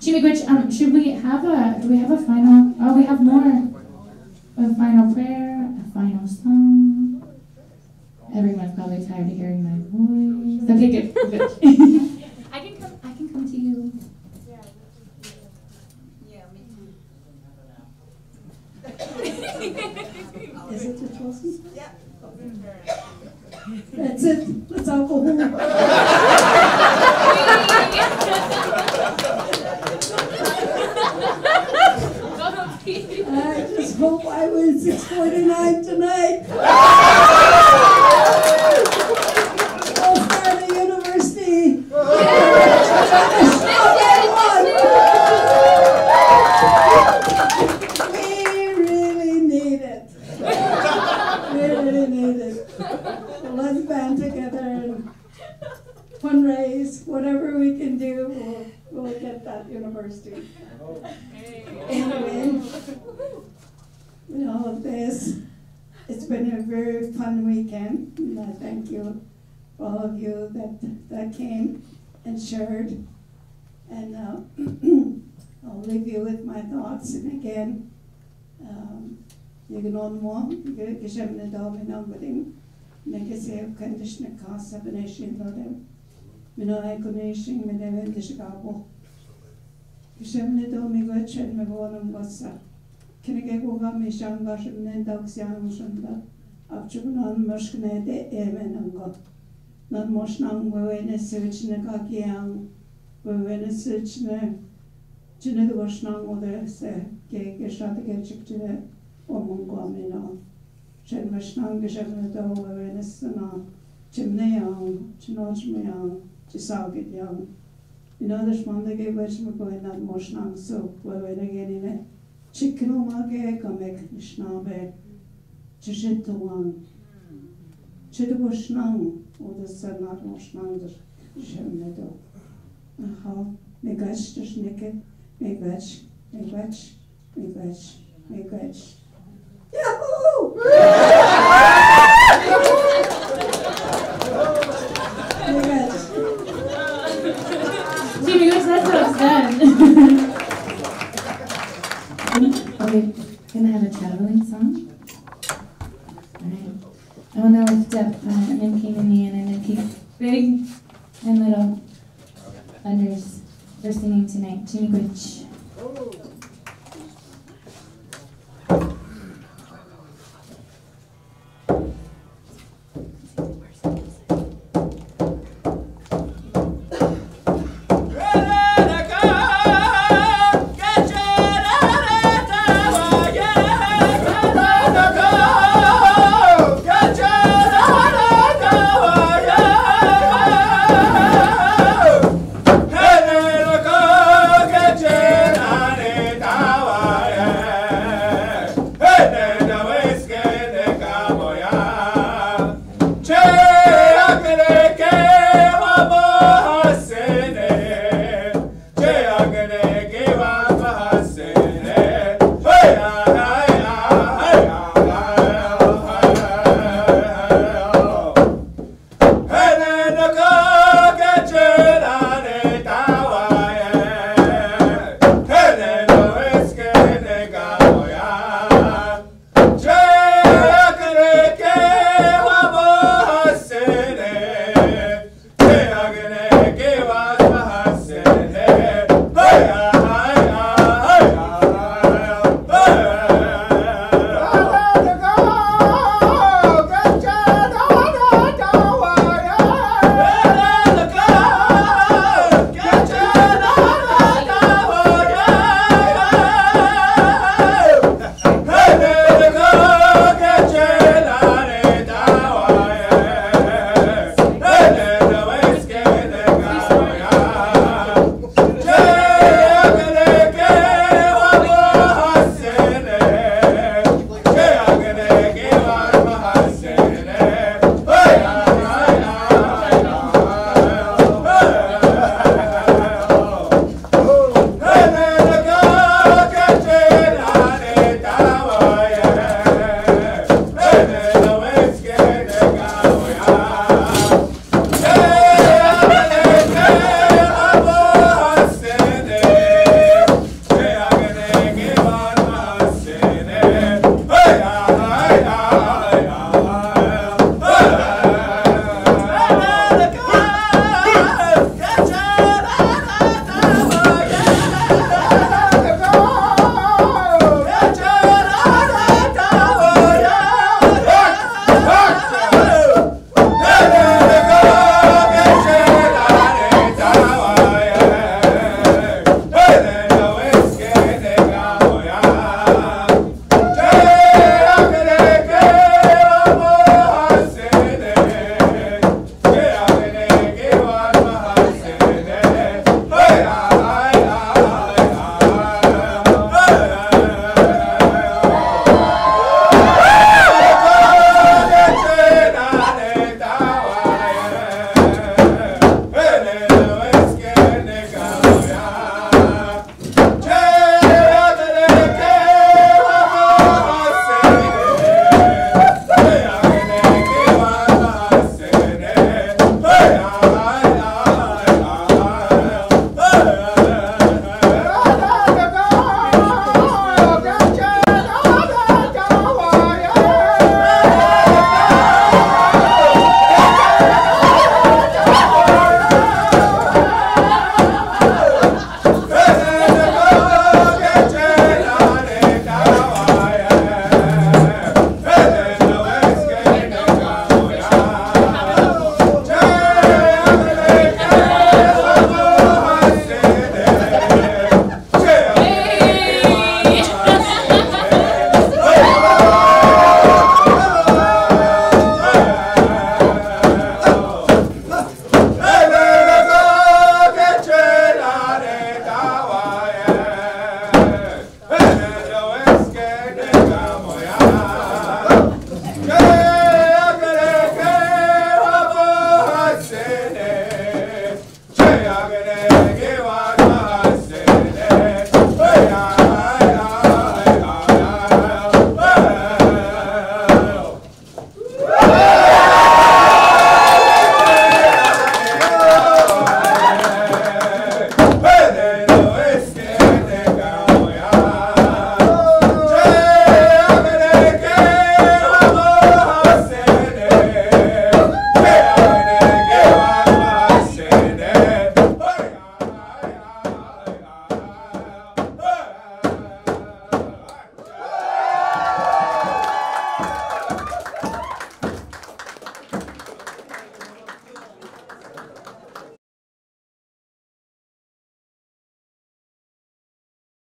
Chimigwich, do we have a final, we have more. A final prayer, a final song. Everyone's probably tired of hearing my voice. Okay, good. I can come to you. Is it the Chelsea? Yeah. That's it. Let's all go home. I just hope I win 649 tonight. I'll start a university. We really need it. We really need it. So let's band together and fundraise. Whatever we can do, we'll get that university. Anyway, with all of this, it's been a very fun weekend, and I thank you, all of you that came and shared. And I'll leave you with my thoughts. And again, you can on one, you can get a dog in everything. Make a say of condition cost of a nation, I condition, the Chicago. Geschäfte do mi gochen me vonam gossa. Kene go ga mi sham bashim ne daxian shunda. Abchunan moshkne de emenango. Not moshnang wene searchne kakiang. Wene searchne jine the washnang oder se ke geshat ke chikchine omungo amino. Chen washnang geschäfte do wene sana. Chimne yang, chinoj me yang, chisagit yang. There's one that gave us going that motion so we're again in it. Chicken mage kamek shnabe. Chishit one. Chitwashnang or the Senat Moshnang Shemnedo. How make us just naked, make vetch, make vetch, make vetch, make vetch. Yahoo! Okay, gonna have a traveling song. Alright. I want to lift up Nimki Ninian and Nimki Big and Little Thunders for singing tonight. Chimigwich.